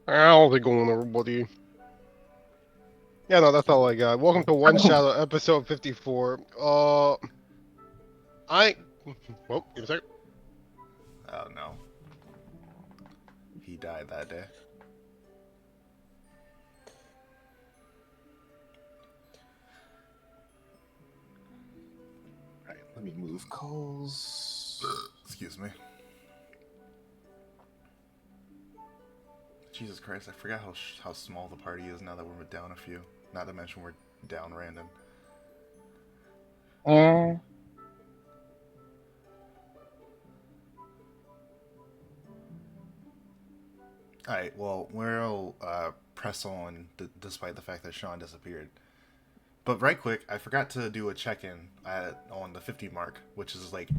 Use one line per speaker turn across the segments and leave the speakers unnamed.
How's it going, everybody? Yeah, no, that's all I got. Welcome to One Shadow, episode 54. I... Well, give me a second.
Oh no. He died that day. Alright, let me move calls. Excuse me. Jesus Christ, I forgot how small the party is now that we're down a few. Not to mention we're down random.
Yeah.
Alright, well, we'll press on despite the fact that Sean disappeared. But right quick, I forgot to do a check-in on the 50 mark, which is like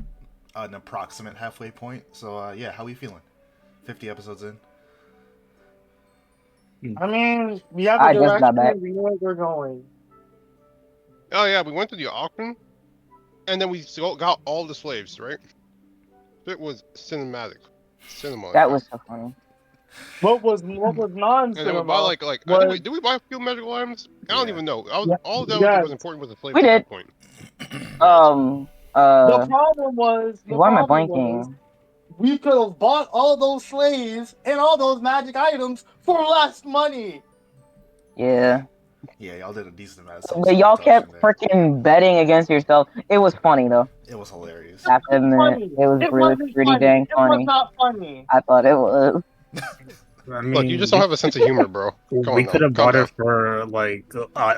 an approximate halfway point. So yeah, how are you feeling? 50 episodes in?
I mean, we have
I
a
just got
direction
back.
and we know where we're going.
Oh, yeah, we went to the auction, and then we got all the slaves, right? It was cinematic. Cinema.
That was so funny.
What was non-cinema?
And then we bought, I think did we buy a few magical items? I don't
Yeah.
even know.
Yeah.
All that
Yes.
was important was the slaves
We
at
did.
that point.
The problem was.
Why am I blanking?
We could have bought all those slaves and all those magic items for less money.
Yeah.
Yeah, y'all did a decent amount of
But
self-sabotage
y'all kept
there.
freaking betting against yourself. It was funny though.
It was hilarious.
I have to admit,
Funny.
it was really
wasn't
pretty
funny.
dang
It was
funny.
not funny.
I thought it was.
I mean,
Look, you just don't have a sense of humor, bro. Come
we
on
could
now.
have
Calm
bought
down.
it for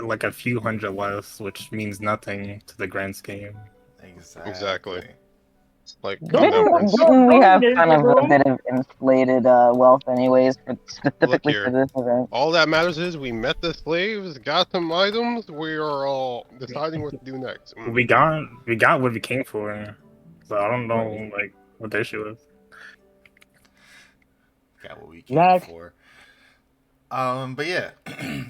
like a few hundred less, which means nothing to the grand scheme.
Exactly. Like, calm down,
Didn't,
Prince.
didn't we have
Don't
kind of a
neighborhood.
bit of inflated wealth anyways, specifically
here.
for this event?
All that matters is we met the slaves, got some items. We are all deciding what to do next.
We got what we came for, so I don't know like what the issue is.
Got what we came
Next.
for. But yeah,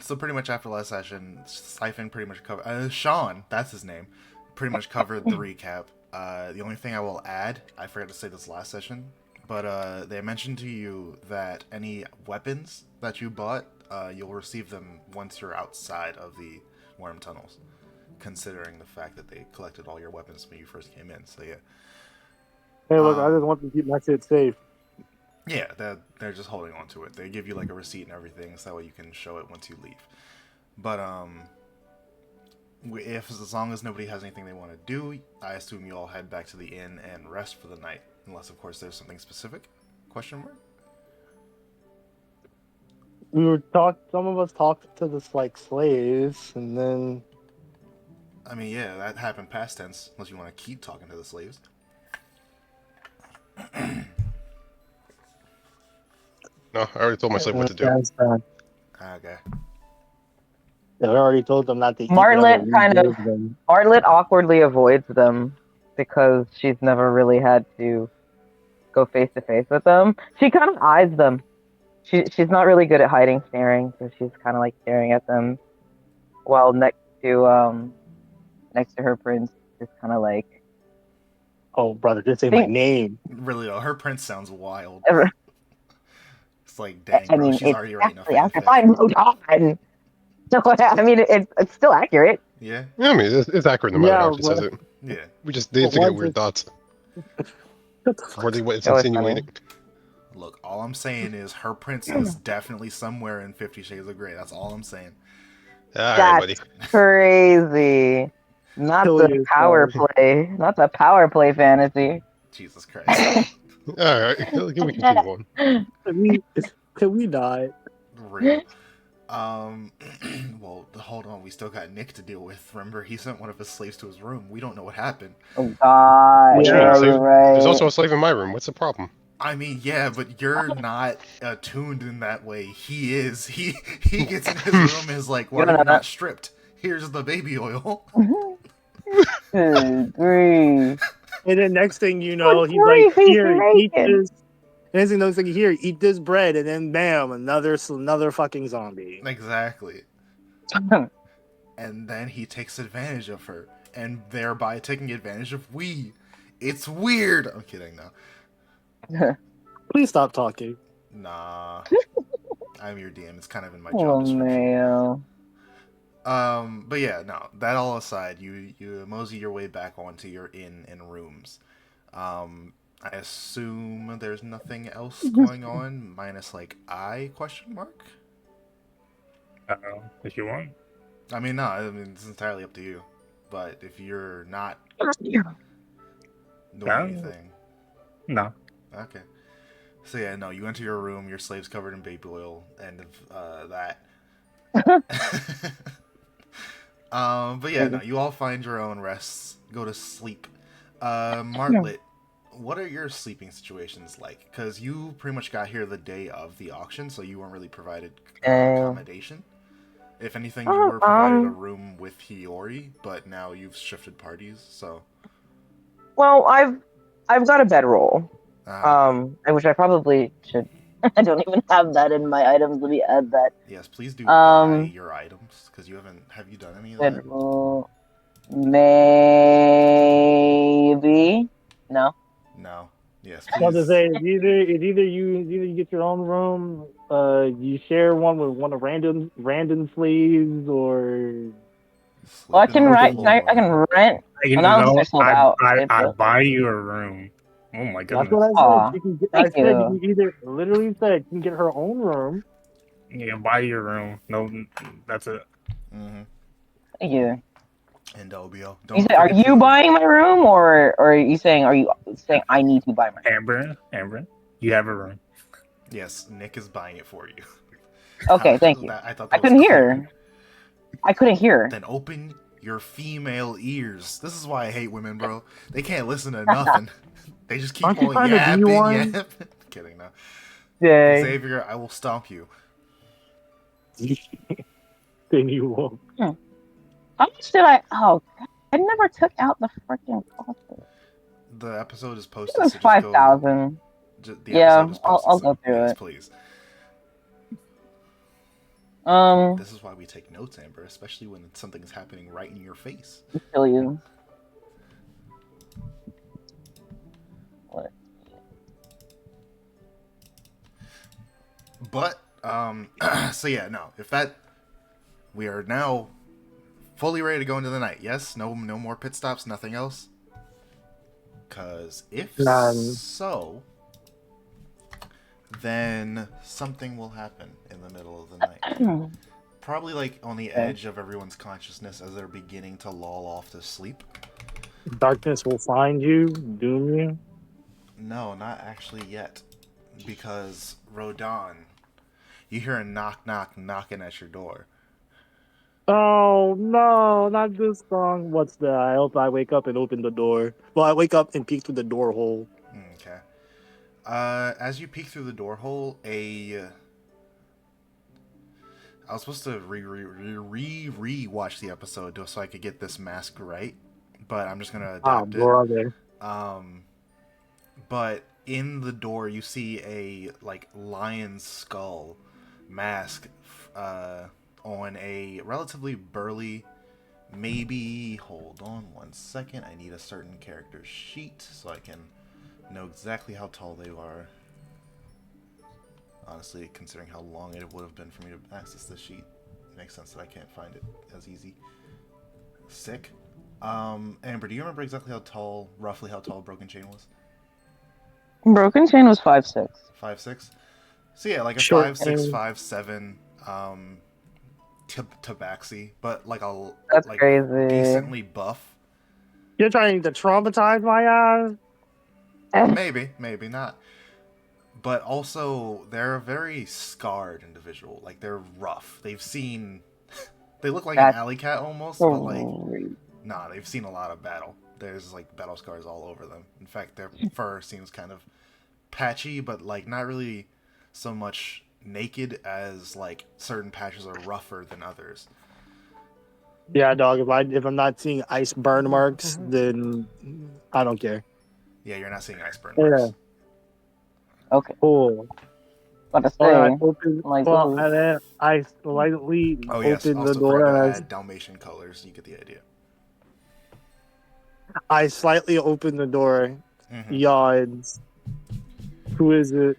so pretty much after last session, Siphon pretty much covered. Sean, that's his name, pretty much covered the recap. The only thing I will add, I forgot to say this last session, but they mentioned to you that any weapons that you bought, you'll receive them once you're outside of the worm tunnels, considering the fact that they collected all your weapons when you first came in. So yeah.
Hey, look, I just want to keep my shit safe.
Yeah, they're just holding on to it. They give you like a receipt and everything, so that way you can show it once you leave. But if as long as nobody has anything they want to do, I assume you all head back to the inn and rest for the night, unless of course there's something specific. Question mark.
Some of us talked to this like slaves, and then
I mean, yeah, that happened past tense. Unless you want to keep talking to the slaves.
No, I already told my slave what to do.
Okay.
I already told them not to eat.
Martlet
whatever we
kind of-
gave them.
Bartlett awkwardly avoids them because she's never really had to go face to face with them. She kind of eyes them. She's not really good at hiding staring, so she's kind of like staring at them while next to her prince, just kind of like
Oh, brother, just say my name.
Really though, her prince sounds wild.
Ever-
It's like, dang,
I
bro,
mean,
she's
it's
already writing a
actually after
fanfic.
5 Rodan. So I mean, it's still accurate.
Yeah,
Yeah, I mean, it's accurate no matter
Yeah,
how she says
but-
it.
yeah.
We just need
But
to get
once
weird thoughts. Or what it's
That was
insinuating.
Look, all I'm saying is her prince is definitely somewhere in 50 Shades of Grey. That's all I'm saying.
Alright, buddy.
Crazy. Not
Kill
the
yourself.
power play. Not the power play fantasy.
Jesus Christ.
Alright, we can continue on.
Can we not?
Real. Well, hold on. We still got Nick to deal with. Remember, he sent one of his slaves to his room. We don't know what happened.
Oh God.
What you
Yeah,
mean,
Yeah,
slave?
you're right.
There's also a slave in my room. What's the problem?
I mean, yeah, but you're not attuned in that way. He is. He gets in his room and is like, "Why are you not stripped? Here's the baby oil."
Good grief.
And then next thing you know,
Good
he's like,
grief, he's
"Here, eat
naked."
this." Next thing you know, here, eat this bread, and then bam, another fucking zombie.
Exactly. And then he takes advantage of her, and thereby taking advantage of we. It's weird. I'm kidding, no.
Please stop talking.
Nah. I'm your DM. It's kind of in my job
Oh,
description.
Mayo.
But yeah, no. That all aside, you mosey your way back onto your inn and rooms. I assume there's nothing else going on minus like question mark.
If you want.
I mean, no. I mean, it's entirely up to you. But if you're not doing
Yeah.
anything,
No.
okay. So yeah, no. You enter your room. Your slave's covered in baby oil. End of that. But yeah, no. You all find your own rests. Go to sleep. Martlet, what are your sleeping situations like? Because you pretty much got here the day of the auction, so you weren't really provided accommodation. If anything, you were provided a room with Hiyori, but now you've shifted parties, so.
Well, I've got a bedroll. Which I probably should. I don't even have that in my items. Let me add that.
Yes, please do buy your items, because you haven't. Have you done any of that?
Bedroll. Maybe. No.
No. Yes,
I was to
please.
say it's either you get your own room, you share one with one of random slaves, or
Well, I
Sleep
can
on the
rent.
floor.
I can rent.
You
Well, not unless
know,
they're sold out.
I buy you a room. Oh my
that's
goodness.
what I
Aw,
said. You can get,
thank
you
you.
can either literally said you can get her own room.
Yeah, buy your room. No, that's it.
Mm-hmm.
Thank you.
And Obio.
You said, are you buying my room, or are you saying I need to buy my room?
Amber, you have a room.
Yes, Nick is buying it for you.
Okay, thank you.
I thought
I
that was
couldn't
clear.
hear. I couldn't hear.
Then open your female ears. This is why I hate women, bro. They can't listen to nothing. They just keep
Aren't you
on
trying to be one?
yapping. Kidding, no.
Dang.
Xavier, I will stomp you.
Then you won't.
How much did I? Oh, I never took out the freaking cost.
The episode is
It
posted,
was
so just
5,000.
The
Yeah,
episode is posted,
I'll
so
go through
yes,
it.
please.
Um,
This is why we take notes, Amber, especially when something is happening right in your face.
kill you. What?
But so yeah, no. If that, we are now fully ready to go into the night. Yes, no more pit stops, nothing else. Cause if so, then something will happen in the middle of the night. Probably like on the edge of everyone's consciousness as they're beginning to lull off to sleep.
Darkness will find you, doom you.
No, not actually yet. Because Rodan, you hear a knocking at your door.
Oh no, not this song. What's that? I hope I wake up and open the door. Well, I wake up and peek through the door hole.
Okay. As you peek through the door hole, I was supposed to re-watch the episode so I could get this mask right, but I'm just gonna adapt
brother.
it. But in the door, you see a like lion's skull mask on a relatively burly. Maybe hold on one second. I need a certain character sheet so I can know exactly how tall they are. Honestly, considering how long it would have been for me to access this sheet, it makes sense that I can't find it as easy. Sick. Amber, do you remember exactly roughly how tall Broken Chain was?
Broken Chain was 5'6".
5'6". So yeah, like a
Sure.
5'6", 5'7", Tabaxi, but like
That's
like
crazy.
decently buff.
You're trying to traumatize my eyes?
Maybe not. But also, they're a very scarred individual. Like, they're rough. They've seen... they look like an alley cat almost, but like... Nah, they've seen a lot of battle. There's, like, battle scars all over them. In fact, their fur seems kind of patchy, but, like, not really so much naked as, like, certain patches are rougher than others.
Yeah, dog. If I'm not seeing ice burn marks, then I don't care.
Yeah, you're not seeing ice burn marks.
Yeah.
Okay.
Cool.
What to say?
I open,
Like,
well,
ooh.
and then I slightly
Oh, yes.
open
Also
the door
forgot to
and
add Dalmatian colors. You get the idea.
I slightly open the door.
Mm-hmm.
Yawns. Who is it?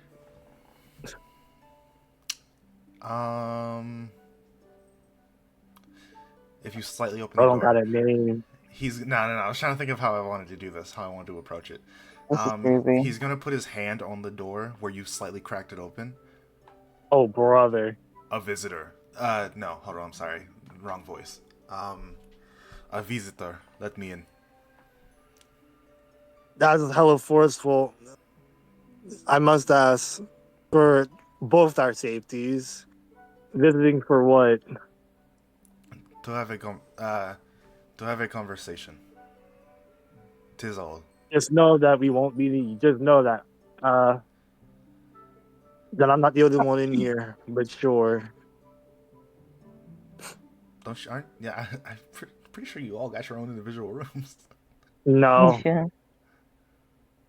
If you slightly open
I
the
don't got
door,
a name.
he's no. I was trying to think of how I wanted to do this, how I wanted to approach it.
This is creepy.
He's gonna put his hand on the door where you slightly cracked it open.
Oh, brother.
A visitor. No, hold on. I'm sorry, wrong voice. A visitor. Let me in.
That's hella forceful. I must ask, for both our safeties, visiting for what?
To have a conversation. 'Tis all.
Just know that we won't be. Just know that. That I'm not the only one in here. But sure.
Don't you? Aren't, yeah, I'm pretty sure you all got your own individual rooms.
No,
Yeah.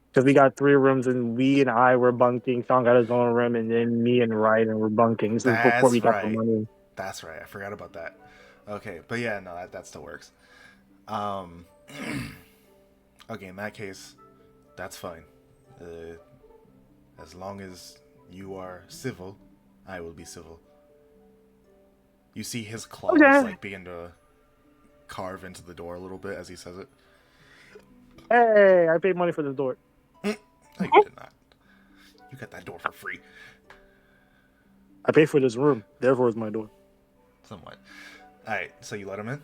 because we got 3 rooms, and we and I were bunking. Sean got his own room, and then me and Ryden were bunking. This is before we got the
right.
money.
That's right. I forgot about that. Okay, but yeah, no, that still works. Okay, in that case, that's fine. As long as you are civil, I will be civil. You see his claws
Okay.
like begin to carve into the door a little bit as he says it.
Hey, I paid money for this door.
No, you did not. You got that door for free.
I paid for this room. Therefore, it's my door.
Somewhat. Alright, so you let him in?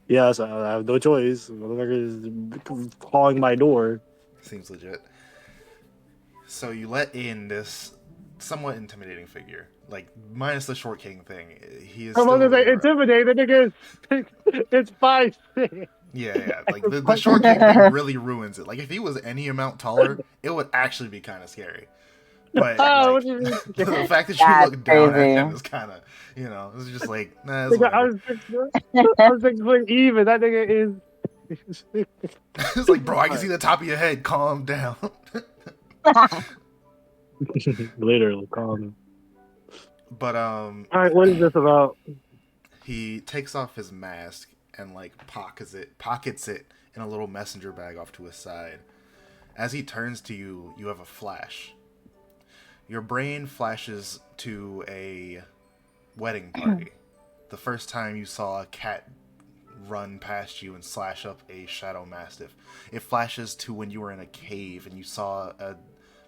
Yes, I have no choice. Motherfucker is calling my door.
Seems legit. So you let in this somewhat intimidating figure. Like, minus the short king thing. He is
I'm
still...
gonna say intimidate. The nigga is it's 5'6".
Yeah. Like, the short king thing really ruins it. Like, if he was any amount taller, it would actually be kind of scary. But,
Oh,
like,
what do you mean?
the fact that you
That's
look down
crazy.
at him is kind of, it's just like, nah, it's
Nigga, I
whatever.
was 6 foot even. That nigga is.
It's like, bro, I can see the top of your head. Calm down.
Literally, calm.
But,
All right, what is this about?
he takes off his mask and like pockets it in a little messenger bag off to his side. As he turns to you, you have a flash. Your brain flashes to a wedding party. The first time you saw a cat run past you and slash up a shadow mastiff. It flashes to when you were in a cave and you saw a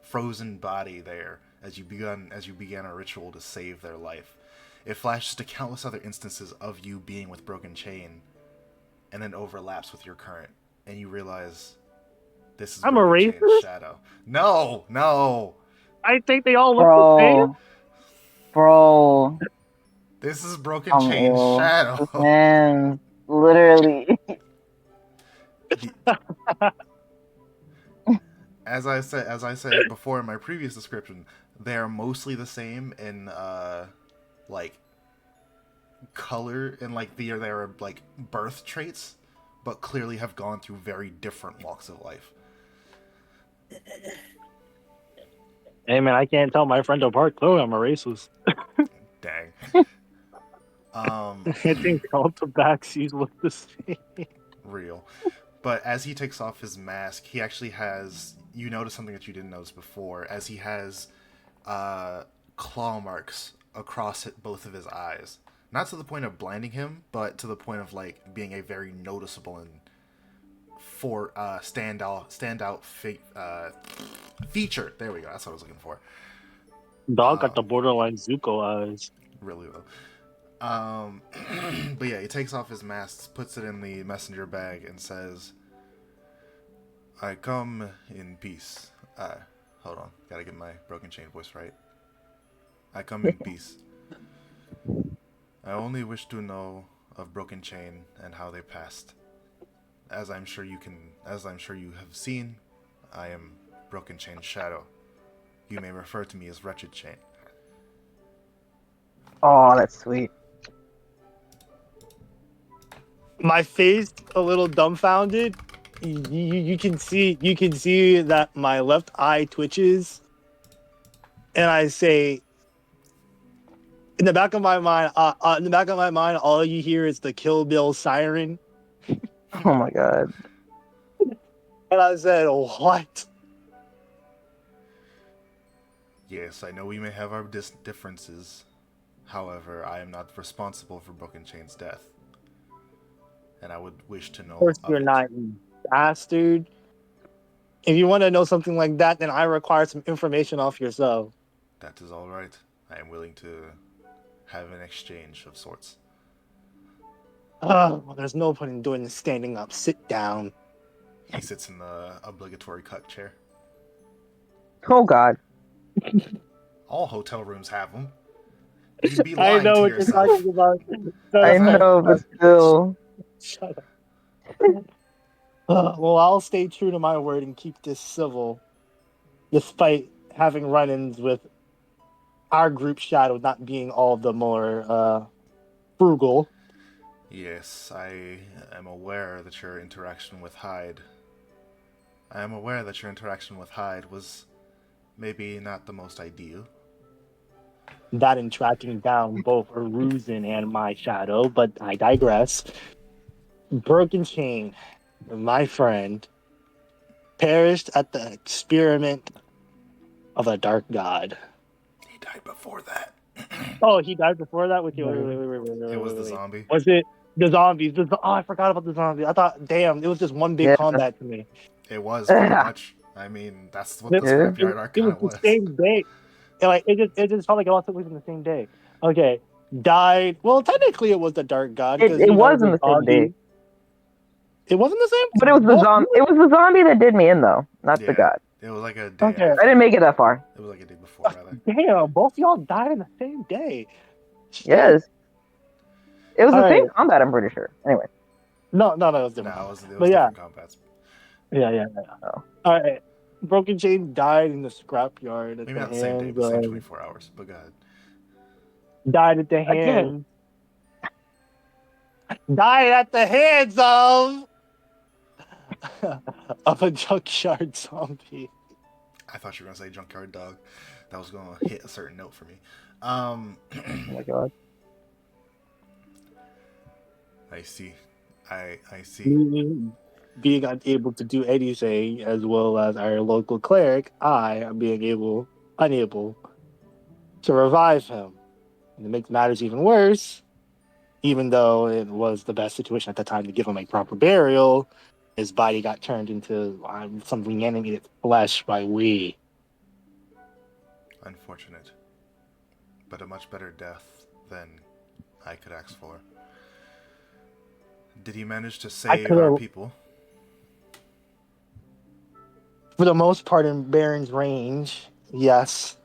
frozen body there as you began a ritual to save their life. It flashes to countless other instances of you being with Broken Chain, and then overlaps with your current, and you realize this is
I'm a
Broken Chain's
racist?
shadow. No.
I think they all look the same.
Bro.
This is Broken Chain's
Ew.
shadow.
This man, literally.
As I said before in my previous description, they are mostly the same in like color and like their like birth traits, but clearly have gone through very different walks of life.
Hey man, I can't tell my friend apart. Clearly, I'm a racist.
Dang.
I think all the backseats look the same.
Real. But as he takes off his mask, he actually has, you notice something that you didn't notice before, as he has claw marks across both of his eyes. Not to the point of blinding him, but to the point of like being a very noticeable and standout feature. There we go. That's what I was looking for.
Dog got the borderline Zuko eyes.
Really though. But yeah, he takes off his mask, puts it in the messenger bag, and says, "I come in peace." Hold on, gotta get my Broken Chain voice right. I come in peace. I only wish to know of Broken Chain and how they passed. As I'm sure you have seen, I am Broken Chain's shadow. You may refer to me as Wretched Chain.
Oh, that's sweet.
My face a little dumbfounded. You can see that my left eye twitches, and I say, in the back of my mind, all you hear is the Kill Bill siren,
Oh my god.
and I said, "What?"
Yes, I know we may have our differences. However, I am not responsible for Broken Chain's death. And I would wish to know
Of course,
of
you're
it.
not, you bastard. If you want to know something like that, then I require some information off yourself.
That is all right. I am willing to have an exchange of sorts.
Well, there's no point in doing this standing up. Sit down.
He sits in the obligatory cuck chair.
Oh God.
All hotel rooms have them. You'd be
I
lying
know
to
what you're
yourself.
talking about.
I know, but still.
Shut up. Well, I'll stay true to my word and keep this civil, despite having run-ins with our group shadow not being all the more frugal.
Yes, I am aware that your interaction with Hyde. I am aware that your interaction with Hyde was maybe not the most ideal.
That and tracking down both Aruzin and my shadow, but I digress. Broken Chain, my friend, perished at the experiment of a dark god.
He died before that.
Oh, he died before that? Wait.
It was the zombie.
Was it the zombies? Oh, I forgot about the zombies. I thought, damn, it was just one big
Yeah.
combat to me.
It was pretty much. I mean, that's what the
Yeah.
scrapyard arc
It
kind
was
of
the
was.
same day. It just felt like it all took place in the same day. Okay, died. Well, technically, it was the dark god because
It was
the
in the same
zombie.
day.
It wasn't the same.
But it was the
Both-
zombie. It was the zombie that did me in, though, not the
Yeah.
god.
It was like a day.
Okay.
After.
I didn't make it that far.
It was like a day before, rather.
Damn, both y'all died in the same day. Shit.
Yes. It was the
Alright.
same combat, I'm pretty sure. Anyway.
No, it was
No,
different.
it was
But yeah.
different combats.
Yeah.
Oh.
All right. Broken Chain died in the scrapyard at
Maybe
the
not the same day,
hands
but same
of.
24 hours. But go ahead.
Died at the
Again.
hands. Died at the hands of. Of a junkyard zombie.
I thought you were gonna say junkyard dog. That was gonna hit a certain note for me.
Oh my god.
I see. I see.
Being unable to do anything, as well as our local cleric, I am being unable to revive him. And it makes matters even worse, even though it was the best situation at the time to give him a proper burial, his body got turned into some reanimated flesh by we.
Unfortunate. But a much better death than I could ask for. Did he manage to save our people?
For the most part, in Baron's range, yes.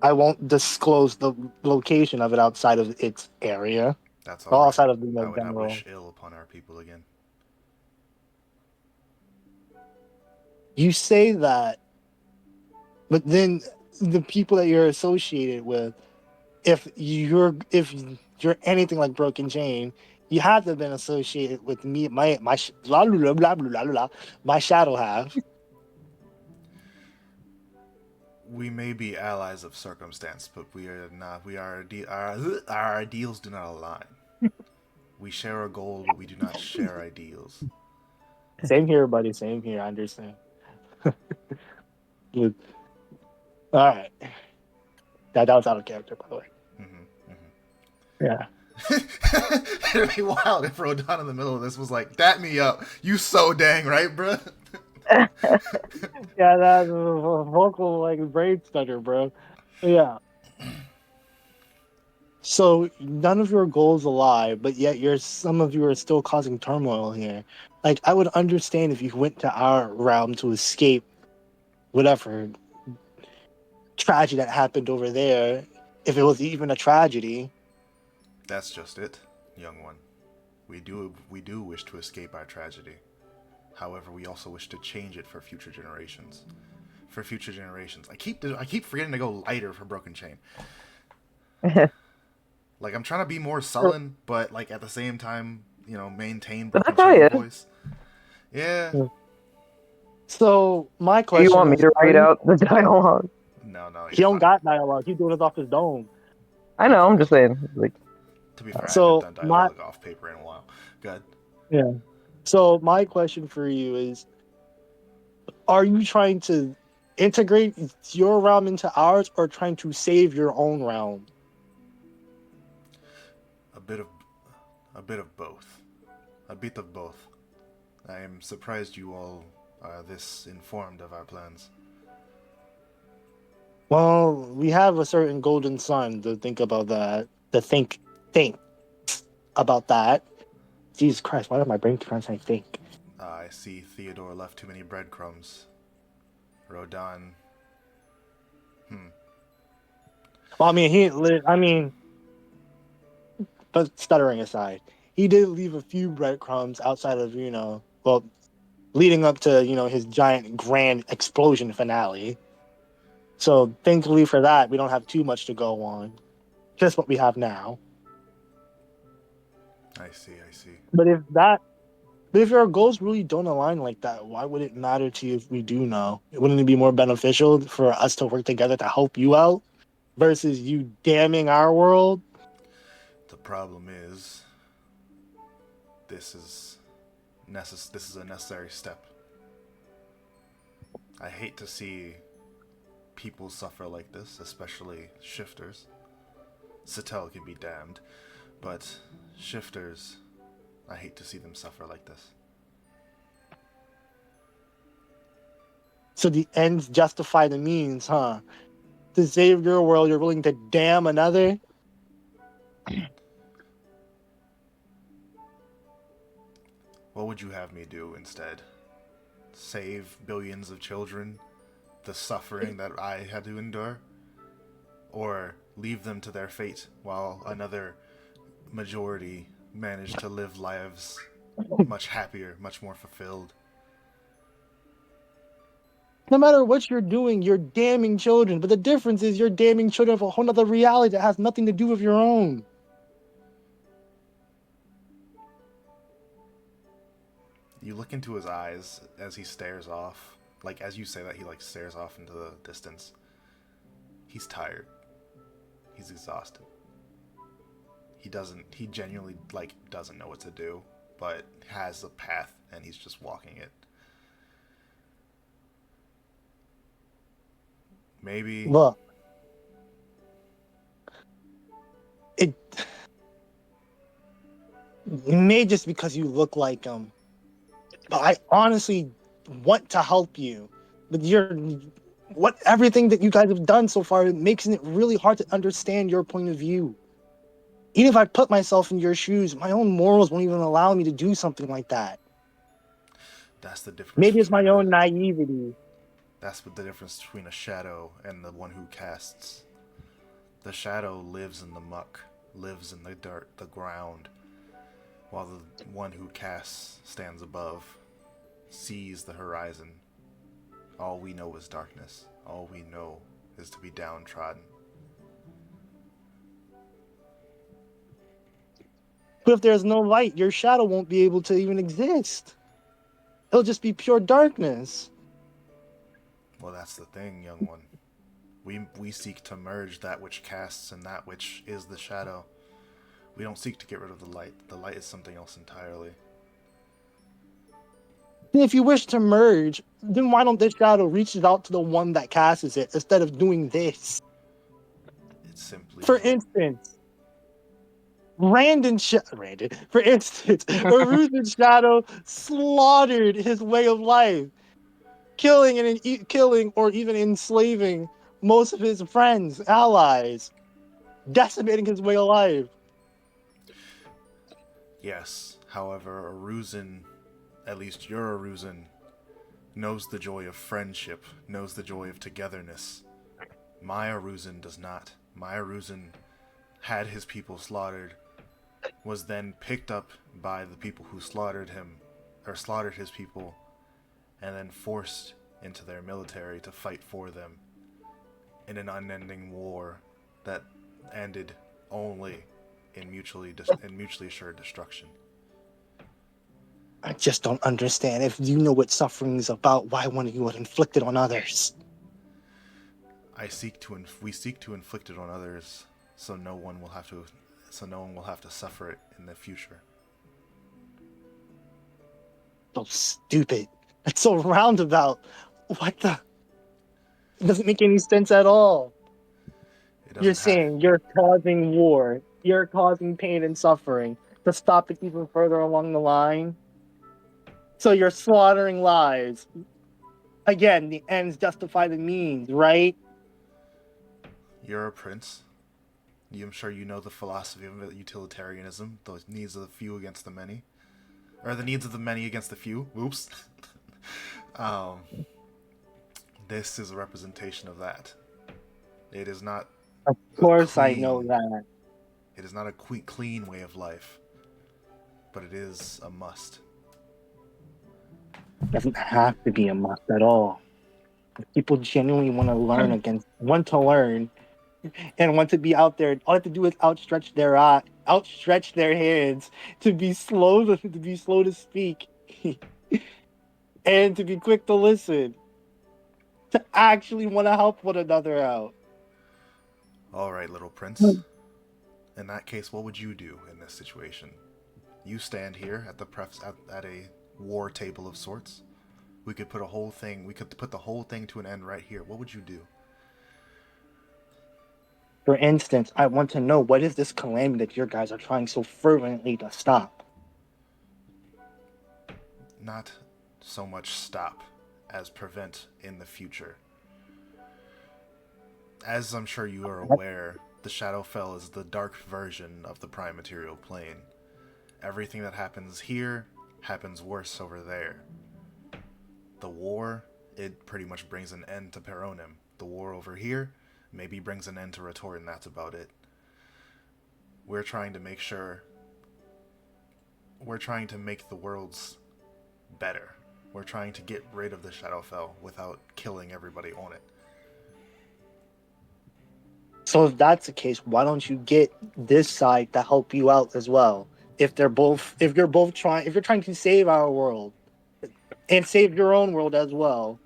I won't disclose the location of it outside of its area.
That's
Well,
all right.
outside of the
I would not
general.
wish ill upon our people again.
You say that, but then the people that you're associated with, if you're anything like Broken Chain, you have to have been associated with me, my blah, blah, blah, blah, blah, blah, my shadow half.
We may be allies of circumstance, but we are not. Our ideals do not align. We share a goal, but we do not share ideals.
Same here, buddy. Same here. I understand. Good. All right. That was out of character, by the way. Yeah.
It'd be wild if Rodon in the middle of this was like, "Dat me up, you so dang right, bruh."
Yeah, that's a vocal like brain stutter, bro. Yeah. So none of your goals alive, but yet some of you are still causing turmoil here. Like I would understand if you went to our realm to escape whatever tragedy that happened over there, if it was even a tragedy.
That's just it, young one. We do wish to escape our tragedy. However, we also wish to change it for future generations. For future generations, I keep forgetting to go lighter for Broken Chain. Like I'm trying to be more sullen, but like at the same time, maintain
But
Broken
that's how he
Chain
is.
voice. Yeah.
So my
Do
question
you want me
is,
to
are
read
you-
out the dialogue?
No.
He
you're
don't
fine.
got dialogue. He's doing it off his dome.
I know, I'm just saying. Like,
To be fair,
So,
I haven't done dialogue off paper in a while. Good.
Yeah. So my question for you is, are you trying to integrate your realm into ours or trying to save your own realm?
A bit of both. A bit of both. I am surprised you all are this informed of our plans.
Well, we have a certain golden sun to think about that. To think about that. Jesus Christ, why did my brain trying to say think?
I see Theodore left too many breadcrumbs. Rodan.
Well, I mean, but stuttering aside, he did leave a few breadcrumbs outside of, well, leading up to, his giant grand explosion finale. So thankfully for that, we don't have too much to go on. Just what we have now.
I see.
But if your goals really don't align like that, why would it matter to you if we do know? Wouldn't it be more beneficial for us to work together to help you out versus you damning our world?
The problem is, this is a necessary step. I hate to see people suffer like this, especially shifters. Satel can be damned, but shifters, I hate to see them suffer like this.
So the ends justify the means, huh? To save your world, you're willing to damn another?
What would you have me do instead? Save billions of children? The suffering that I had to endure? Or leave them to their fate while another majority managed to live lives much happier, much more fulfilled?
No matter what you're doing, you're damning children. But the difference is you're damning children of a whole other reality that has nothing to do with your own.
You look into his eyes as he stares off. Like, as you say that, he, like, stares off into the distance. He's tired. He's exhausted. He genuinely, like, doesn't know what to do, but has a path, and he's just walking it. Maybe...
Look. It may just because you look like him. But I honestly want to help you. But everything that you guys have done so far makes it really hard to understand your point of view. Even if I put myself in your shoes, my own morals won't even allow me to do something like that.
That's the difference.
Maybe it's my own naivety.
That's what the difference between a shadow and the one who casts. The shadow lives in the muck, lives in the dirt, the ground, while the one who casts stands above, sees the horizon. All we know is darkness. All we know is to be downtrodden.
But if there's no light, your shadow won't be able to even exist. It'll just be pure darkness.
Well, that's the thing, young one. We seek to merge that which casts and that which is the shadow. We don't seek to get rid of the light. The light is something else entirely.
If you wish to merge, then why don't this shadow reach out to the one that casts it instead of doing this?
It's simply...
For instance, Aruzan's shadow slaughtered his way of life, killing or even enslaving most of his friends, allies, decimating his way of life.
Yes, however, Aruzan, at least your Aruzan, knows the joy of friendship, knows the joy of togetherness. My Aruzan does not. My Aruzan had his people slaughtered, was then picked up by the people who slaughtered him, or slaughtered his people, and then forced into their military to fight for them in an unending war that ended only in mutually assured destruction.
I just don't understand. If you know what suffering is about, why wouldn't you inflict it on others?
We seek to inflict it on others, so no one will have to suffer it in the future.
So stupid. It's so roundabout. What the? It doesn't make any sense at all.
It
You're
doesn't have.
saying you're causing war, you're causing pain and suffering to stop it even further along the line. So you're slaughtering lives. Again, the ends justify the means, right?
You're a prince. I'm sure you know the philosophy of utilitarianism, the needs of the few against the many. Or the needs of the many against the few. Oops. um, this is a representation of that. It is not
Of
a
course, I know
clean.
that.
It is not a clean way of life, but it is a must.
It doesn't have to be a must at all. If people genuinely want to learn, and want to be out there, all they have to do is outstretch their hands to be slow to speak, and to be quick to listen, to actually want to help one another out.
All right, little prince. In that case, what would you do in this situation? You stand here at at a war table of sorts. We could put the whole thing to an end right here. What would you do?
For instance, I want to know, what is this calamity that your guys are trying so fervently to stop?
Not so much stop as prevent in the future. As I'm sure you are aware, the Shadowfell is the dark version of the Prime Material Plane. Everything that happens here happens worse over there. The war, it pretty much brings an end to Peronim. The war over here maybe brings an end to Retor, and that's about it. We're trying to make the worlds better. We're trying to get rid of the Shadowfell without killing everybody on it.
So if that's the case, why don't you get this side to help you out as well? If you're trying to save our world and save your own world as well,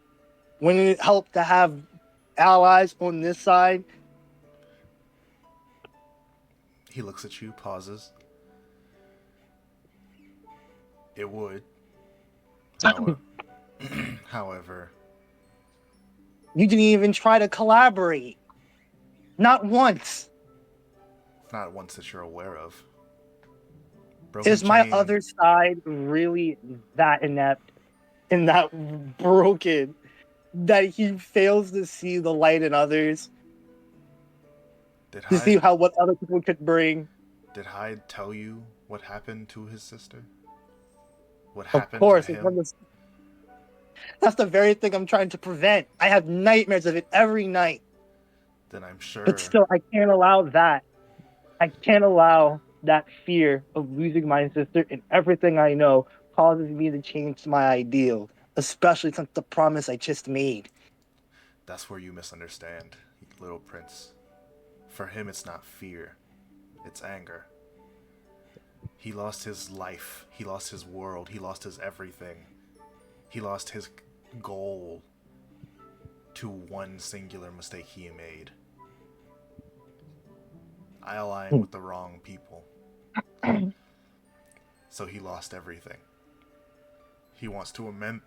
wouldn't it help to have allies on this side?
He looks at you, pauses. It would. However, however,
You didn't even try to collaborate. Not once.
not once that you're aware of.
Is
Broken
my
Chain,
other side really that inept and that broken that he fails to see the light in others,
did
to see
Hyde
how what other people could bring?
did Hyde tell you what happened to his sister? What
Of
happened to
course,
him?
that's the very thing I'm trying to prevent. I have nightmares of it every night,
Then I'm
but
sure
still, I can't allow that. I can't allow that fear of losing my sister and everything I know causes me to change my ideal, especially since the promise I just made.
that's where you misunderstand, little prince. For him, it's not fear, it's anger. He lost his life, he lost his world, he lost his everything. He lost his goal to one singular mistake he made. I aligned with the wrong people. So he lost everything. He wants to amend.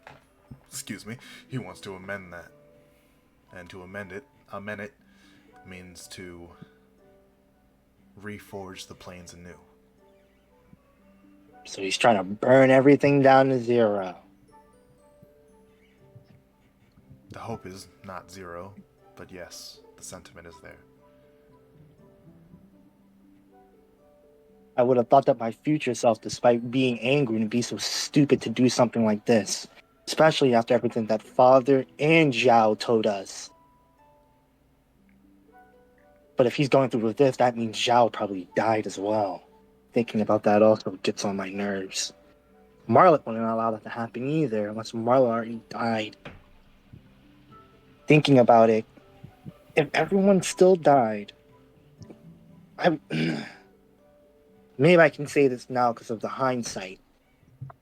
Excuse me. He wants to amend that. And to amend it means to reforge the planes anew.
So he's trying to burn everything down to zero.
The hope is not zero, but yes, the sentiment is there.
I would have thought that my future self, despite being angry, would be so stupid to do something like this, especially after everything that Father and Zhao told us. But if he's going through with this, that means Zhao probably died as well. Thinking about that also gets on my nerves. Marlet wouldn't allow that to happen either, unless Marlet already died. Thinking about it, if everyone still died, I maybe I can say this now because of the hindsight.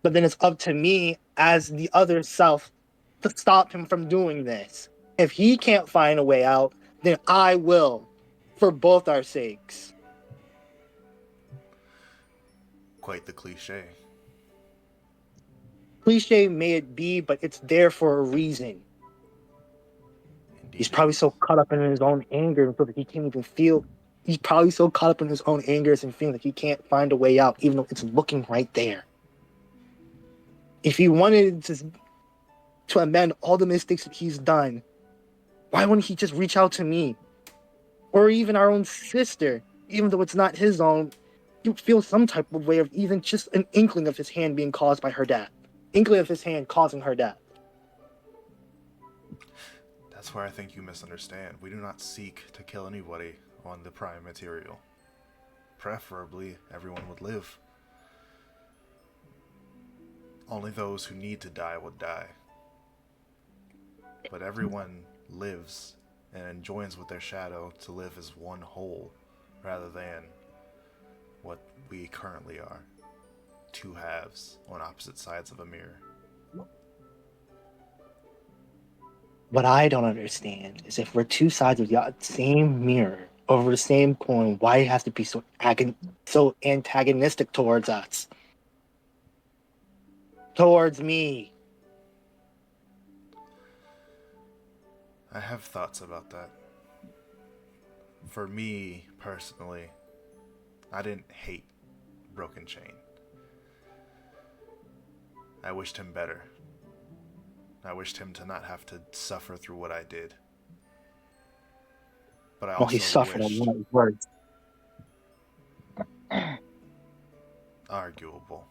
But then it's up to me as the other self to stop him from doing this. If he can't find a way out, then I will, for both our sakes.
Quite the cliche.
Cliche may it be, but it's there for a reason. He's probably so caught up in his own anger and feel that he can't even feel. He's probably so caught up in his own anger and feeling that he can't find a way out, even though it's looking right there. If he wanted to amend all the mistakes that he's done, why wouldn't he just reach out to me? Or even our own sister, even though it's not his own, you feel some type of way of even just an inkling of his hand being caused by her death. Inkling of his hand causing her death.
That's where I think you misunderstand. We do not seek to kill anybody on the Prime material. Preferably, everyone would live. Only those who need to die would die. But everyone lives and joins with their shadow to live as one whole, rather than what we currently are. Two halves on opposite sides of a mirror.
What I don't understand is if we're two sides of the same mirror over the same coin, why it has to be so antagonistic towards us? Towards me.
I have thoughts about that. For me, personally, I didn't hate Broken Chain. I wished him better. I wished him to not have to suffer through what I did. But I also
He suffered
wished...
a lot of words.
Arguable.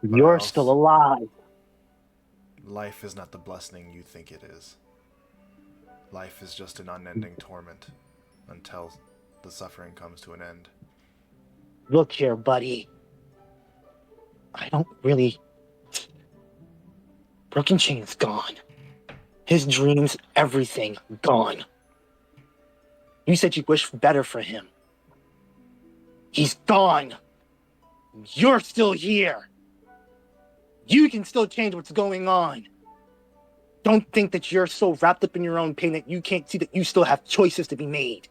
You're still alive.
Life is not the blessing you think it is. Life is just an unending torment until the suffering comes to an end.
Look here, buddy. I don't really... Broken Chain is gone. His dreams, everything, gone. You said you wished better for him. He's gone. You're still here. You can still change what's going on. Don't think that you're so wrapped up in your own pain that you can't see that you still have choices to be made.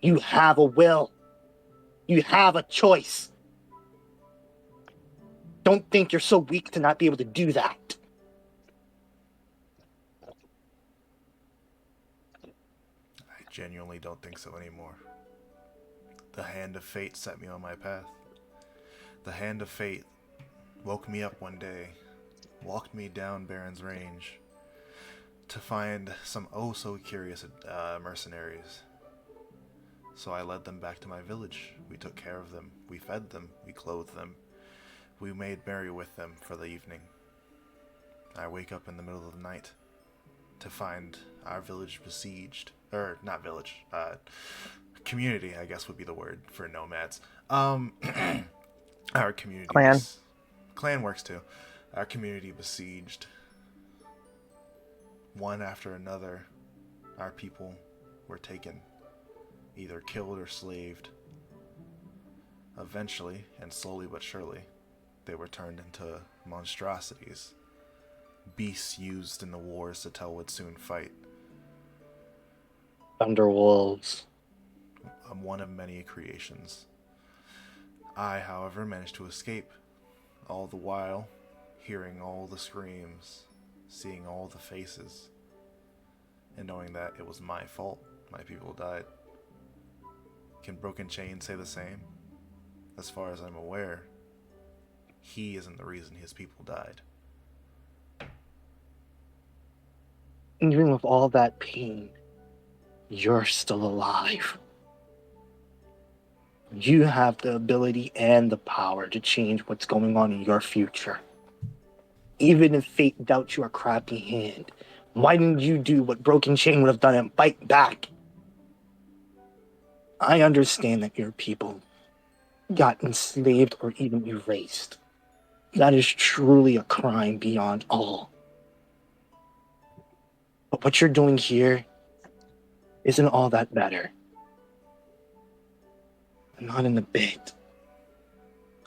You have a will. You have a choice. Don't think you're so weak to not be able to do that.
I genuinely don't think so anymore. The hand of fate set me on my path. The hand of fate woke me up one day, walked me down Baron's Range to find some oh-so-curious mercenaries. So I led them back to my village. We took care of them. We fed them. We clothed them. We made merry with them for the evening. I wake up in the middle of the night to find our village besieged. Or, not village. Community, I guess would be the word for nomads. Our community...
Clan.
Clan works too. Our community besieged. One after another, our people were taken. Either killed or slaved. Eventually, and slowly but surely, they were turned into monstrosities. Beasts used in the wars the Tel would soon fight.
Thunderwolves.
One of many creations. I, however, managed to escape, all the while hearing all the screams, seeing all the faces, and knowing that it was my fault my people died. Can Broken Chain say the same? As far as I'm aware, he isn't the reason his people died.
Even with all that pain, you're still alive. You have the ability and the power to change what's going on in your future. Even if fate dealt you a crappy hand, why didn't you do what Broken Chain would have done and fight back? I understand that your people got enslaved or even erased. That is truly a crime beyond all. But what you're doing here isn't all that better. Not in a bit.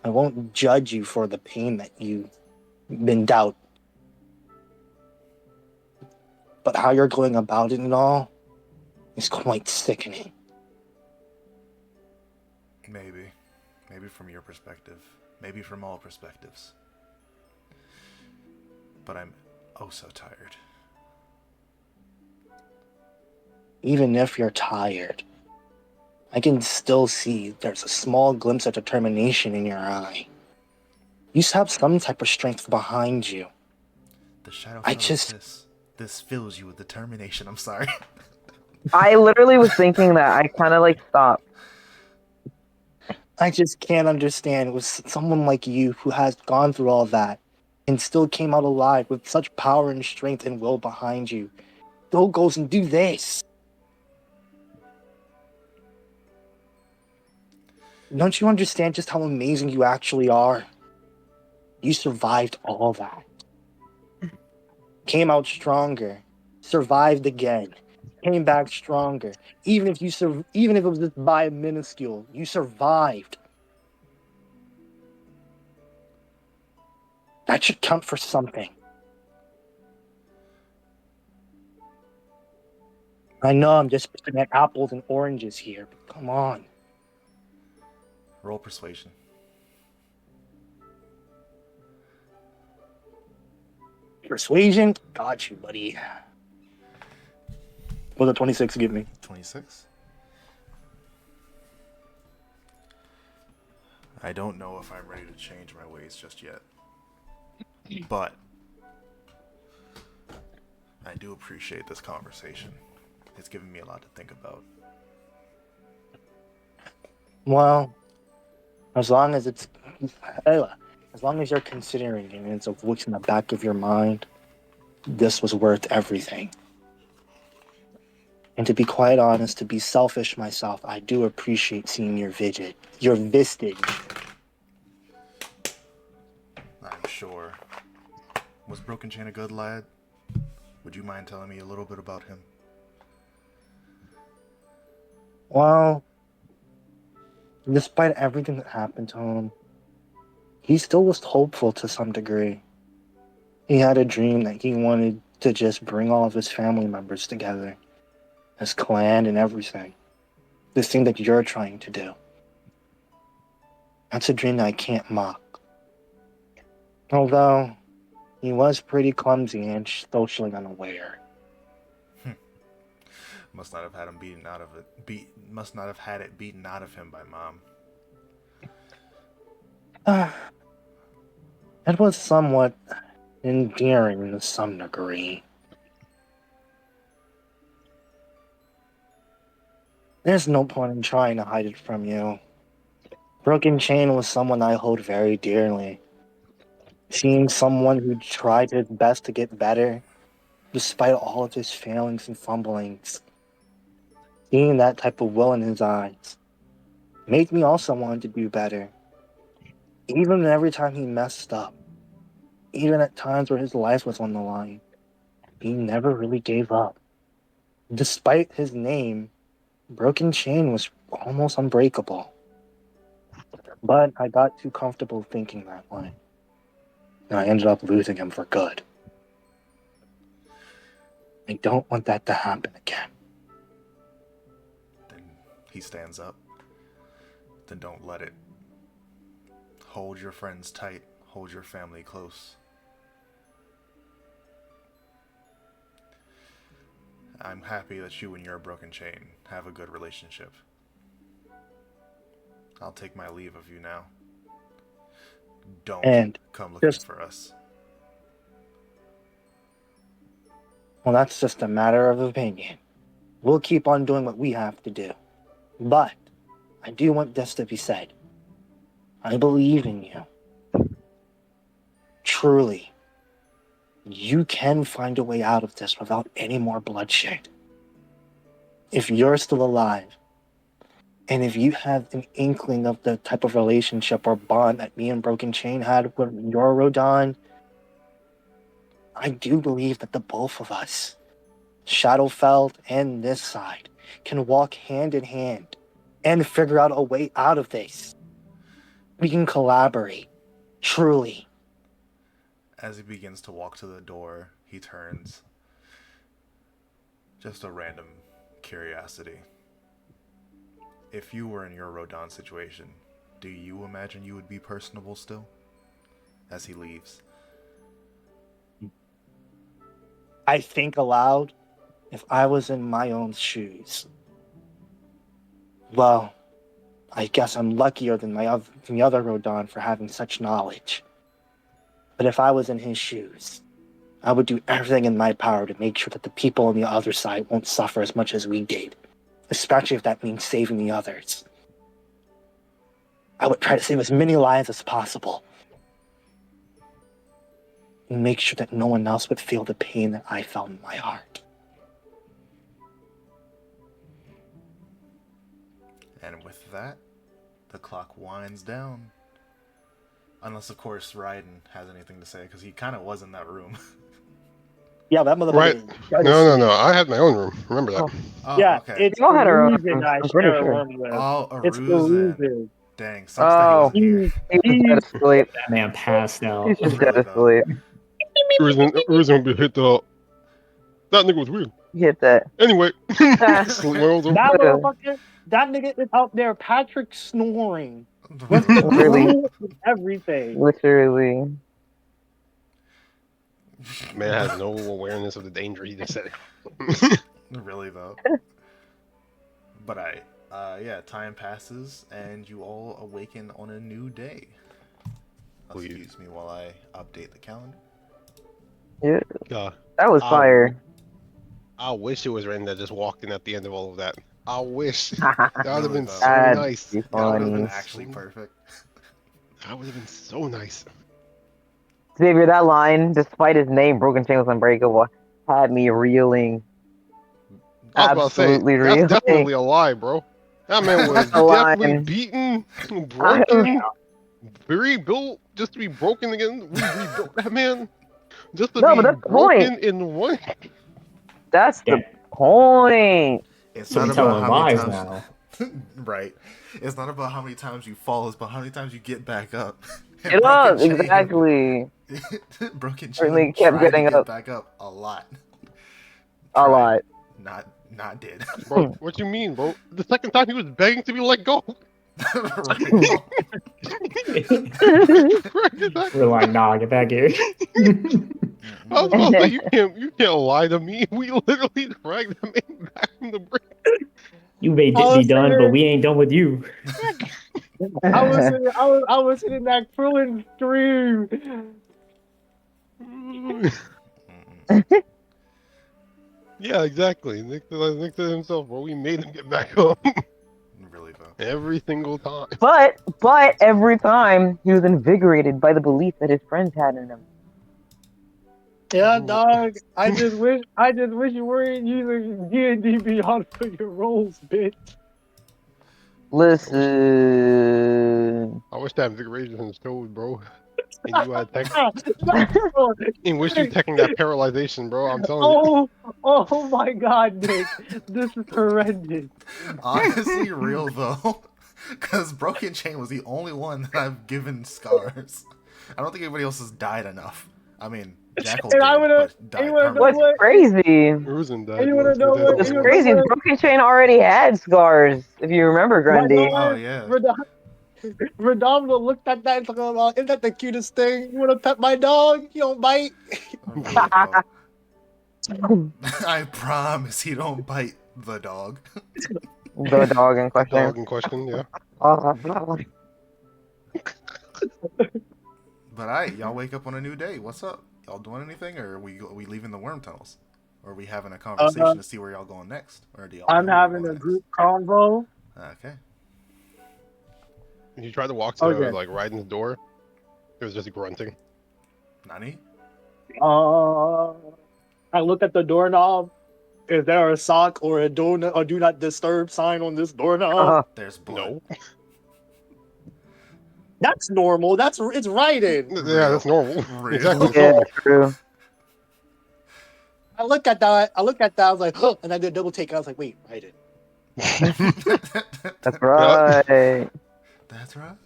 I won't judge you for the pain that you've been dealt. But how you're going about it and all is quite sickening.
Maybe. Maybe from your perspective. Maybe from all perspectives. But I'm oh so tired.
Even if you're tired, I can still see there's a small glimpse of determination in your eye. You have some type of strength behind you.
The shadow
I
fell as
just,
this fills you with determination. I'm sorry.
I literally was thinking that. I kind of like stopped.
I just can't understand with someone like you who has gone through all that and still came out alive with such power and strength and will behind you. Still goes and do this. Don't you understand just how amazing you actually are? You survived all that. Came out stronger. Survived again. Came back stronger. Even if it was just by a minuscule, you survived. That should count for something. I know I'm just picking at apples and oranges here, but come on.
Roll persuasion.
Persuasion? Got you, buddy. What does a 26 give me?
26. I don't know if I'm ready to change my ways just yet. But I do appreciate this conversation. It's given me a lot to think about.
Well, as long as it's... As long as you're considering it and it's a voice in the back of your mind, this was worth everything. And to be quite honest, to be selfish myself, I do appreciate seeing your vistage.
I'm sure. Was Broken Chain a good lad? Would you mind telling me a little bit about him?
Well, despite everything that happened to him, he still was hopeful to some degree. He had a dream that he wanted to just bring all of his family members together, his clan and everything. This thing that you're trying to do. That's a dream that I can't mock. Although, he was pretty clumsy and socially unaware.
Must not have had him beaten out of it. Must not have had it beaten out of him by Mom.
It was somewhat endearing to some degree. There's no point in trying to hide it from you. Broken Chain was someone I hold very dearly. Seeing someone who tried his best to get better, despite all of his failings and fumblings, seeing that type of will in his eyes, made me also want to do better. Even every time he messed up, even at times where his life was on the line, he never really gave up. Despite his name, Broken Chain was almost unbreakable. But I got too comfortable thinking that way. And I ended up losing him for good. I don't want that to happen again.
Then he stands up. Then don't let it. Hold your friends tight. Hold your family close. I'm happy that you and your Broken Chain have a good relationship. I'll take my leave of you now. Don't
And
come looking
just,
for us.
well, that's just a matter of opinion. We'll keep on doing what we have to do. But I do want this to be said. I believe in you. Truly. You can find a way out of this without any more bloodshed. If you're still alive, and if you have an inkling of the type of relationship or bond that me and Broken Chain had with your Rodon, I do believe that the both of us, Shadowfell and this side, can walk hand in hand and figure out a way out of this. We can collaborate. Truly.
As he begins to walk to the door, he turns. Just a random curiosity. If you were in your Rodon situation, do you imagine you would be personable still? As he leaves.
I think aloud. If I was in my own shoes, well, I guess I'm luckier than the other Rodon for having such knowledge. But if I was in his shoes, I would do everything in my power to make sure that the people on the other side won't suffer as much as we did, especially if that means saving the others. I would try to save as many lives as possible and make sure that no one else would feel the pain that I felt in my heart.
And with that, the clock winds down. Unless, of course, Raiden has anything to say, because he kind of was in that room.
Yeah, that motherfucker.
Right. No. I had my own room. Remember that.
Oh,
Yeah,
okay.
it's
You all had our own
Aruzen
rooms,
I
I'm pretty
share a
sure.
room with.
Oh,
It's
Aruzen.
Aruzen.
Dang, sucks that he wasn't here.
He was dead asleep.
That man passed out.
He's just
Really,
dead
though.
asleep.
Reason we hit the. That nigga was weird.
He hit that.
Anyway. Sleep my old room.
That motherfucker, that nigga is out there, Patrick snoring. With the
Really?
glue and everything.
Literally.
Man has no awareness of the danger he just said.
Really, though. But yeah, time passes, and you all awaken on a new day. Excuse me while I update the calendar.
Yeah,
God.
that was fire.
I wish it was Ren that just walked in at the end of all of that. I wish. That would have
Really,
been
though.
so
That'd
nice.
be
That would have been
funny.
actually perfect.
That would have been so nice.
Xavier, that line, despite his name, Broken Chain was Unbreakable, had me reeling.
I was
Absolutely
about to say,
real.
that's definitely a lie, bro. That man was
That's a lie.
definitely beaten, broken, rebuilt, just to be broken again. We rebuilt that man just to
No,
be
but that's the
broken
point.
in one.
That's the
Yeah.
point.
It's
So we
not about
telling
how many
lies
times.
now.
Right. It's not about how many times you fall, it's about how many times you get back up. And
Get up,
Broken Chain-
exactly.
Broken
Certainly
Chain
kept
tried
getting
to get
up.
back up a lot.
A
Tried.
lot.
Not did.
Bro, what you mean, bro? The second time he was begging to be let go.
Right.
We're like, nah, get back here.
I was about to say, you can't lie to me. We literally dragged that man back from the brink.
You may
I
be
was
done, but
saying-
we ain't done with you.
I was sitting that Krillin stream.
Yeah, exactly. Nick to himself, bro. We made him get back up
Really though.
every single time.
But every time he was invigorated by the belief that his friends had in him.
Yeah, dog. I just wish you weren't using D&D Beyond for your roles, bitch.
Listen.
I wish that invigoration showed, bro. And you had tech,
Oh,
in which you taking that paralyzation, bro. I'm telling you.
oh my God, Nick. This is horrendous.
Honestly, real though. Because Broken Chain was the only one that I've given scars. I don't think anybody else has died enough. I mean, Jackal
And
did,
I would've-
but died
you would've-
permanently.
What's crazy?
Ruzen died.
And you wanna know what-
What's
you wanna
crazy
know
is Broken Chain already had scars, if you remember, Grundy.
Oh, yeah.
Redondo looked at that and talking about, isn't that the cutest thing? You wanna pet my dog? You don't bite.
Really, though. I promise he don't bite the dog.
The dog in question.
Dog in question, yeah.
But alright, y'all wake up on a new day. What's up? Y'all doing anything, or are we leaving the worm tunnels? Or are we having a conversation to see where y'all going next? Or do y'all
I'm
know where
having
y'all
a
going
group convo.
next? Okay.
You tried to walk to
Okay.
like Raiden's door. It was just grunting.
Nani?
I look at the doorknob. Is there a sock or a do not disturb sign on this doorknob?
There's blood.
No.
That's normal. It's Raiden.
Yeah, that's normal.
Real.
Exactly.
Yeah,
So,
true.
I look at that. I was like, huh, and I did a double take. I was like, wait, Raiden.
That's right.
That's right.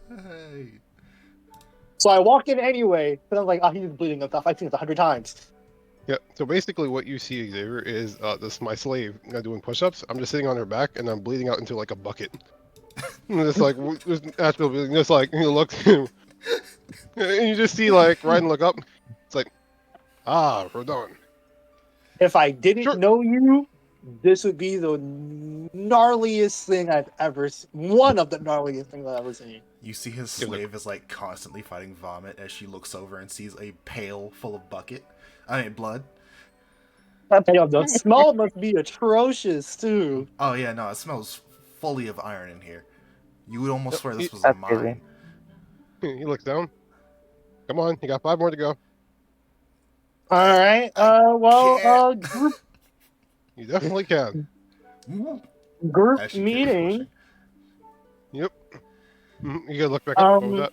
So I walk in anyway, but I'm like, oh, he's bleeding and stuff. I've seen it 100 times.
yeah. So basically, what you see, Xavier, is this my slave doing push-ups. I'm just sitting on her back, and I'm bleeding out into like a bucket. And it's like there's actual bleeding. Just like you look, and you just see like Raiden look up. It's like, ah, Rodon.
If I didn't
Sure.
know you, this would be the gnarliest thing I've ever seen. One of the gnarliest things I've ever seen.
You see his
Give it a-
slave is like constantly fighting vomit as she looks over and sees a pail full of blood.
Yo, the smell must be atrocious too.
Oh yeah, no, it smells fully of iron in here. You would almost swear this was a
That's crazy.
mine.
He looks down. Come on, you got 5 more to go.
All right. Group
You definitely can.
group
As she keeps
meeting.
pushing.
Yep. You gotta look back up. What was that?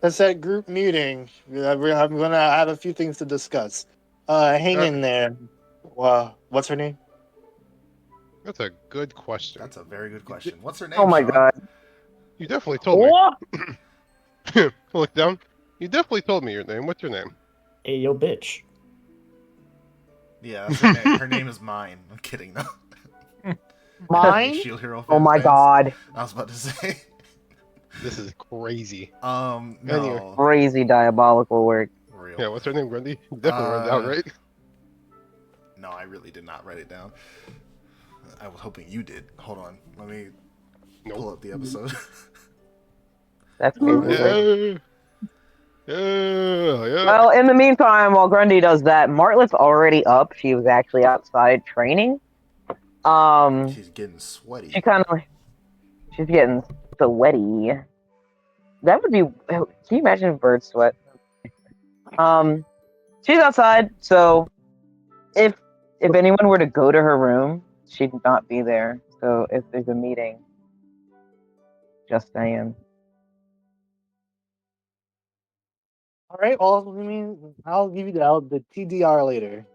That's that group meeting. I'm gonna have a few things to discuss. Hang in there. What's her name?
That's a good question.
That's a very good question. What's her name?
Oh my
Sean?
god.
You definitely told me.
What?
Look down. You definitely told me your name. What's your name?
Hey, yo, bitch.
Yeah, that's her name. Her name is mine. I'm kidding though.
Mine?
Shield Hero
Oh my
fans.
god.
I was about to say.
This is crazy.
No.
Crazy diabolical work.
Real.
Yeah, what's her name, Grundy? You definitely read it out, right?
No, I really did not write it down. I was hoping you did. Hold on. Let me pull
Nope.
up the episode.
That's crazy.
Yeah. Yeah.
Well, in the meantime, while Grundy does that, Martlet's already up. She was actually outside training.
She's getting sweaty.
She kind of, she's getting sweaty. That would be. Can you imagine bird sweat? She's outside, so if anyone were to go to her room, she'd not be there. So if there's a meeting, just saying.
All right. Well, I mean, I'll give you the TDR later.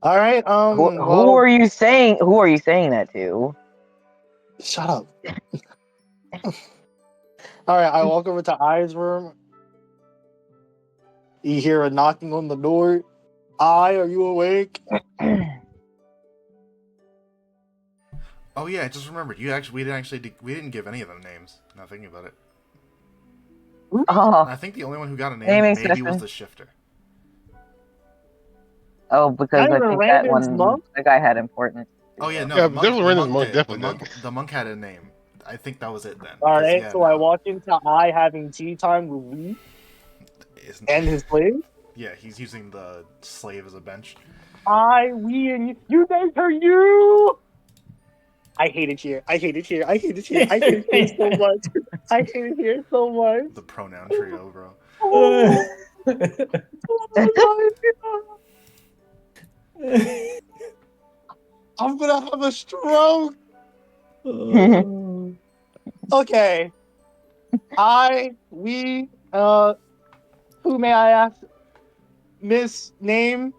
All right.
Who are you saying? Who are you saying that to?
Shut up. All right. I walk over to Ai's room. You hear a knocking on the door. Ai, are you awake?
Oh yeah, I just remembered. We didn't give any of them names. Now thinking about it.
Oh,
I think the only one who got a name
Naming
maybe was
session.
the shifter.
oh, because
Not
I
even
think that
Randon's
one,
monk?
the guy had importance.
Oh yeah, no.
Yeah,
the monk,
definitely
the
Randall's
monk
monk
did.
definitely
The monk had a name. I think that was it then.
All
'Cause,
right.
yeah,
So I
no,
walk into Ai having tea time with Lee
isn't-
and his slave.
Yeah, he's using the slave as a bench.
We, and you guys are you. I hate it here. I hate it here. I hate it here. I hate it here so much. I hate it here so much.
The pronoun trio, bro.
Oh my God. I'm gonna have a stroke. Okay. Who may I ask? Miss name?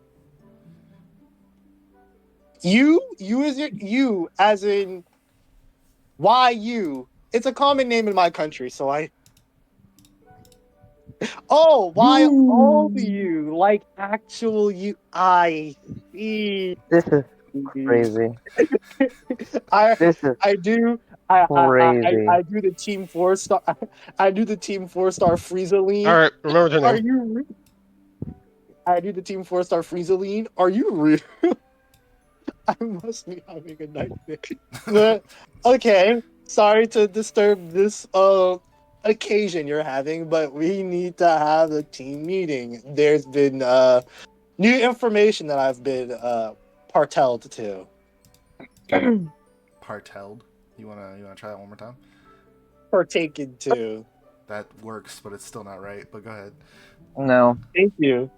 You is it you as in why you? It's a common name in my country, so I. Oh, why all of you like actual you? I see.
This is crazy.
I
This is
do.
crazy.
I do the team 4-star. I do the team 4-star Friezaline.
All right, remember her
Are
name.
you? I do the team 4-star Friezaline. Are you real? I must be having a nightmare. But, okay, sorry to disturb this occasion you're having, but we need to have a team meeting. There's been new information that I've been partelled to.
Partelled. You wanna try that one more time?
Partaken to.
That works, but it's still not right. But go ahead.
no.
Thank you.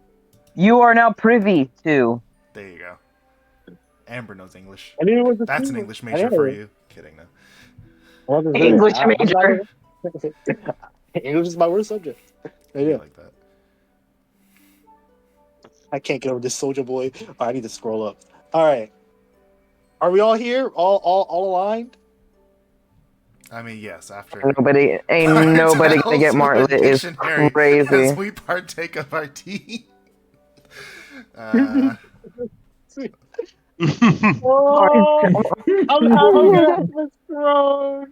You are now privy to.
There you go. Amber knows English.
I knew it was a
That's an
team.
English
I
major
know
for
it.
you. Kidding, no.
What is it?
English
I'm not
major.
even- English is my worst subject. I
You
do.
like that.
I can't get over this soldier boy. I need to scroll up. All right. Are we all here? All aligned?
I mean, yes. After
Ain't nobody gonna get Martlet. It's
Dictionary
crazy.
as we partake of our tea.
Oh, I'm gonna have a stroke.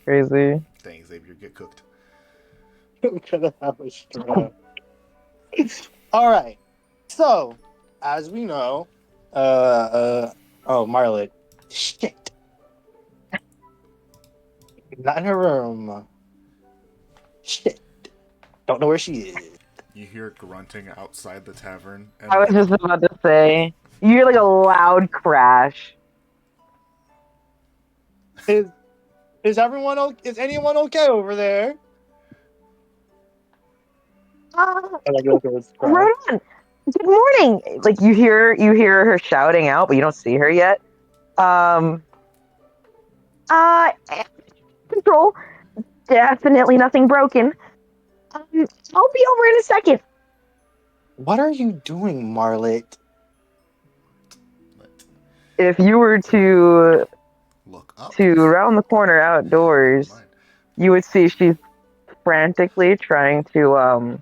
Crazy.
Dang, Xavier, get cooked.
I'm gonna have a stroke. All right. So, as we know, oh, Marlet. Shit. Not in her room. Shit. Don't know where she is.
You hear grunting outside the tavern, and
I was just about to say, you hear like a loud crash.
Is everyone is anyone okay over there? And I go to this crash.
Ronan, good morning. Like you hear her shouting out, but you don't see her yet. Um, uh, control. Definitely nothing broken. I'll be over in a second.
What are you doing, Marlet?
If you were to
look up.
round the corner outdoors,
Mine.
you would see she's frantically trying to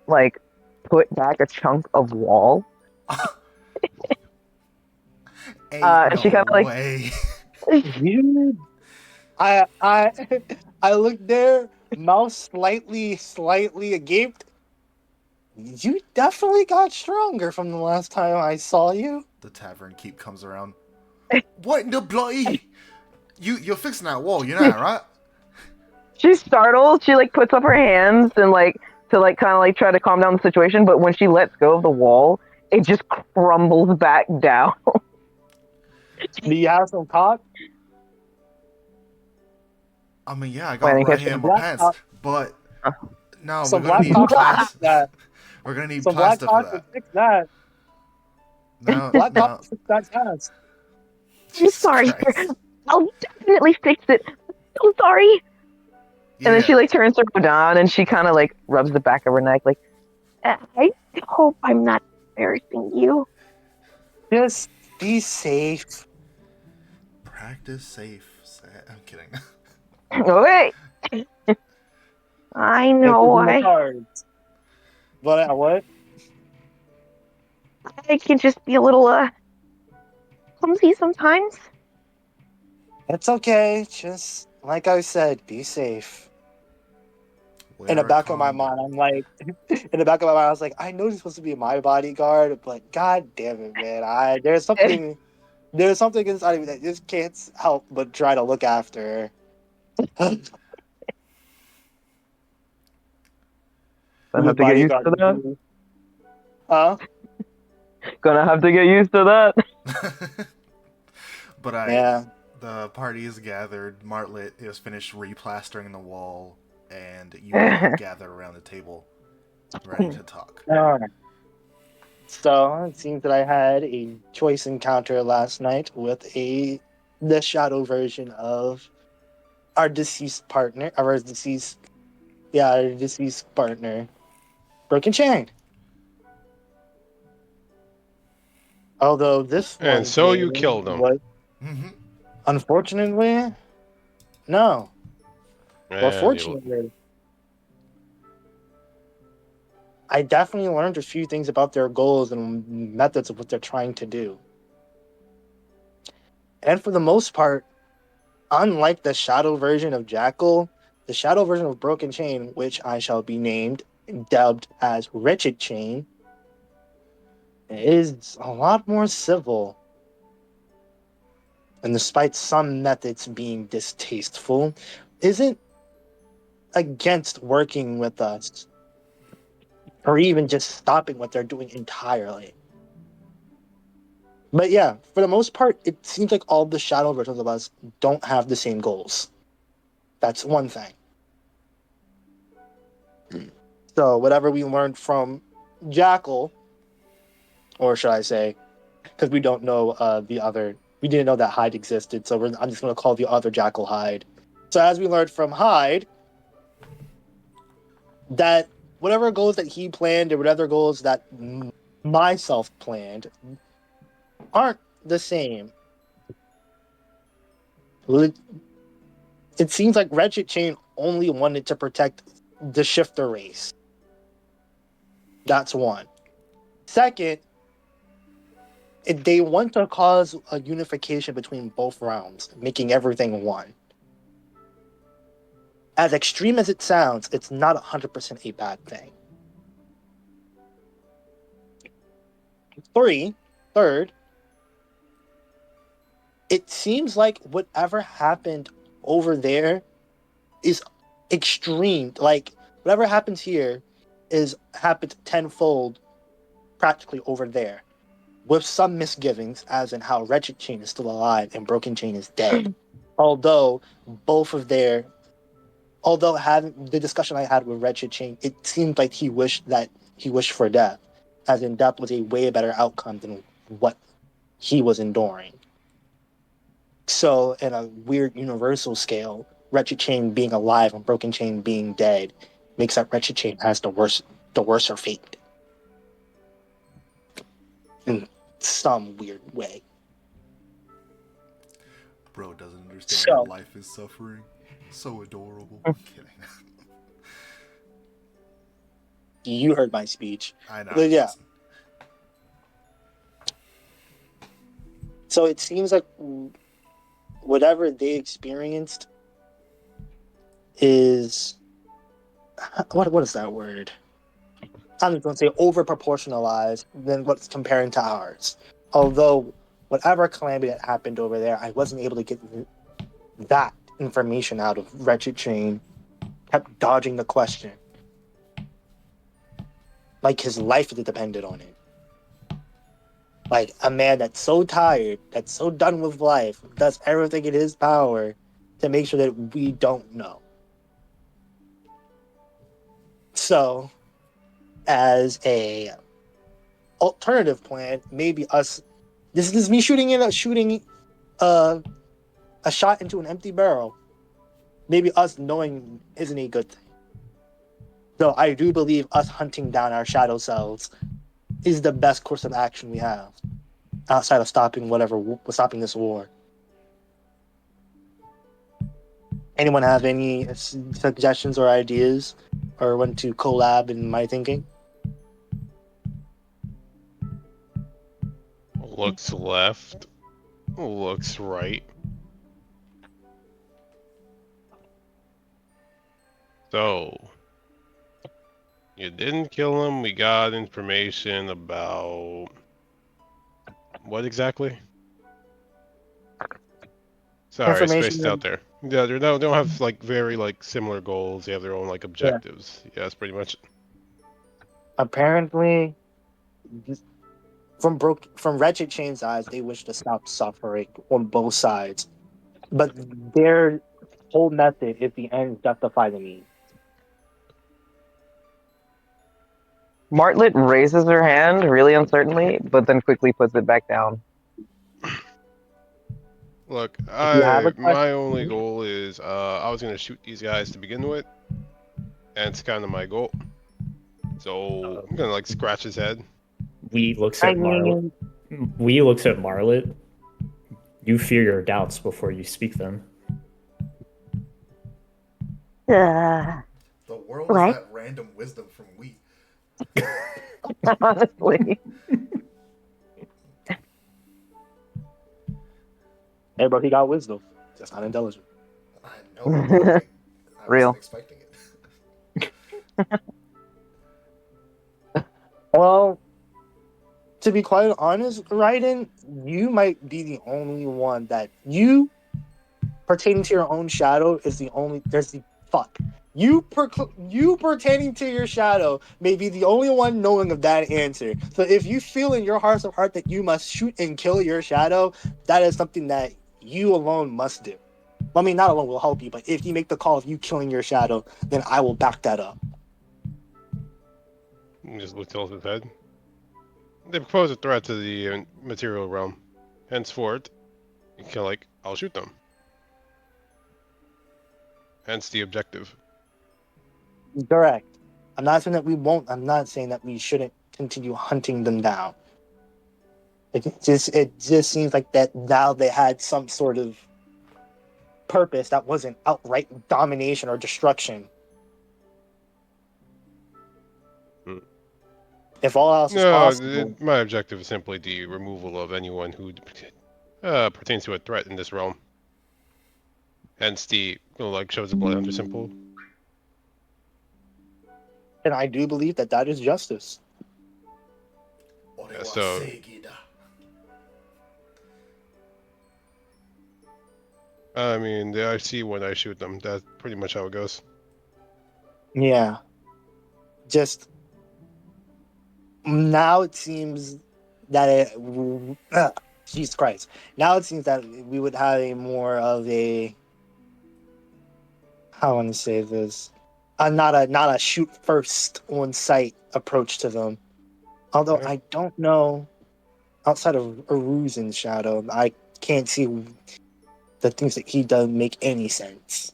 like put back a chunk of wall.
Ain't
She
no
kinda like-
way.
You, I I looked there, mouth slightly agape. You definitely got stronger from the last time I saw you.
The tavern keep comes around. What in the bloody? You're fixing that wall, you know that, right?
She's startled. She like puts up her hands and like to like kind of like try to calm down the situation, but when she lets go of the wall, it just crumbles back down.
Do you have some cock?
I mean, yeah, I got
Planning
right
kitchen.
here in my
Black
pants,
top.
but no,
Some
we're gonna
black
need
cock will fix
plaster.
that.
We're gonna need
Some black
plaster for
cock will
that.
fix that.
No,
Black
no.
cock will fix that fast.
I'm
Jesus
sorry,
Christ.
sir. I'll definitely fix it. I'm sorry.
Yeah.
And then she like turns to Rodan and she kind of like rubs the back of her neck, like, I hope I'm not embarrassing you.
Just be safe.
Practice safe. I'm kidding.
Wait. I know.
It's in the cards. But what?
I can just be a little clumsy sometimes.
It's okay. Just like I said, be safe.
Wear
In the
a
back of my
condom.
mind, I'm like, in the back of my mind, I was like, I know you're supposed to be my bodyguard, but god damn it, man, there's something inside of me that just can't help but try to look after her.
Gonna have to get used to that.
Huh?
Gonna have to get used to that.
But
Yeah.
the party is gathered. Martlet is finished replastering the wall, and you all gather around the table, ready to talk.
Alright. So it seems that I had a choice encounter last night with the shadow version of our deceased partner, our deceased partner, Broken Chain. Although this one
And so you
here
killed him.
was,
Mm-hmm.
unfortunately, no. Or
And
fortunately, I definitely learned a few things about their goals and methods of what they're trying to do. And for the most part, unlike the shadow version of Jackal, the shadow version of Broken Chain, which I shall be dubbed as Wretched Chain, is a lot more civil. And despite some methods being distasteful, isn't against working with us or even just stopping what they're doing entirely. But yeah, for the most part, it seems like all the shadow versions of us don't have the same goals. That's one thing. So whatever we learned from Jackal, or should I say, because we don't know we didn't know that Hyde existed, so I'm just going to call the other Jackal Hyde. So as we learned from Hyde, that whatever goals that he planned or whatever goals that myself planned aren't the same. It seems like Wretched Chain only wanted to protect the shifter race. That's one. Second, they want to cause a unification between both realms, making everything one. As extreme as it sounds, it's not 100% a bad thing. Third, it seems like whatever happened over there is extreme. Like whatever happens here is happened tenfold practically over there. With some misgivings, as in how Wretched Chain is still alive and Broken Chain is dead. Although having the discussion I had with Wretched Chain, it seemed like he wished for death, as in death was a way better outcome than what he was enduring. So, in a weird universal scale, Wretched Chain being alive and Broken Chain being dead makes that Wretched Chain has the worser fate. In some weird way.
Bro doesn't understand
So-
that life is suffering. So adorable. Kidding.
You heard my speech.
I know.
But yeah. So it seems like whatever they experienced is what is that word? I'm just going to say over proportionalized than what's comparing to ours. Although whatever calamity that happened over there, I wasn't able to get that information out of Wretched Chain. Kept dodging the question. Like his life depended on it. Like a man that's so tired, that's so done with life, does everything in his power to make sure that we don't know. So, as a alternative plan, maybe us. This is me shooting a shot into an empty barrel. Maybe us knowing isn't a good thing. Though I do believe us hunting down our shadow selves is the best course of action we have, outside of stopping this war. Anyone have any suggestions or ideas, or want to collab in my thinking?
Looks left. Looks right. So, you didn't kill him. We got information about what exactly? Sorry, I
Information
spaced out there. Yeah, they don't have like very like similar goals. They have their own like objectives. Yeah, that's pretty much it.
Apparently, from Wretched Chain's eyes, they wish to stop suffering on both sides, but their whole method is the ends justify the means.
Martlet raises her hand really uncertainly, but then quickly puts it back down.
Look,
you have a
my only goal is I was gonna shoot these guys to begin with, and it's kind of my goal. So I'm gonna like scratch his head.
We looks at Marlet. You fear your doubts before you speak them.
The world
What?
is that random wisdom from we.
Honestly.
Hey, bro, he got wisdom. Just not intelligent.
I know. I
Real.
wasn't expecting it.
Well, to be quite honest, Raiden, you might be the only one that you pertaining to your own shadow is the only. There's the fuck. You pertaining to your shadow may be the only one knowing of that answer. So if you feel in your heart of heart that you must shoot and kill your shadow, that is something that you alone must do. I mean, not alone will help you, but if you make the call of you killing your shadow, then I will back that up.
He just tilts his head. They propose a threat to the material realm. Henceforth, you can like I'll shoot them. Hence the objective.
Correct. I'm not saying that we won't. I'm not saying that we shouldn't continue hunting them down. It just seems like that now they had some sort of purpose that wasn't outright domination or destruction.
Hmm.
If all else is
No,
possible,
my objective is simply the removal of anyone who pertains to a threat in this realm. Hence the like shows the blood hunter symbol.
and I do believe that that is justice.
Yeah, so I mean, I see when I shoot them. That's pretty much how it goes.
Yeah. Just now it seems that Jesus Christ. Now it seems that we would have a more of a, how I want to say this, not a shoot first on sight approach to them. Although
Yeah.
I don't know, outside of Aruzin's shadow, I can't see the things that he does make any sense.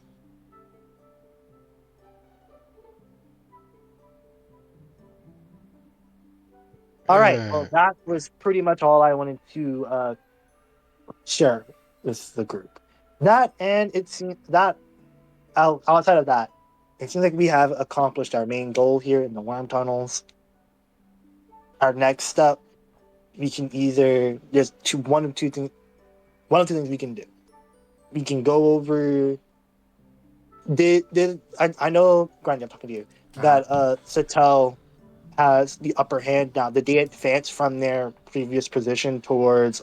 All right. Well, that was pretty much all I wanted to share with the group. That, and it seems that outside of that, it seems like we have accomplished our main goal here in the worm tunnels. Our next step, we can either there's one of two things we can do. We can go over. I know, Grant, I'm talking to you. That Satel has the upper hand now. Did they advance from their previous position towards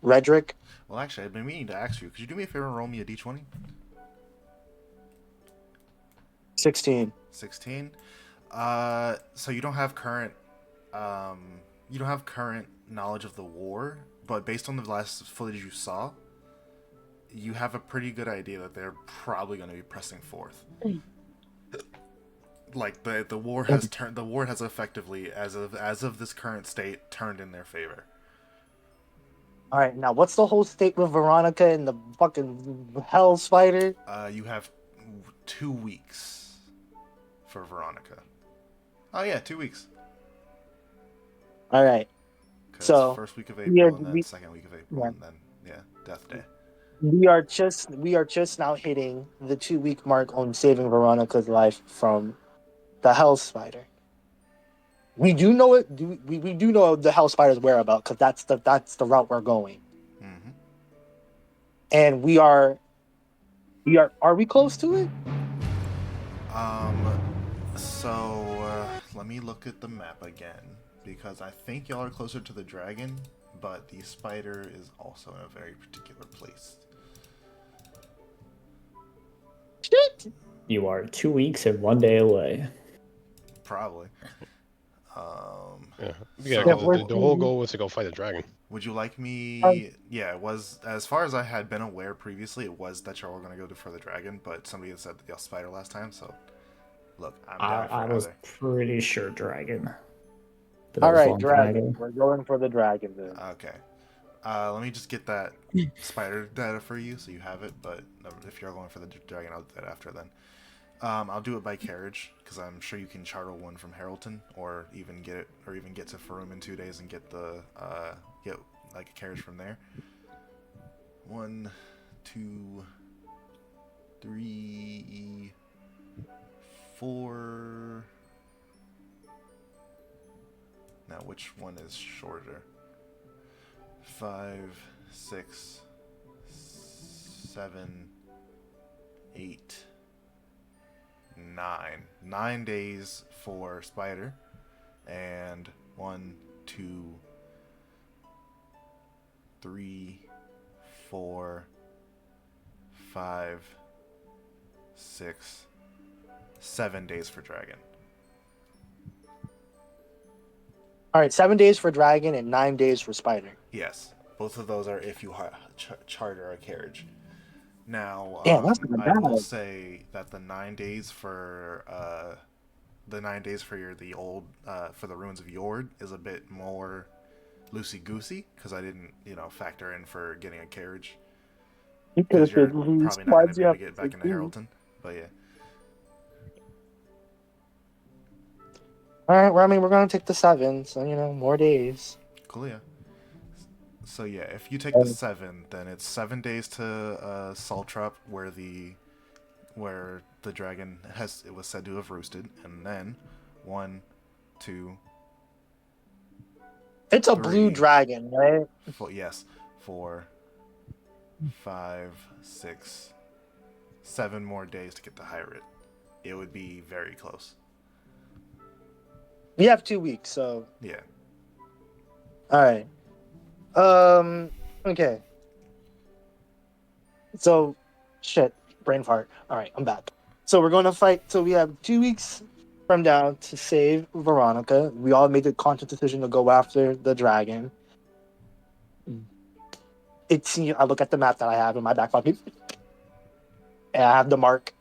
Redrick?
Well, actually, I've been meaning to ask you. Could you do me a favor and roll me a d20?
16.
16. So you don't have current, knowledge of the war, but based on the last footage you saw, you have a pretty good idea that they're probably going to be pressing forth. Like the war has turned. The war has effectively, as of this current state, turned in their favor.
All right, now what's the whole state with Veronica and the fucking hell spider?
You have 2 weeks for Veronica. Oh yeah, 2 weeks.
All right.
'Cause
So,
first week of
we are-
April, and then second week of April,
yeah.
and then Death Day.
We are just now hitting the 2 week mark on saving Veronica's life from the hell spider. We do know it. We do know the hell spider's whereabouts because that's the route we're going,
Mm-hmm.
and we are we close to it?
So let me look at the map again because I think y'all are closer to the dragon, but the spider is also in a very particular place.
Shit.
You are 2 weeks and 1 day away.
Probably.
Yeah.
So-
Yeah, 'cause the whole goal was to go fight a dragon.
Would you like me? Yeah, it was, as far as I had been aware previously, it was that y'all were going to go for the dragon, but somebody had said the spider last time, so look, I'm down for
I was
either.
pretty sure dragon. But I
All
was
right,
wrong,
dragon. We're going for the dragon then.
Okay. Let me just get that spider data for you so you have it, but if you're going for the dragon, I'll do that after then. I'll do it by carriage because I'm sure you can charter one from Harrelton, or even get to Farum in 2 days and get get like a carriage from there. 1, 2, 3, 4. Now, which one is shorter? 5, 6, 7, 8, 9. 9 days for spider, and 1, 2, 3, 4, 5, 6, 7 days for dragon.
All right, 7 days for dragon and 9 days for spider.
Yes, both of those are if you charter a carriage. Now,
Yeah, that's not
I will
bad.
say that the 9 days for the old for the ruins of Yord is a bit more loosey goosey because I didn't factor in for getting a carriage because you're probably not going to be able to get back into Harrelton. But yeah.
All right, well, I mean, we're going to take the 7, so, more days.
Cool, yeah. So yeah, if you take the 7, then it's 7 days to Saltrap, where the dragon was said to have roosted, and then 1, 2.
It's a
3,
blue dragon, right?
4, 5, 6, 7 more days to get the Hyrit. It would be very close.
We have 2 weeks, so
Yeah.
All right. Okay. So, shit, brain fart. All right, I'm back. So we're going to fight. So we have 2 weeks from now to save Veronica. We all made the conscious decision to go after the dragon. I look at the map that I have in my back pocket, and I have the mark.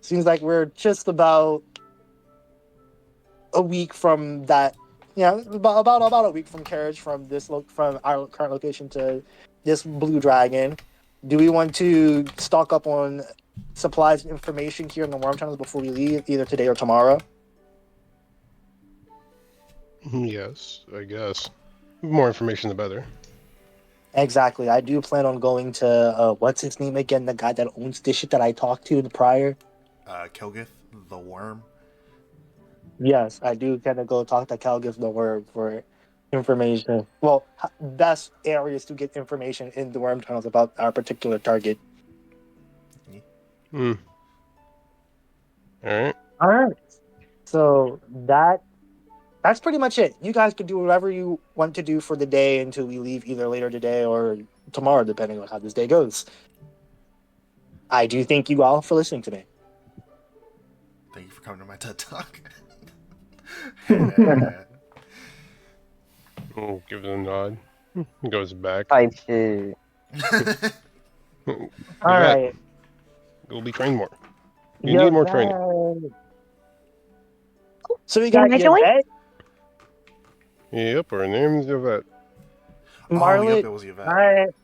Seems like we're just about a week from that. Yeah, about a week from carriage from from our current location to this blue dragon. Do we want to stock up on supplies and information here in the worm tunnels before we leave, either today or tomorrow?
Yes, I guess. More information, the better.
Exactly. I do plan on going to what's his name again? The guy that owns this shit that I talked to prior.
Kilgith, the worm.
Yes, I do kind of go talk to Calgif the worm for information. Well, best areas to get information in the worm tunnels about our particular target.
Hmm. Alright.
All right. So that's pretty much it. You guys can do whatever you want to do for the day until we leave either later today or tomorrow, depending on how this day goes. I do thank you all for listening to me.
Thank you for coming to my TED Talk. Yeah.
Oh, give it a nod. He goes back.
Fight to.
All
All right.
Go be trained more. You need more training.
So we got
Can I join?
Yvette,
Yep, her name's Yvette.
Oh,
Marlon.
yep, it was Yvette.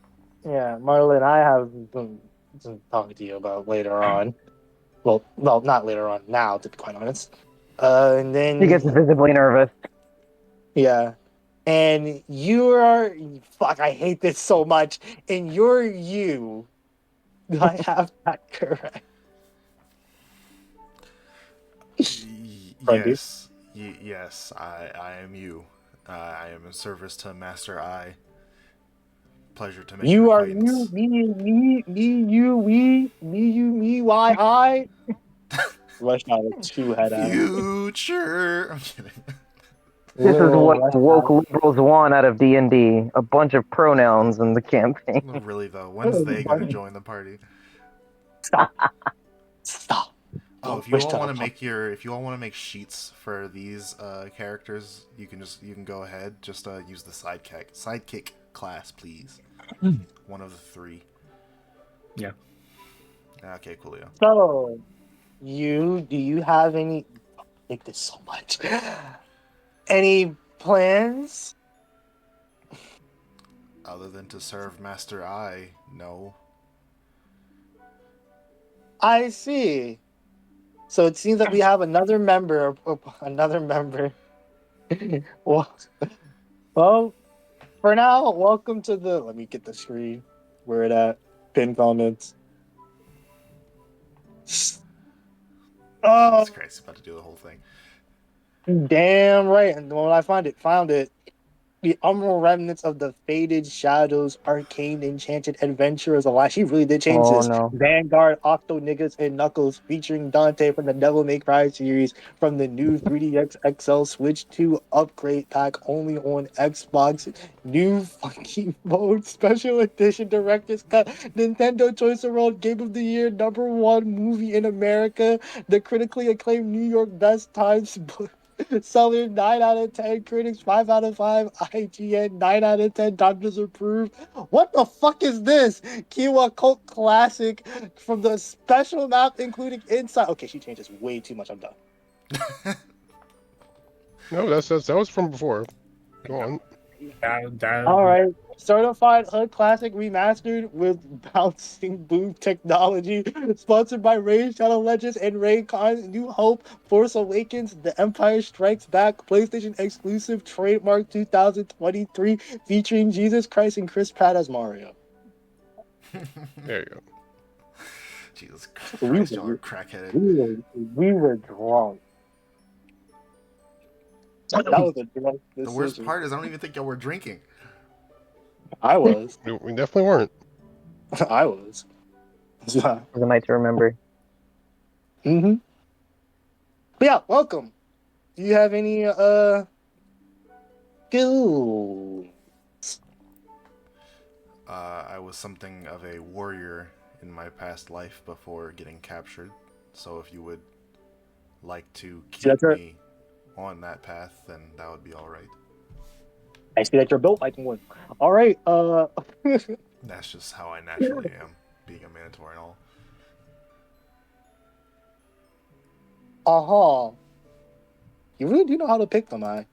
Marlon, I have some talking to you about later on. Well, not later on. Now, to be quite honest. And then
He gets visibly nervous.
yeah, and you are fuck. I hate this so much. And you're you. Do I have that correct? Friendly.
Yes. Yes, I am you. I am in service to Master I. Pleasure to make
You
your
are
acquaintance.
you, you, we, me, you, me, why, I. Rush Hour 2 head out.
Future. I'm kidding.
This is
Literal
what
Rush
woke
Hour.
liberals want out of D&D. A bunch of pronouns in the campaign.
Really though, when's they gonna join the party?
Stop.
Oh,
Oh,
if you
Rush
all
Hour.
want to make sheets for these characters, you can go ahead. Just use the sidekick class, please. One of the three.
Yeah.
Okay, coolio.
So, do you have any? I like this so much. Any plans?
Other than to serve Master I, no.
I see. So it seems that we have another member. well, well, for now, welcome to the. Let me get the screen. Where it at? Pin comments. Oh,
Jesus Christ, about to do the whole thing.
damn right. And when I found it. The Umbral Remnants of the Faded Shadows, Arcane Enchanted Adventurers Alive. She really did change
Oh
this.
no.
Vanguard, Octo Niggas, and Knuckles, featuring Dante from the Devil May Cry series from the new 3DX XL Switch 2 upgrade pack only on Xbox. New fucking mode, special edition director's cut, Nintendo Choice Award Game of the Year, #1 movie in America, the critically acclaimed New York Best Times book. Seller 9 out of 10, critics 5 out of 5, IGN 9 out of 10, doctors approved. What the fuck is this? Kiwa Cult Classic from the special map including inside. Okay, she changed this way too much. I'm done.
No, that was from before. Go on.
All right. Certified Hood Classic Remastered with bouncing boom technology. Sponsored by Raid Shadow Legends and Raycon. New Hope, Force Awakens, The Empire Strikes Back, PlayStation exclusive, trademark 2023, featuring Jesus Christ and Chris Pratt as Mario.
There
you go.
Jesus
We
Christ, y'all
were-
are crackheaded.
We were drunk. That was a drunk decision.
The worst part is I don't even think y'all were drinking.
I was.
We definitely weren't.
I was. Yeah.
It was a night to remember.
Mm-hmm. But yeah, welcome. Do you have any skills?
I was something of a warrior in my past life before getting captured. So if you would like to
See, that's
keep
right.
me on that path, then that would be all right.
I see that you're built like one. All right.
That's just how I naturally am, being a Minotaur and all.
You really do know how to pick them, I.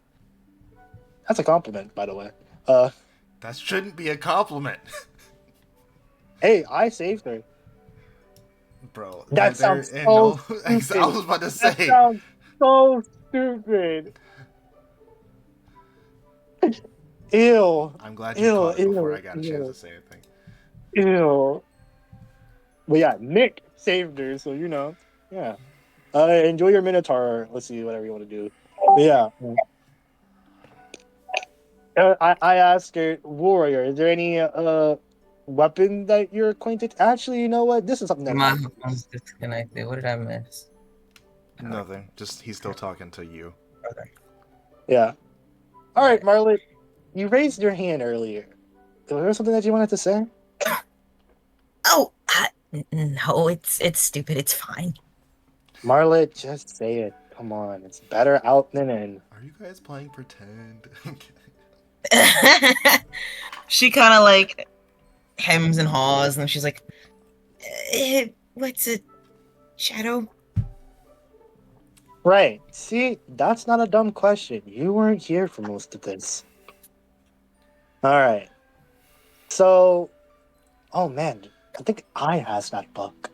That's a compliment, by the way.
That shouldn't be a compliment,
Hey, I saved her.
bro.
That
there
sounds
ain't
so
I
stupid.
was about to
That
say.
sounds so stupid. Ew.
I'm glad you caught it before I got a chance
Ew.
to say anything.
Ew. But yeah, Nick saved her, so you know. Yeah. Enjoy your Minotaur. Let's see, whatever you want to do. But yeah. I asked her, Warrior, is there any weapon that you're acquainted? Actually, you know what? This is something that
My phone's disconnected. What did I miss?
Nothing. Just he's still talking to you.
Yeah. All right, Marlet, you raised your hand earlier. Was there something that you wanted to say?
Oh, no, it's stupid. It's fine.
Marlet, just say it. Come on, it's better out than in.
Are you guys playing pretend?
She kind of like hems and haws, and then she's like, "What's it, Shadow?"
Right. See, that's not a dumb question. You weren't here for most of this. All right. So, oh man, I think I has that book.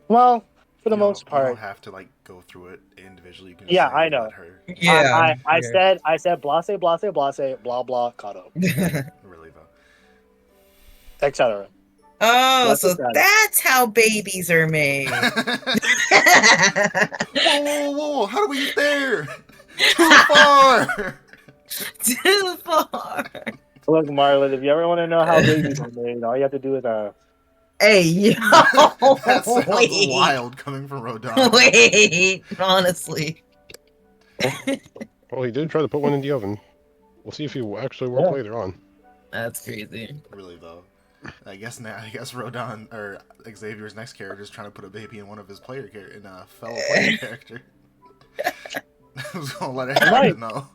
Well, for the most
You don't
part.
have to like go through it individually. You can
Yeah,
say,
I know.
Let her.
Yeah.
I said blase, blase, blase, blah blah, Kato,
Really though.
etc.
Oh,
That's
so
the status.
that's how babies are made.
Whoa! How do we get there? Too far.
Too far.
Look, Marlon, if you ever want to know how babies are made, all you have to do is
Hey, yo.
That sounds
Wait.
wild coming from Rodon.
Wait, honestly.
Well, he did try to put one in the oven. We'll see if he will actually work
Yeah.
later on.
That's crazy.
Really though. I guess Rodon or Xavier's next character is trying to put a baby in one of his fellow player character. I was gonna let everybody know.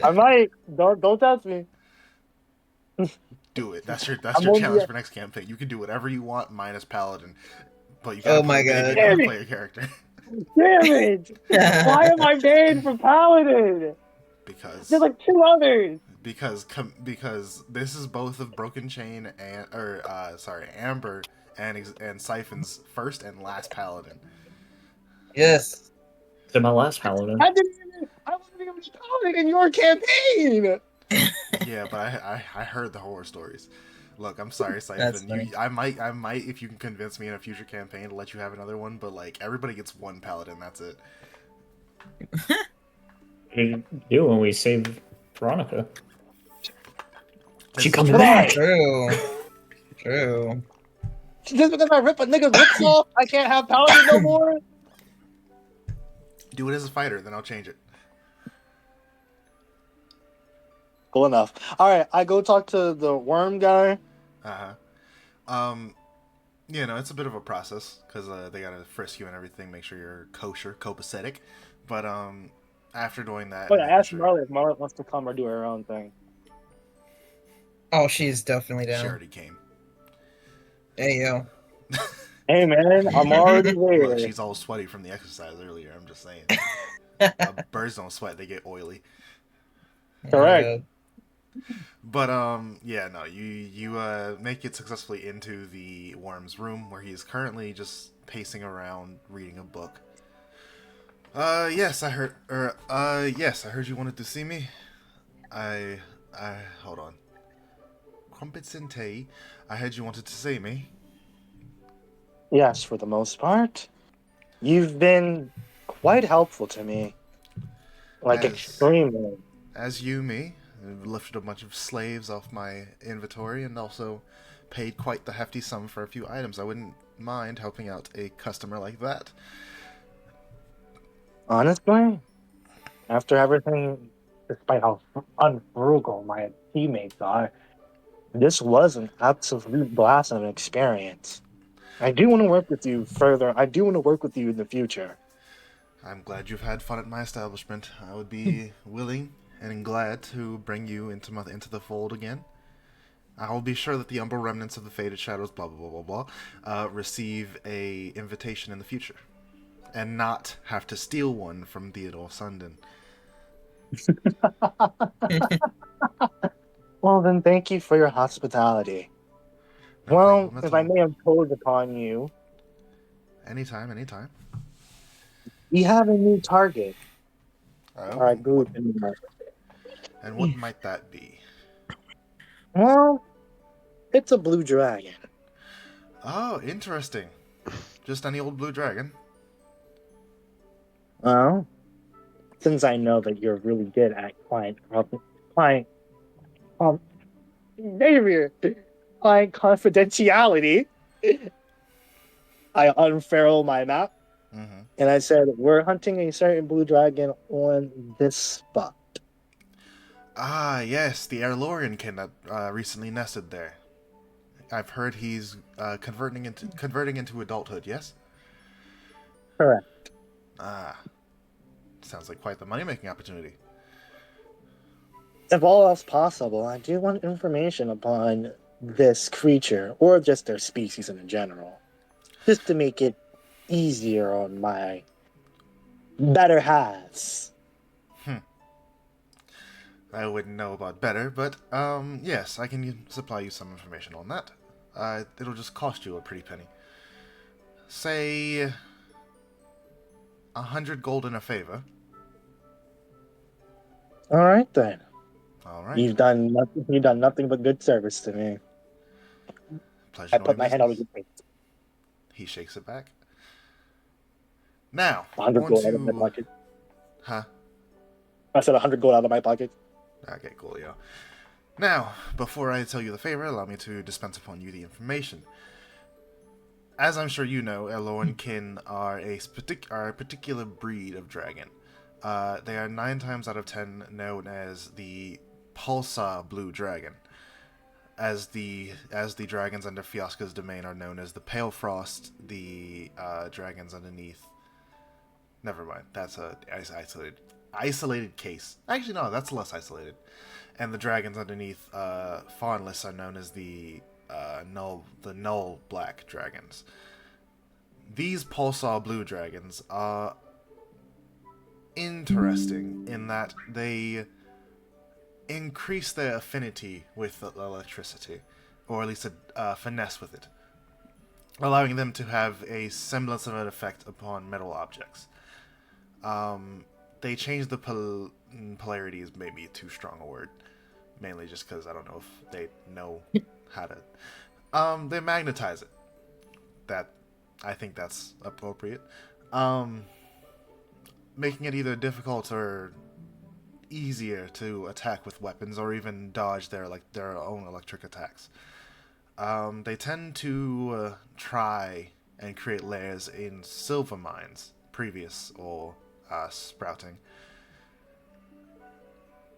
I might. Don't test me.
Do it. That's your
only
challenge
at-
for next campaign. You can do whatever you want minus Paladin, but you
Oh
gotta put
my
a baby
God.
in another player character.
Damn it! Why am I made for Paladin?
because
There's like two others.
because this is both of Broken Chain and Amber and Siphon's first and last Paladin.
Yes.
To my last paladin.
I wasn't even Paladin in your campaign.
Yeah, but I heard the horror stories. Look, I'm sorry,
That's
Siphon.
funny.
I might if you can convince me in a future campaign to let you have another one. But like everybody gets one Paladin. That's it.
We do when we save Veronica. She
This
coming
is
back.
True. True.
Just because I rip a nigga's lips off, I can't have Paladin no more.
Do it as a fighter, then I'll change it.
Cool enough. All right, I go talk to the worm guy.
It's a bit of a process because they gotta frisk you and everything, make sure you're kosher, copacetic. But after doing that,
Oh, yeah,
making
ask
sure-
Marley if Marley wants to come or do her own thing.
Oh, she's definitely
she
down.
already came.
Hey, yo.
Hey man, I'm already there.
Look, she's all sweaty from the exercise earlier. I'm just saying. Birds don't sweat; they get oily.
Correct.
But you make it successfully into the worm's room where he is currently just pacing around reading a book. Yes, I heard. Yes, I heard you wanted to see me. I hold on. Crumpets and tea. I heard you wanted to see me.
Yes, for the most part. You've been quite helpful to me. Like,
Yes.
extremely.
As you, me, lifted a bunch of slaves off my inventory and also paid quite the hefty sum for a few items. I wouldn't mind helping out a customer like that.
Honestly, after everything despite how unfrugal my teammates are, this was an absolute blast of an experience. I do want to work with you further. I do want to work with you in the future.
I'm glad you've had fun at my establishment. I would be willing and glad to bring you into the fold again. I will be sure that the Umbral remnants of the Faded Shadows, blah blah blah blah blah, receive a invitation in the future, and not have to steal one from Theodore Sundin.
Well, then thank you for your hospitality.
No
Well,
problem at
if I
all.
may impose upon you,
Anytime, anytime.
we have a new target.
Oh,
Our group in the market.
and what might that be?
Well, it's a blue dragon.
Oh, interesting. Just any old blue dragon.
Well, since I know that you're really good at Xavier, client confidentiality, I unfurl my map
Mm-hmm.
and I said, we're hunting a certain blue dragon on this spot.
Ah, yes, the Erlorian kin that recently nested there. I've heard he's converting into adulthood. Yes.
Correct.
Ah, sounds like quite the money-making opportunity.
If all else possible, I do want information upon this creature, or just their species in general, just to make it easier on my better halves.
I wouldn't know about better, but yes, I can supply you some information on that. It'll just cost you a pretty penny. Say 100 gold in a favor.
All right then.
All right.
You've done nothing. You've done nothing but good service to me.
Pleasure
I put
knowing
my hand on
business.
your face.
He shakes it back. Now,
100
on
gold out of my
to...
pocket.
Huh?
I said 100 gold out of my pocket.
Okay, cool, yeah. Now, before I tell you the favor, allow me to dispense upon you the information. As I'm sure you know, Eloan kin are a particular breed of dragon. They are 9 times out of 10 known as the Pulsar Blue Dragon. As the dragons under Fiasca's domain are known as the Pale Frost, the dragons underneath... Never mind, that's a isolated case. Actually, no, that's less isolated. And the dragons underneath Faunless are known as the null black dragons. These Pulsar Blue dragons are interesting in that they increase their affinity with electricity, or at least a finesse with it, allowing them to have a semblance of an effect upon metal objects. They change the polarity is maybe too strong a word, mainly just because I don't know if they know how to. They magnetize it. I think that's appropriate. Making it either difficult or easier to attack with weapons, or even dodge their own electric attacks. They tend to try and create layers in silver mines, previous or sprouting.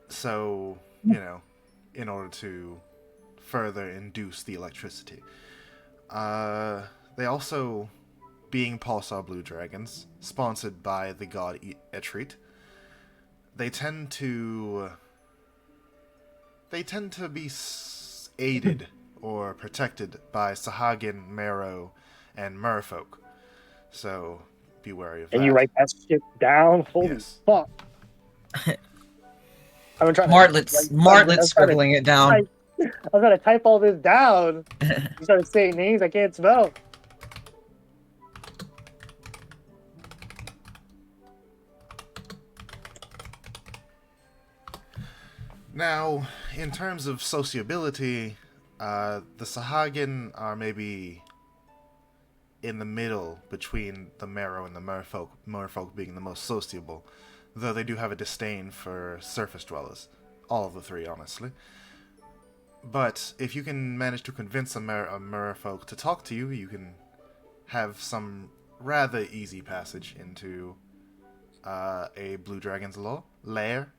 So, in order to further induce the electricity. They also, being Pulsar Blue Dragons, sponsored by the god Etreat, they tend to be aided or protected by Sahagin, Marrow, and Merfolk. So be wary of that.
And you write that shit down? Holy
Yes.
fuck. I'm trying
Martlet's scribbling it down.
I'm trying to type all this down. You started saying names I can't spell.
Now, in terms of sociability, the Sahagin are maybe in the middle between the Marrow and the Merfolk, Merfolk being the most sociable, though they do have a disdain for surface dwellers. All of the three, honestly. But if you can manage to convince a Merfolk to talk to you, you can have some rather easy passage into a Blue Dragon's lair.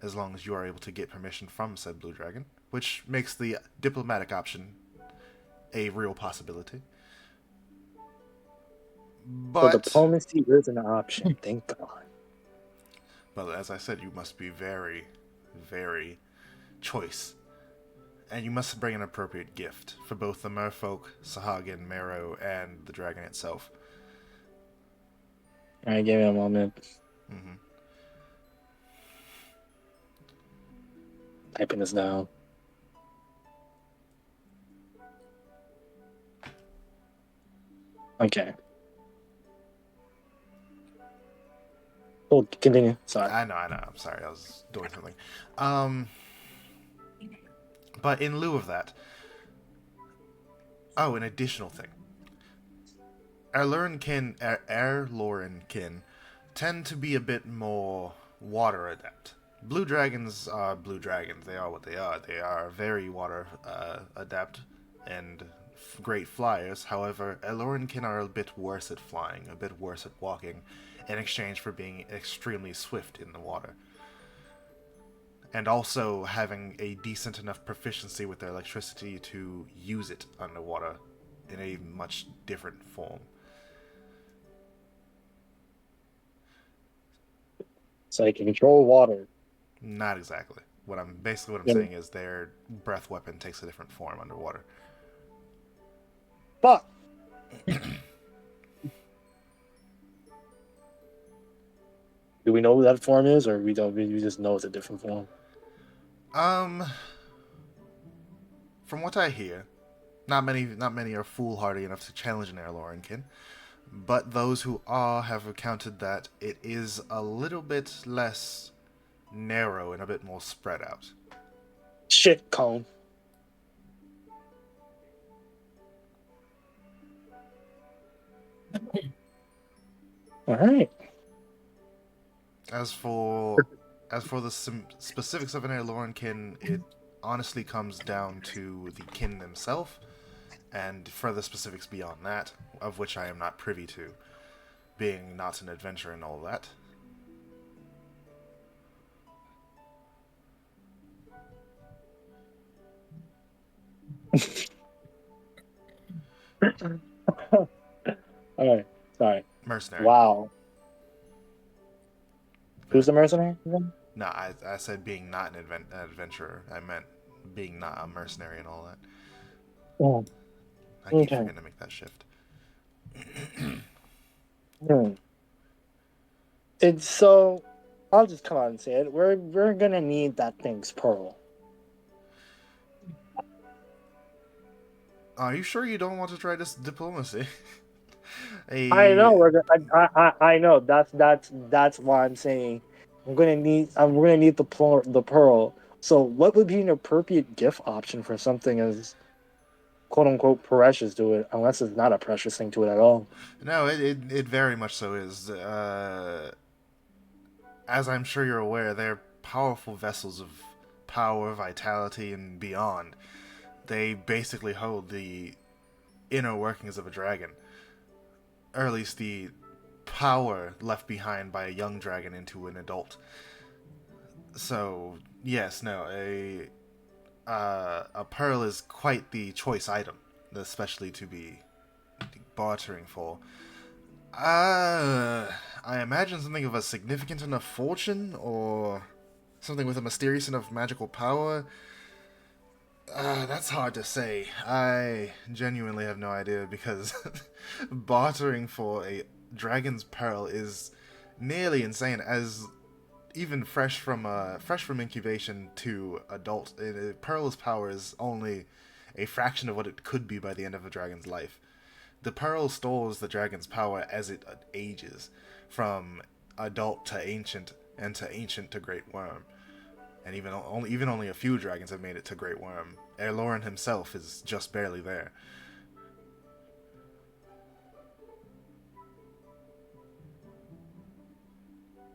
as long as you are able to get permission from said blue dragon, which makes the diplomatic option a real possibility.
So
But,
diplomacy is an option. Thank God.
but as I said, you must be very, very choice. And you must bring an appropriate gift for both the merfolk, Sahagin, Marrow, and the dragon itself.
Alright, give me a moment.
Hmm.
Typing this down. Okay. Oh, continue. Sorry.
I know. I'm sorry, I was doing something. But in lieu of that, an additional thing. Erlorinkin tend to be a bit more water adept. Blue dragons are blue dragons. They are what they are. They are very water adept and great flyers. However, Erlorinkin are a bit worse at flying, a bit worse at walking, in exchange for being extremely swift in the water. And also having a decent enough proficiency with their electricity to use it underwater in a much different form.
So I can control water.
Not exactly. What I'm
Yeah.
saying is their breath weapon takes a different form underwater.
But do we know what that form is, or we don't? We just know it's a different form.
From what I hear, not many are foolhardy enough to challenge an Erlorinkin, but those who are have recounted that it is a little bit less narrow and a bit more spread out.
Shit cone. All right.
As for the specifics of an Erlorinkin, it honestly comes down to the kin themselves, and further specifics beyond that, of which I am not privy to, being not an adventurer and all that.
All right. Sorry.
Mercenary.
Wow. Who's the mercenary? Again?
No, I said being not an adventurer. I meant being not a mercenary and all that.
Oh,
I keep
okay.
forgetting to make that shift.
It's so. I'll just come out and say it. We're gonna need that thing's pearl.
Are you sure you don't want to try this diplomacy?
I know I know. That's why I'm saying we're gonna need the pearl. So what would be an appropriate gift option for something as quote unquote precious to it, unless it's not a precious thing to it at all?
No, it very much so is. As I'm sure you're aware, they're powerful vessels of power, vitality, and beyond. They basically hold the inner workings of a dragon, or at least the power left behind by a young dragon into an adult. So yes, no, a pearl is quite the choice item, especially to be bartering for. I imagine something of a significant enough fortune, or something with a mysterious enough magical power. That's hard to say. I genuinely have no idea, because bartering for a dragon's pearl is nearly insane. As even fresh from incubation to adult, pearl's power is only a fraction of what it could be by the end of a dragon's life. The pearl stores the dragon's power as it ages, from adult to ancient, and to ancient to great worm. And even only a few dragons have made it to great worm. Erlorin himself is just barely there.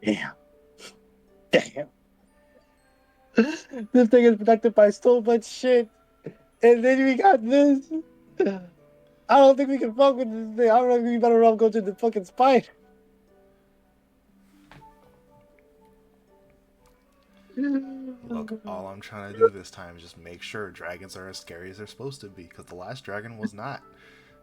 Damn. This thing is protected by so much shit, and then we got this. I don't think we can fuck with this thing. I don't know if we better off go to the fucking spine.
Look, all I'm trying to do this time is just make sure dragons are as scary as they're supposed to be, because the last dragon was not.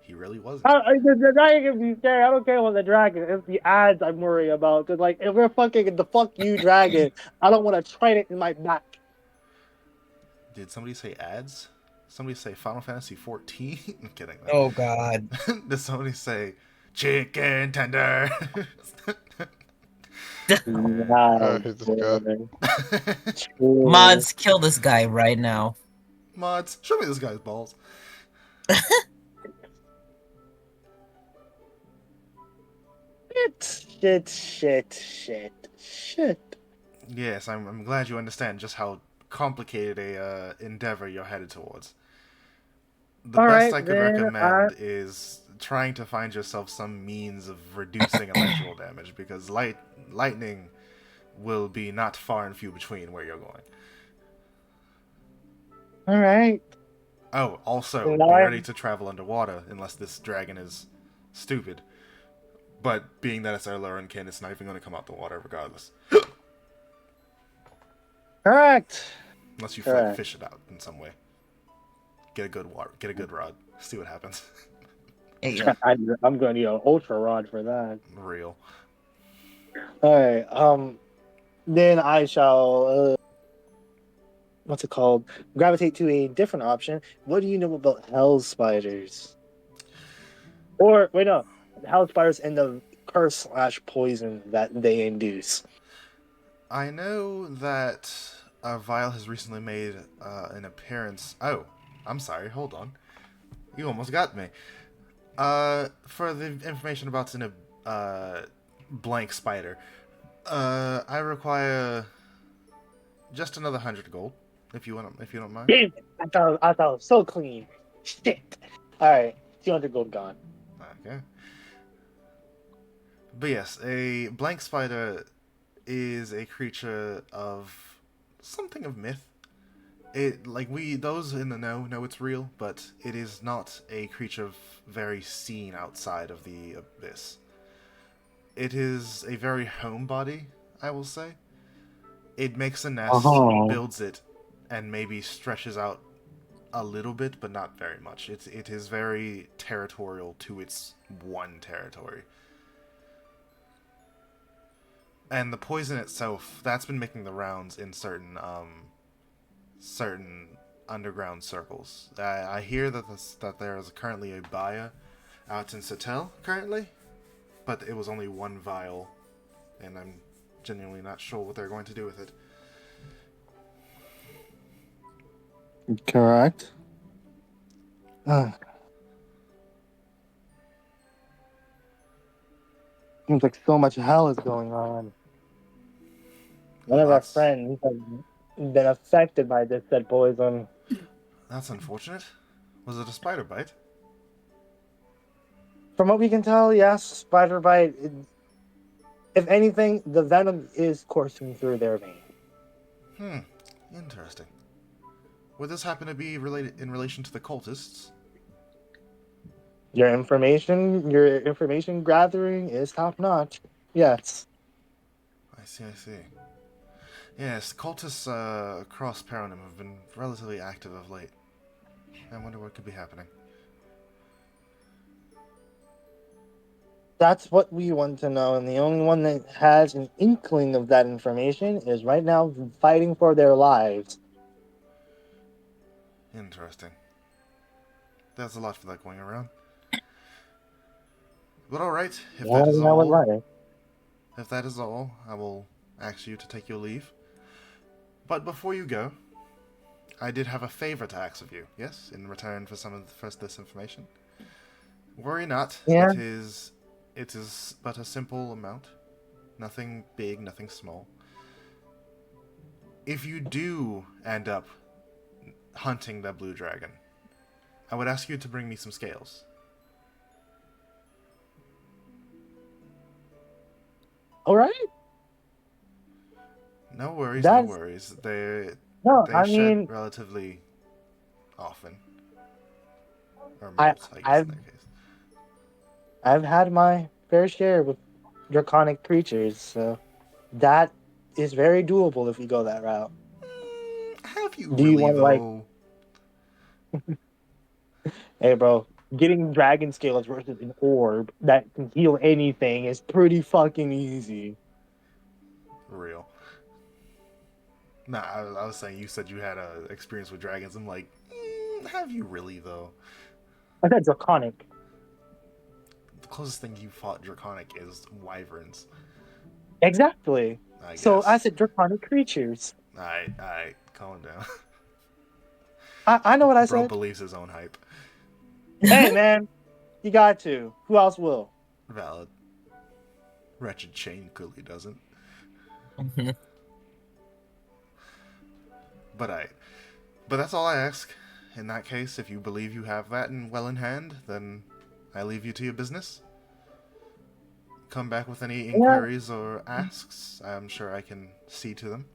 He really wasn't.
The dragon can be scary. I don't care about the dragon. It's the ads I'm worried about. Cause like, if we're fucking the fuck you dragon, I don't want to train it in my back.
Did somebody say ads? Somebody say Final Fantasy 14? I'm kidding.
Oh God.
Did somebody say chicken tender?
I hate this guy.
Mods, kill this guy right now.
Mods, show me this guy's balls.
Shit.
Yes, I'm glad you understand just how complicated a endeavor you're headed towards. The
All
best
right,
I could
then,
recommend is trying to find yourself some means of reducing electrical damage, because lightning will be not far and few between where you're going.
All right.
Oh, also, be
Well,
ready to travel underwater unless this dragon is stupid. But being that it's Erlorinkin, it's not even going to come out the water regardless.
Correct.
Unless you
Correct.
fish it out in some way. Get a good rod. See what happens.
Yeah.
I'm going to need an ultra rod for that.
Real.
All right. Then I shall. What's it called? Gravitate to a different option. What do you know about hell spiders? Or wait, no, hell spiders and the curse / poison that they induce.
I know that Vile has recently made an appearance. Oh, I'm sorry. Hold on. You almost got me. For the information about blank spider, I require just another 100 gold, if you don't mind.
Damn it! I thought it was so clean. Shit. All right, 200 gold gone.
Okay. But yes, a blank spider is a creature of something of myth. Those in the know it's real, but it is not a creature very seen outside of the abyss. It is a very homebody, I will say. It makes a nest, builds it, and maybe stretches out a little bit, but not very much. It is very territorial to its one territory. And the poison itself, that's been making the rounds in certain underground circles. I hear that there is currently a buyer out in Satel currently, but it was only one vial, and I'm genuinely not sure what they're going to do with it.
Correct. Seems like so much hell is going on. One of our
That's-
friends has been affected by this said poison.
That's unfortunate. Was it a spider bite?
From what we can tell, yes, spider bite. If anything, the venom is coursing through their vein.
Interesting. Would this happen to be related in relation to the cultists?
Your information gathering is top notch. Yes.
I see. Yes, cultists across Paranim have been relatively active of late. I wonder what could be happening.
That's what we want to know, and the only one that has an inkling of that information is right now fighting for their lives.
Interesting. There's a lot for that going around. But alright, if that is all, I will ask you to take your leave. But before you go, I did have a favor to ask of you, yes, in return for this information. Worry not,
Yeah.
it is but a simple amount. Nothing big, nothing small. If you do end up hunting that blue dragon, I would ask you to bring me some scales.
All right.
No worries,
That's-
no worries. They
No,
they
I
shed
mean,
relatively often. Or
I-
most, I guess, in that case.
I've had my fair share with draconic creatures, so that is very doable if we go that route.
Have you
Do you
really
want to like,
though?
hey, bro, getting dragon scales versus an orb that can heal anything is pretty fucking easy.
Real. Nah, I was saying you said you had a experience with dragons. I'm like, have you really though?
I said draconic.
The closest thing you fought draconic is wyverns,
Exactly.
I
So I
guess.
said draconic creatures.
Alright, calm down.
I know what I
Bro
said.
believes his own hype.
Hey, man, you got to. Who else will?
Valid. Wretched Chain clearly doesn't. But but that's all I ask. In that case, if you believe you have that well in hand, then I leave you to your business. Come back with any inquiries or asks. I'm sure I can see to them.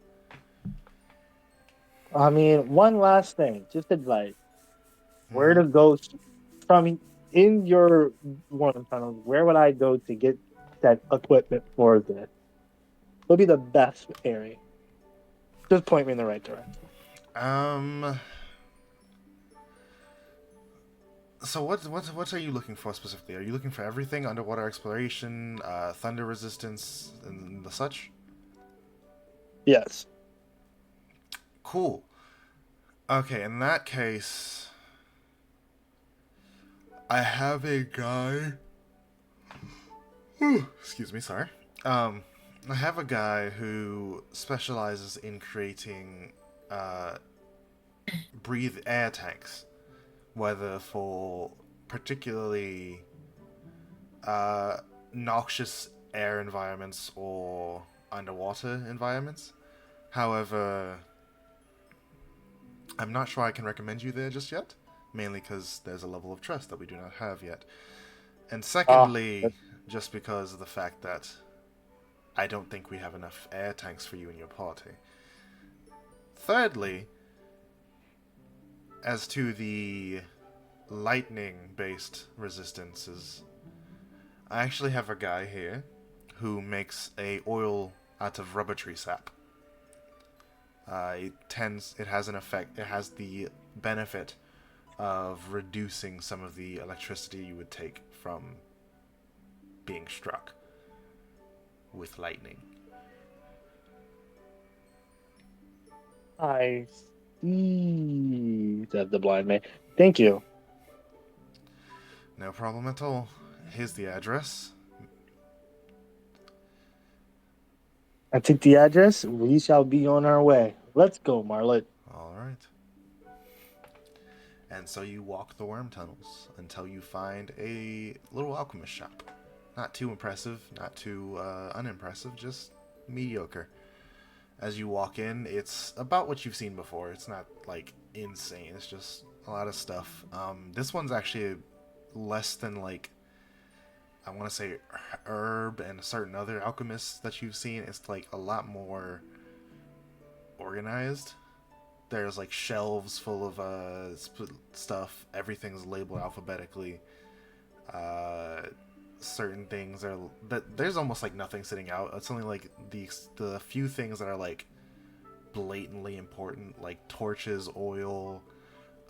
I mean, one last thing, just advice. Where
Mhm.
to go from in your one tunnel? Where would I go to get that equipment for this? Will be the best area. Just point me in the right direction.
Um. So what are you looking for specifically? Are you looking for everything: underwater exploration, thunder resistance, and the such?
Yes.
Cool. Okay, in that case, I have a guy. Excuse me, sorry. I have a guy who specializes in creating breathe air tanks, whether for particularly noxious air environments or underwater environments. However, I'm not sure I can recommend you there just yet, mainly because there's a level of trust that we do not have yet. And secondly, just because of the fact that I don't think we have enough air tanks for you and your party. Thirdly, as to the lightning-based resistances, I actually have a guy here who makes a oil out of rubber tree sap. It has an effect. It has the benefit of reducing some of the electricity you would take from being struck with lightning.
I see, said the blind man. Thank you.
No problem at all. Here's the address.
I took the address. We shall be on our way. Let's go, Marlet.
Alright. And so you walk the worm tunnels until you find a little alchemist shop. Not too impressive, not too unimpressive, just mediocre. As you walk in, it's about what you've seen before. It's not, like, insane. It's just a lot of stuff. This one's actually less than, like, I want to say herb and certain other alchemists that you've seen. It's, like, a lot more organized. There's, like, shelves full of stuff. Everything's labeled alphabetically. Certain things are there's almost like nothing sitting out. It's only like the few things that are like blatantly important, like torches, oil,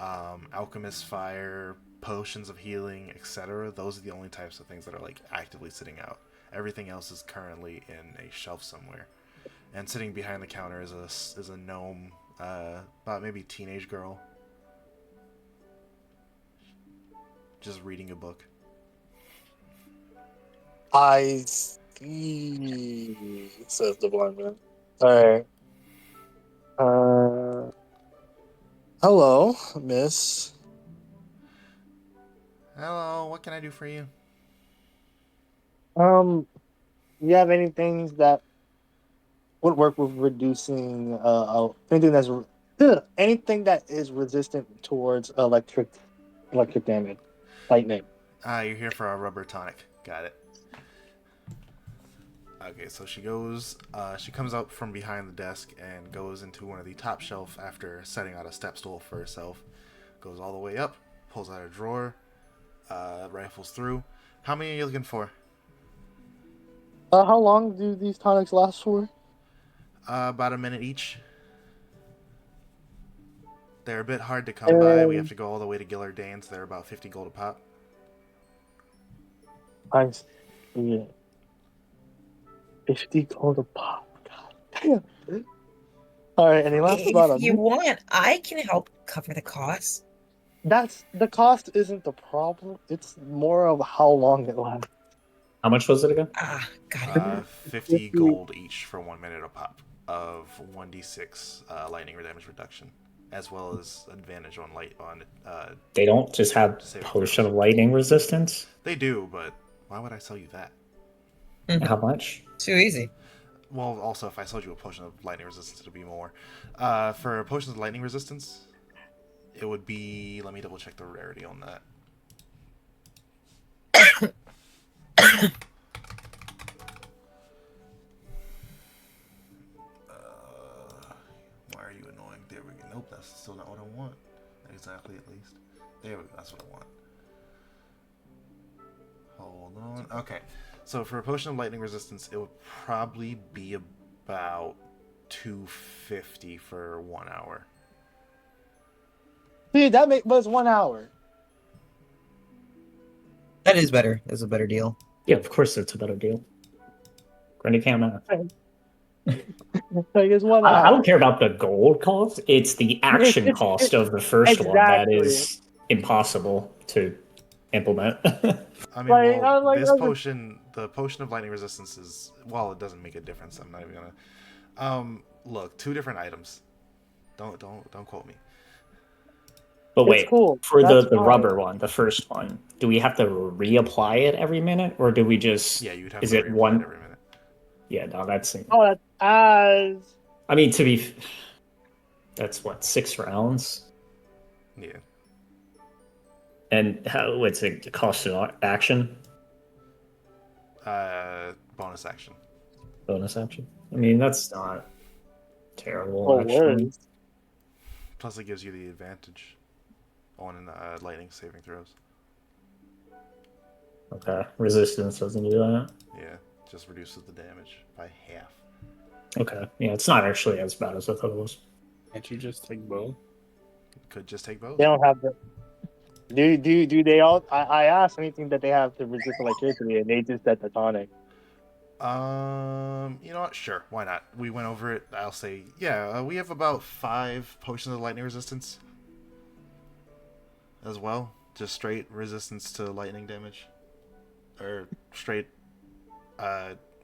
alchemist fire, potions of healing, etc. Those are the only types of things that are like actively sitting out. Everything else is currently in a shelf somewhere. And sitting behind the counter is a gnome, about maybe teenage girl, just reading a book.
I see, says the blind man. All right. Hello, miss.
Hello, what can I do for you?
You have anything that would work with reducing anything that is resistant towards electric damage, lightning?
You're here for a rubber tonic. Got it. Okay, so she comes up from behind the desk and goes into one of the top shelf after setting out a step stool for herself. Goes all the way up, pulls out a drawer, rifles through. How many are you looking for?
How long do these tonics last for?
About a minute each. They're a bit hard to come by. We have to go all the way to Gillard Danes. They're about 50 gold a pop.
I see. 50 gold a pop. God damn. All right, and he lasts about
If you want, I can help cover the cost.
That's the cost isn't the problem. It's more of how long it lasts.
How much was it again?
Ah, got it.
50 gold each for 1 minute a pop of 1d6 lightning damage reduction, as well as advantage on
They don't just have
Save
potion
throws.
of lightning resistance.
They do, but why would I sell you that?
How much?
Too easy.
Well, also, if I sold you a potion of lightning resistance, it'd be more. For potions of lightning resistance, it would be... Let me double check the rarity on that. Why are you annoying? There we go. Nope, that's still not what I want. Exactly, at least. There we go. That's what I want. Hold on. Okay. So for a potion of lightning resistance, it would probably be about 250 for 1 hour.
See, that was 1 hour.
That is better. That's a better deal.
Yeah, of course it's a better deal. Granny can't math.
Like it's 1 hour.
I don't care about the gold cost. It's the action cost of the first one that
Exactly.
is impossible to implement.
I mean,
Like,
well,
I'm like,
this
I'm-
potion, the potion of lightning resistance is, well, it doesn't make a difference. I'm not even gonna. Look, 2 different items. Don't quote me.
But
It's
wait,
cool.
for
That's
the
fine.
rubber one, the first one, do we have to reapply it every minute, or do we just?
Yeah, you'd have
Is
to
it
reapply
one?
it every minute.
Yeah, no, that's.
Oh, that's as.
I mean, that's what 6 rounds,
Yeah.
and how? What's it cost an action?
Bonus action.
Bonus action. I mean, that's not terrible.
Oh,
actually.
words.
Plus, it gives you the advantage on lightning saving throws.
Okay, resistance doesn't do that.
Yeah, just reduces the damage by half.
Okay, yeah, it's not actually as bad as I thought it was.
Can't you just take both?
Could just take both.
They don't have the. Do they all? I asked anything that they have to resist electricity, and they just said the tonic.
You know what? Sure, why not? We went over it. I'll say, yeah, we have about 5 potions of lightning resistance as well. Just straight resistance to lightning damage, or straight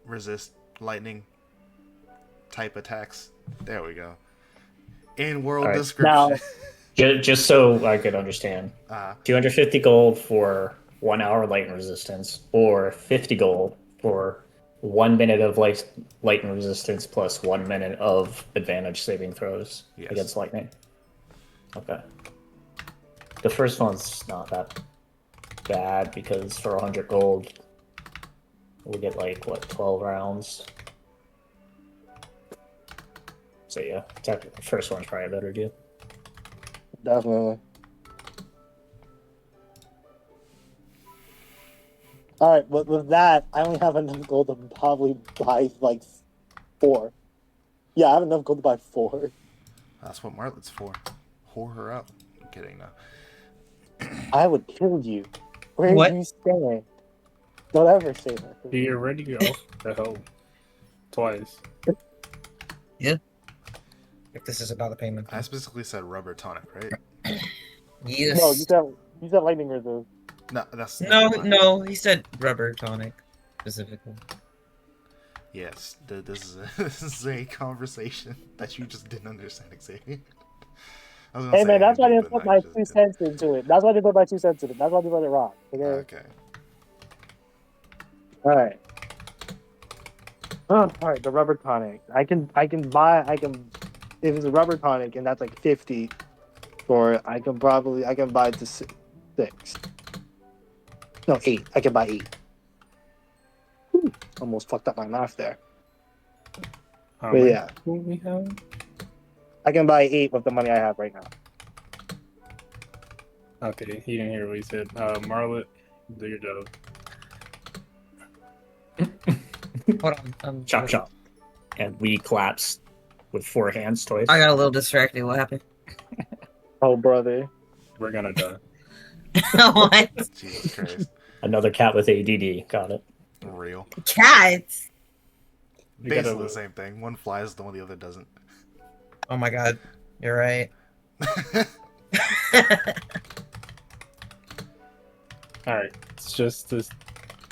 resist lightning type attacks. There we go. In world
Alright.
description.
Just so I could understand, 250 gold for 1 hour lightning resistance, or 50 gold for 1 minute of lightning resistance plus 1 minute of advantage saving throws
Yes.
against lightning. Okay. The first one's not that bad because for 100 gold, we get like what 12 rounds. So yeah, the first one's probably a better deal.
Definitely. All right, but with that, I only have enough gold to probably buy like 4. Yeah, I have enough gold to buy 4.
That's what Marlet's for. Whore her up. I'm kidding now.
I would kill you. Where
What?
do you stand? Don't ever say that.
He already off the hell twice.
If this is about the payment.
I specifically said rubber tonic, right?
Yes.
No, you said lightning resist.
No, that's
No, he said rubber tonic specifically.
Yes, this is a conversation that you just didn't understand, Xavier. I was gonna
Hey
say
man, that's why I
anything,
didn't
but
put
no,
my
you just
2
didn't.
cents into it. That's why I didn't put my 2 cents in it. That's why I didn't let it rock. Okay.
Okay.
All right. Oh, all right. The rubber tonic. I can buy. If it's a rubber tonic and that's like 50 for it, I can buy it to 6. No, 8. I can buy 8. Whew, almost fucked up my math there.
How
But
many
yeah,
do we have?
I can buy 8 with the money I have right now.
Okay, he didn't hear what he said. Marlet, do your job.
Hold on.
Chop chop, and we collapse with 4 hands twice.
I got a little distracted. What happened?
Oh, brother.
We're gonna die.
What?
Jesus Christ.
Another cat with ADD. Got it.
Real.
Cats?
You gotta-
Basically the same thing. One flies, the one the other doesn't.
Oh my god. You're right.
Alright, it's just this.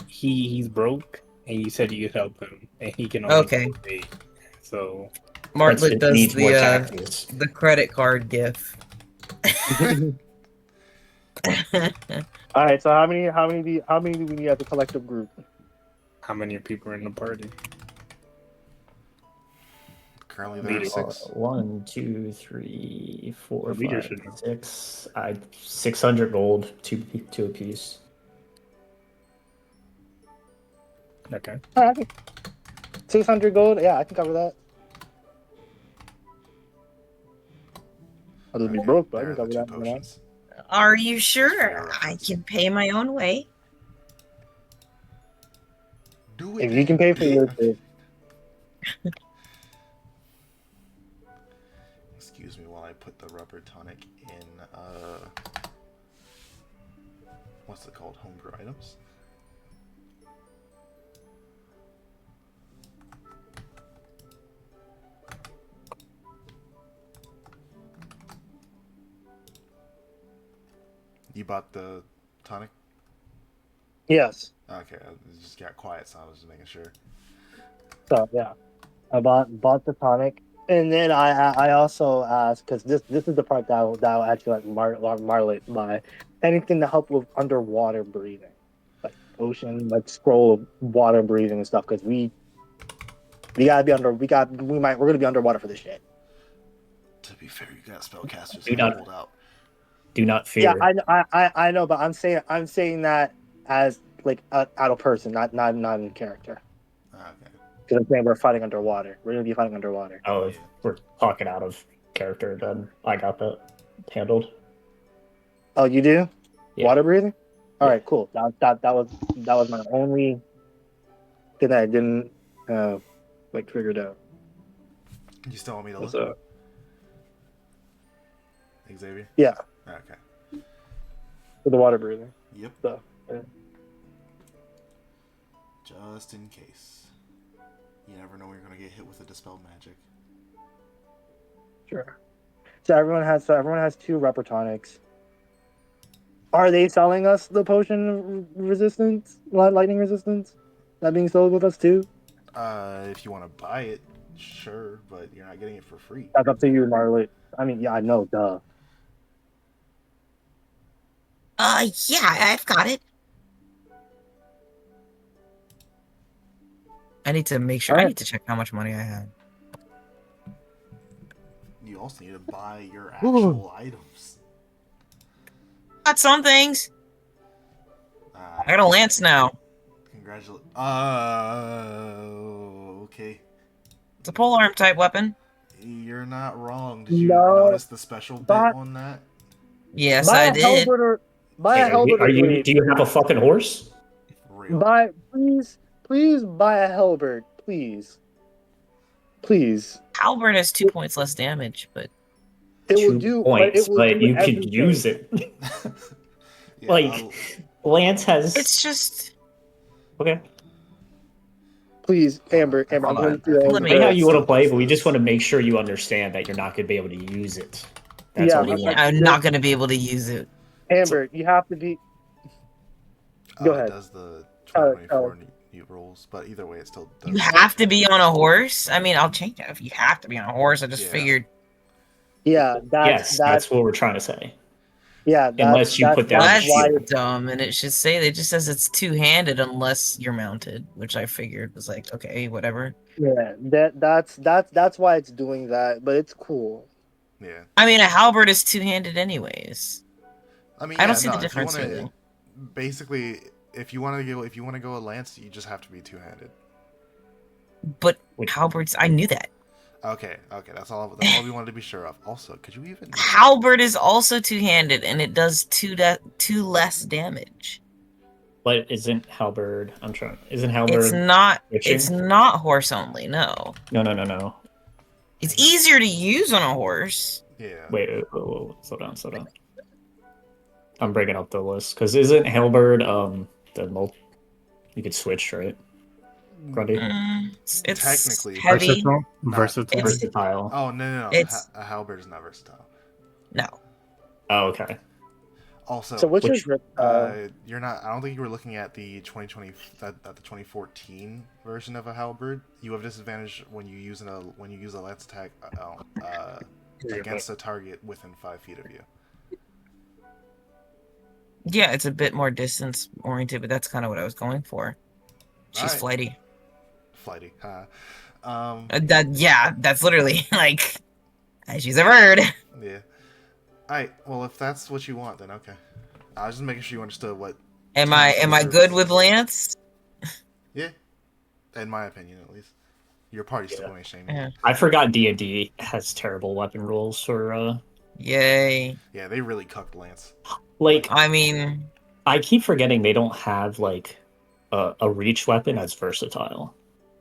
He's broke, and you said you could help him, and he can only
Okay.
pay. So
Martlet does
needs more
the
taxes.
credit card gif.
All right. So how many do we need as a collective group?
how many people are in the party?
Currently there are
Leader.
6.
1, 2, 3, 4,
The leader
5,
should know.
6. 600 gold, two apiece.
Okay.
All right, I think 600 gold. Yeah, I can cover that. I'll just be broke, but I
There
can
are the
cover
2
that. You know?
potions.
Are you sure? I can pay my own way.
Do it.
If you can pay for yours,
Excuse me while I put the rubber tonic in, what's it called? Homebrew items? You bought the tonic?
yes.
Okay, it just got quiet, so I was just making sure.
So yeah, I bought the tonic, and then I also asked because this is the part that I'll actually like Marlet buy anything to help with underwater breathing, like ocean, like scroll of water breathing and stuff. Because we're gonna be underwater for this shit.
To be fair, you got spellcasters
Do
that
not-
hold out.
Do not fear.
Yeah, I know, but I'm saying that as like out of person, not in character.
Okay.
Because I'm saying we're fighting underwater. We're gonna be fighting underwater.
Oh, if we're talking out of character, then I got that handled.
Oh, you do?
Yeah.
Water breathing? All
Yeah.
right, cool. That was my only thing that I didn't figured out.
You still want me to
What's
look?
up?
Xavier?
Yeah,
Okay.
for the water breathing.
Yep.
So, yeah.
Just in case. You never know when you're gonna get hit with a dispel magic.
Sure. So everyone has 2 rubber tonics. Are they selling us the potion of resistance, lightning resistance? That being sold with us too?
If you want to buy it, sure, but you're not getting it for free.
That's up to you, Marley. I mean, yeah, I know, duh.
Yeah, I've got it. I need to make sure. I
Alright.
need to check how much money I have.
You also need to buy your actual items.
Got some things. I got a lance now.
Congratulations. Okay.
It's a polearm type weapon.
You're not wrong. Did you
No,
notice the special bit
but-
on that?
Yes,
Buy
I
a
did.
halberd or buy a halberd or blade.
Do you have a fucking horse?
Real.
Please buy a halberd, please. Please.
Halberd has 2 points less damage, but
It will
2
do,
points,
but,
but you
everything.
could use it.
Yeah,
Like, Lance has.
it's just.
Okay.
Please, Amber, I'm
Hold
going
on.
to
Let me-
Say how you want to play, but we just want to make sure you understand that you're not going to be able to use it. That's
Yeah,
all we
but-
want.
I'm not going to be able to use it.
Amber, you have to be. Go ahead.
It does the 2024 new rules, but either way, it still does.
You have to be on a horse? I mean, I'll change it if you have to be on a horse. I just
Yeah.
figured.
Yeah,
Yes,
that's
that's what we're trying to say.
yeah. That's,
Unless you put down
Well,
the
that's
shield.
why.
dumb, and it should say it just says it's two-handed unless you're mounted, which I figured was like, okay, whatever.
Yeah, that's why it's doing that, but it's cool.
Yeah.
I mean, a halberd is two-handed anyways.
I mean,
I don't
yeah,
see the
no, if you
difference,
wanna-
really.
Basically, if you want to go a lance, you just have to be two-handed.
But
Which-
halberds, I knew that.
Okay, that's all we wanted to be sure of. Also, could you even?
Halberd is also two-handed, and it does two less damage.
But isn't Halberd? Isn't Halberd?
It's not.
switching?
It's not horse only. No.
No.
It's easier to use on a horse.
Yeah.
Wait, slow down. I'm bringing up the list because isn't Halberd you could switch, right? Grundy?
It's
Technically.
heavy.
Versatile.
Not-
Versatile.
It's-
Versatile.
Oh no!
It's-
A halberd is not versatile.
No.
Oh, okay.
Also,
So which is
you're not. I don't think you were looking at the 2014 version of a halberd. You have disadvantage when you use a lance attack against a target within 5 feet of you.
Yeah, it's a bit more distance oriented, but that's kind of what I was going for. She's
Alright.
flighty.
Flighty.
That's literally like she's a bird.
Yeah. Alright. Well, if that's what you want, then okay. I was just making sure you understood what.
Am I good with Lance?
Yeah. In my opinion, at least. Your party's still going to shame me.
Yeah.
I forgot D&D has terrible weapon rules for
Yay.
Yeah, they really cucked Lance.
like
I mean,
I keep forgetting they don't have like a reach weapon as versatile.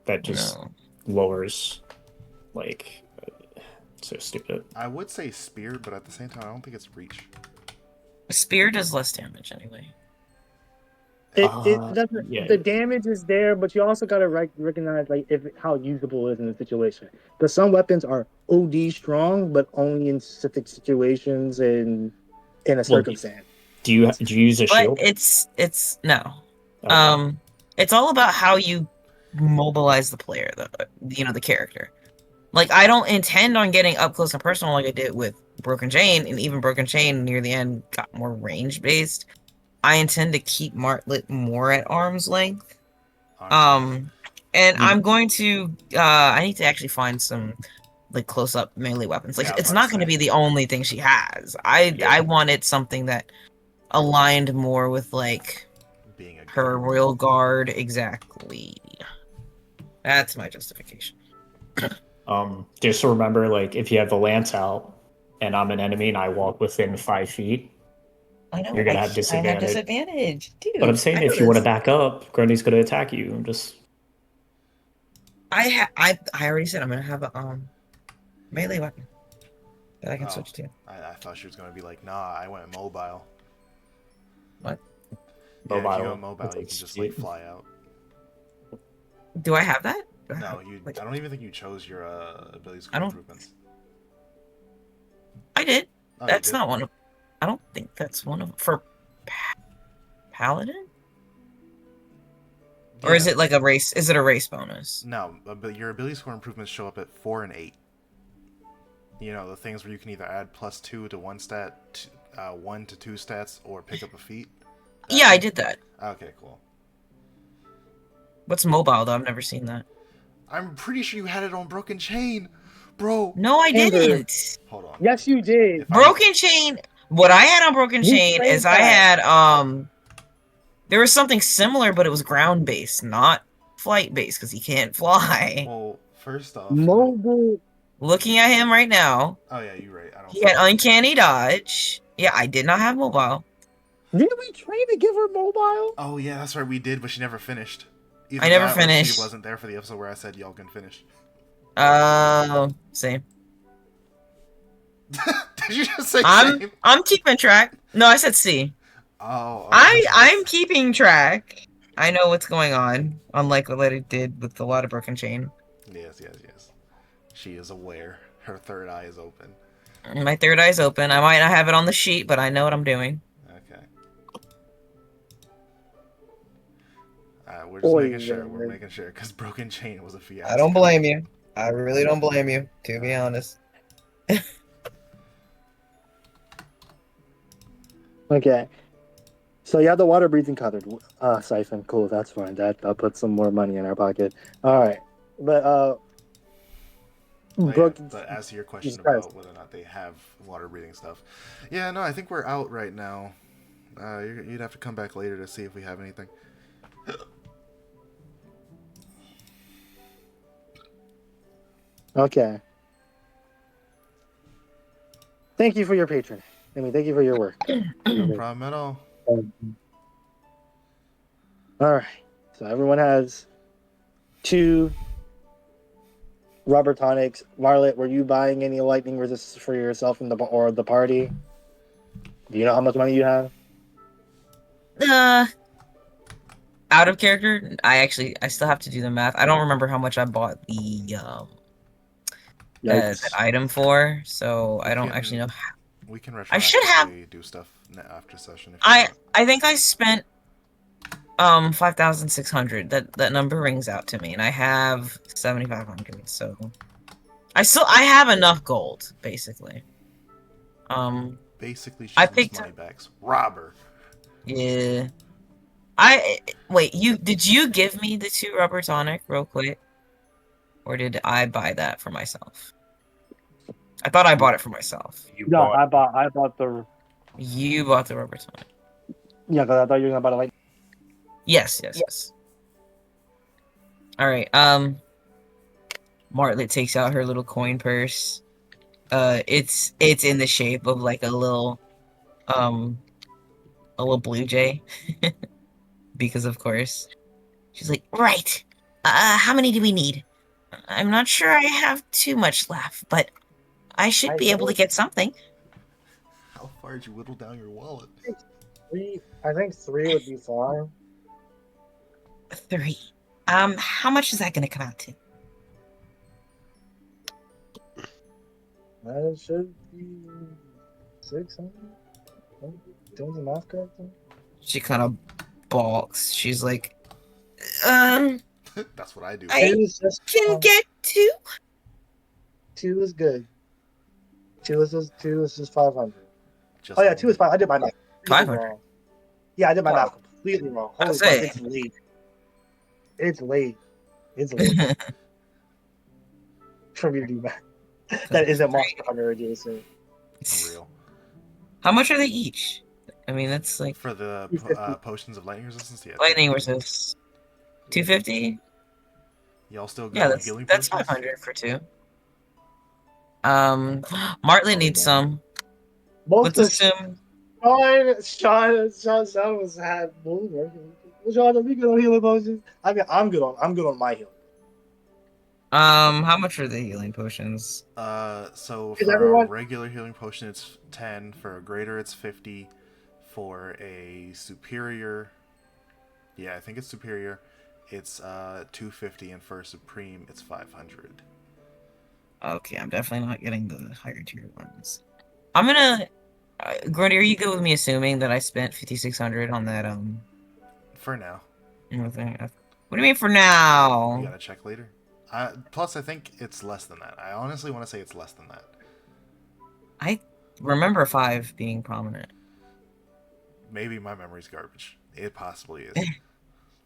That just
no.
lowers like so stupid.
I would say spear, but at the same time, I don't think it's reach.
Spear does less damage anyway.
It
Uh,
doesn't.
yeah.
The damage is there, but you also gotta recognize like how usable it is in the situation. Because some weapons are OD strong, but only in specific situations and in a circumstance.
Do you use a
But
shield?
it's no.
Okay.
It's all about how you mobilize the player, the character. Like, I don't intend on getting up close and personal like I did with Broken Chain, and even Broken Chain near the end got more range based. I intend to keep Martlet more at arm's length. And I'm going to I need to actually find some like close up melee weapons. Like,
Yeah, I was
it's
about
not
to
going to
say.
be the only thing she has. I wanted something that aligned more with like
Being a
her
good-
royal guard. Exactly. That's my justification.
Just remember, like, if you have the lance out and I'm an enemy and I walk within 5 feet,
I know
You're gonna have
I
disadvantage.
have disadvantage, dude.
but I'm saying
I
if
know
you want to
this.
back up, Grundy's gonna attack you. I'm just
I already said I'm gonna have a melee weapon that I can
Oh.
switch to.
I thought she was gonna be like, nah, I went mobile.
What?
Yeah, if you
Mobile.
go mobile, you can
It's
just like
sweet.
fly out.
Do I have that? Do I
No,
have-
I
like,
don't even think you chose your abilities
I don't-
improvements.
I did.
Oh, you
That's
did?
not one of. I don't think that's one of for paladin. Or is
Yeah.
it like a race? Is it a race bonus?
No, but your ability score improvements show up at 4 and 8. You know, the things where you can either add +2 to one stat, 1 to 2 stats, or pick up a feat.
Yeah, I did that.
Okay, cool.
What's mobile though? I've never seen that.
I'm pretty sure you had it on Broken Chain, bro.
No, I
Amber.
didn't.
Hold on.
Yes, you did.
If I-
Broken Chain. What I had on Broken
You
Chain
played
is I
that.
had there was something similar, but it was ground based, not flight based, because he can't fly.
Well, first off,
Mobile.
Looking at him right now,
oh yeah, you're right. I don't.
he had uncanny dodge. Yeah, I did not have mobile.
Didn't we train to give her mobile?
Oh yeah, that's right. We did, but she never finished. Either
I never
that or
finished.
She wasn't there for the episode where I said y'all can finish.
Same.
Did you just say same?
I'm keeping track. No, I said C.
Oh.
I'm keeping track. I know what's going on, unlike what I did with a lot of Broken Chain.
Yes. She is aware. Her third eye is open.
My third eye's open. I might not have it on the sheet, but I know what I'm doing.
Okay. We're just
Oy,
making sure. We're
man.
making sure because Broken Chain was a fiasco.
I don't blame you. I really don't blame you, to be honest.
Okay. So you have the water breathing covered. Siphon. Cool. That's fine. That'll put some more money in our pocket. All right. But
But, yeah,
Brooke,
but as to your question
Jesus Christ.
about whether or not they have water breathing stuff, yeah, no, I think we're out right now. You'd have to come back later to see if we have anything.
Okay. Thank you for your patron. Thank you for your work.
No problem at all.
All right. So everyone has 2 rubber tonics. Marlet, were you buying any lightning resistance for yourself and the party? Do you know how much money you have?
Out of character, I still have to do the math. I don't remember how much I bought that item for, so I don't actually know.
We can
I should have.
retroactively do stuff after session. If
I think I spent 5,600. That number rings out to me, and I have 7,500. So I have enough gold, basically.
Basically, she
I
wants
picked
money backs. Robber.
Yeah. Wait, did you give me the 2 rubber tonic real quick? Or did I buy that for myself? I thought I bought it for myself.
I bought the.
You bought the rubber tonic.
Yeah, because I thought you were gonna buy the lightning.
Yes. Alright, Martlet takes out her little coin purse. It's in the shape of like a little blue jay. Because of course. She's like, right. How many do we need? I'm not sure I have too much left, but I should be able to get something.
How far did you whittle down your wallet?
I think 3 would be fine.
3. How much is that gonna come out to?
That should be 600. Doing the math correctly?
She kind of balks. She's like,
That's what I do.
I can get 2.
2 is good. 2 is just 500. Oh yeah, 2 is 5. I did my math.
500.
Yeah, I did my math completely wrong. Holy fuck, it's late. It's late. For me to do math. That isn't Monster Hunter adjacent.
Real.
How much are they each? I mean, that's like
For the potions of lightning resistance. Yeah.
lightning versus 250.
Y'all still good?
Yeah,
on healing
that's
potions?
500 for 2. Martlet needs some. Let's assume.
Sean was had moon. Sean, are we good on healing potions? I mean, I'm good on my healing.
How much are the healing potions?
So for a regular healing potion, it's 10. For a greater, it's 50. For a superior, yeah, I think it's superior. It's 250, and for a supreme, it's 500.
Okay, I'm definitely not getting the higher tier ones. I'm gonna. Grundy, are you good with me assuming that I spent 5,600 on that?
For now.
What do you mean for now?
You gotta check later. Plus, I think it's less than that. I honestly want to say it's less than that.
I remember 5 being prominent.
Maybe my memory's garbage. It possibly is.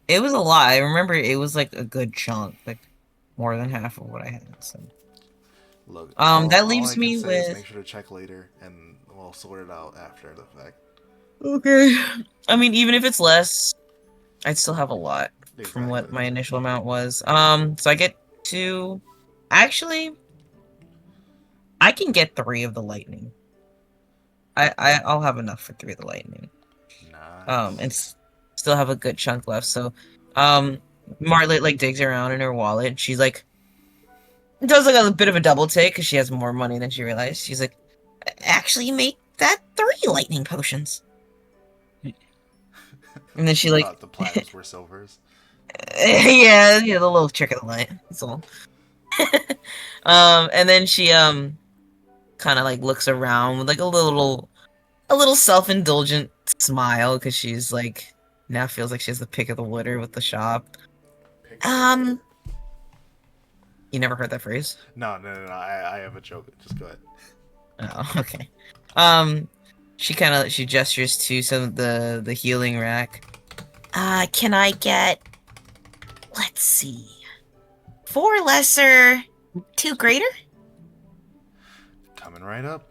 It was a lot. I remember it was like a good chunk, like more than half of what I had. So.
Look,
that leaves me with.
Make sure to check later, and we'll sort it out after the fact.
Okay. I mean, even if it's less, I'd still have a lot
Exactly.
from what my initial amount was. So I get 2. Actually, I can get 3 of the lightning. I'll have enough for 3 of the lightning.
Nice.
And still have a good chunk left. So, Martlet like digs around in her wallet. And she's like, does like a bit of a double take because she has more money than she realized. She's like, actually, make that 3 lightning potions. And then she like
the platters were silvers.
yeah, the little trick of the light. That's all. And then she kind of like looks around with like a little self-indulgent smile because she's like now feels like she has the pick of the litter with the shop. You never heard that phrase?
No. I have a joke. Just go ahead.
Oh, okay. She gestures to some of the healing rack. Can I get, let's see, 4 lesser, 2 greater?
Coming right up.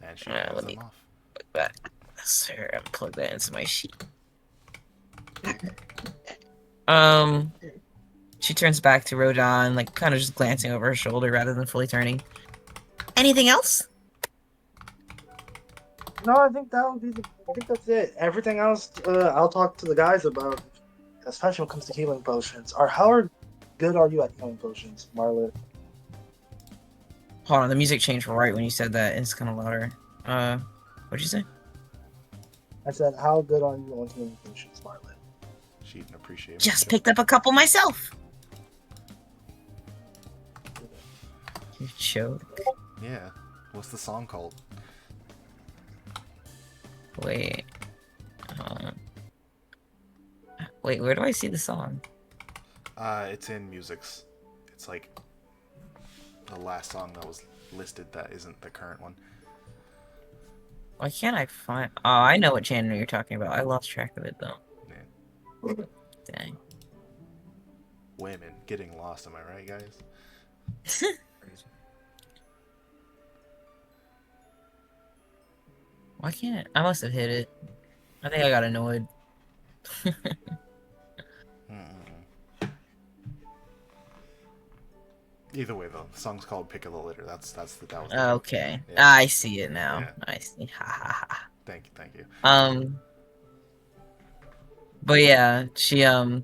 And she hands them off.
Put that. Sir, I'll plug that into my sheet. She turns back to Rodon, like kind of just glancing over her shoulder rather than fully turning. Anything else?
No, I think that's it. Everything else, I'll talk to the guys about, especially when it comes to healing potions.
good are you at healing potions, Marla?
Hold on, the music changed right when you said that. It's kind of louder. What'd you say?
I said, how good are you on healing potions, Marla?
She didn't appreciate
Just
my
picked up a couple myself. You choke.
joke. Yeah. What's the song called?
Wait. Wait, where do I see the song?
It's in Musics. It's like the last song that was listed that isn't the current one.
Why can't I find? Oh, I know what channel you're talking about. I lost track of it though.
Yeah.
Dang.
Women getting lost, am I right, guys?
Why can't I must have hit it. I think I got annoyed.
Either way, though, the song's called "Pick of the Litter." That was the joke.
Okay.
Yeah.
I see it now.
Yeah.
I see. Ha ha ha.
Thank you.
But yeah, she kind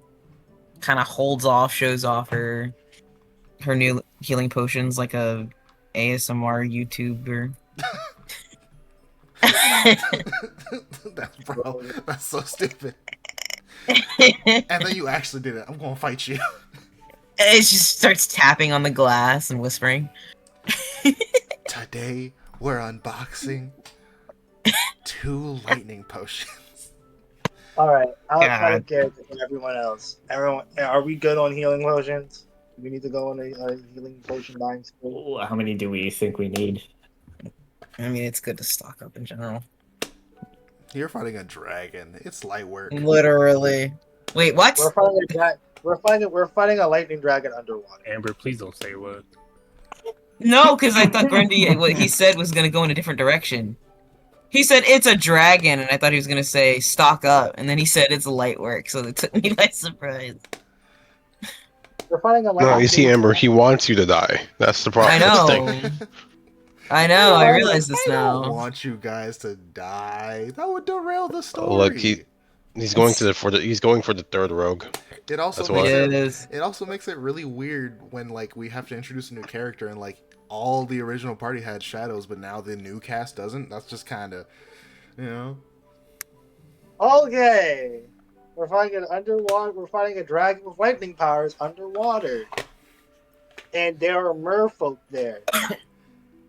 of holds off, shows off her new healing potions like a ASMR YouTuber.
That's so stupid. And then you actually did it. I'm gonna fight you.
It just starts tapping on the glass and whispering.
Today we're unboxing 2 lightning potions.
All right, outside
God.
of character and everyone else, are we good on healing potions? Do we need to go on a healing potion buying spree?
Ooh, how many do we think we need?
I mean, it's good to stock up in general.
You're fighting a dragon. It's light work.
Literally. Wait, what?
We're fighting a lightning dragon underwater.
Amber, please don't say what.
No, because I thought Grundy, what he said was going to go in a different direction. He said it's a dragon, and I thought he was going to say stock up, and then he said it's a light work, so it took me by surprise.
We're fighting a lightning
No, you see, Amber, he wants you to die. That's the problem.
I
That's the
know.
thing.
I know, I realize this
I don't
now.
want you guys to die. That would derail the story.
Look, he's going he's going for the third rogue.
It also
That's
makes
why.
It is.
it also makes it really weird when like we have to introduce a new character and like all the original party had shadows, but now the new cast doesn't. That's just kind of, you know.
Okay, we're fighting an underwater. We're fighting a dragon with lightning powers underwater, and there are merfolk there.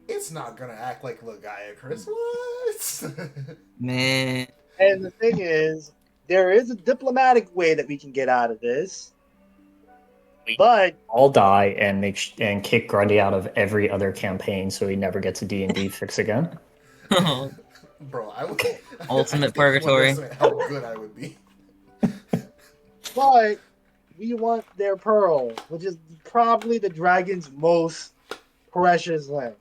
It's not gonna act like Legaia, Chris. What?
Man.
And the thing is, there is a diplomatic way that we can get out of this, but
All die and and kick Grundy out of every other campaign, so he never gets a D&D fix again.
Bro, I would.
Ultimate
I think
purgatory.
one listener, how good I would be.
but we want their pearl, which is probably the dragon's most precious thing.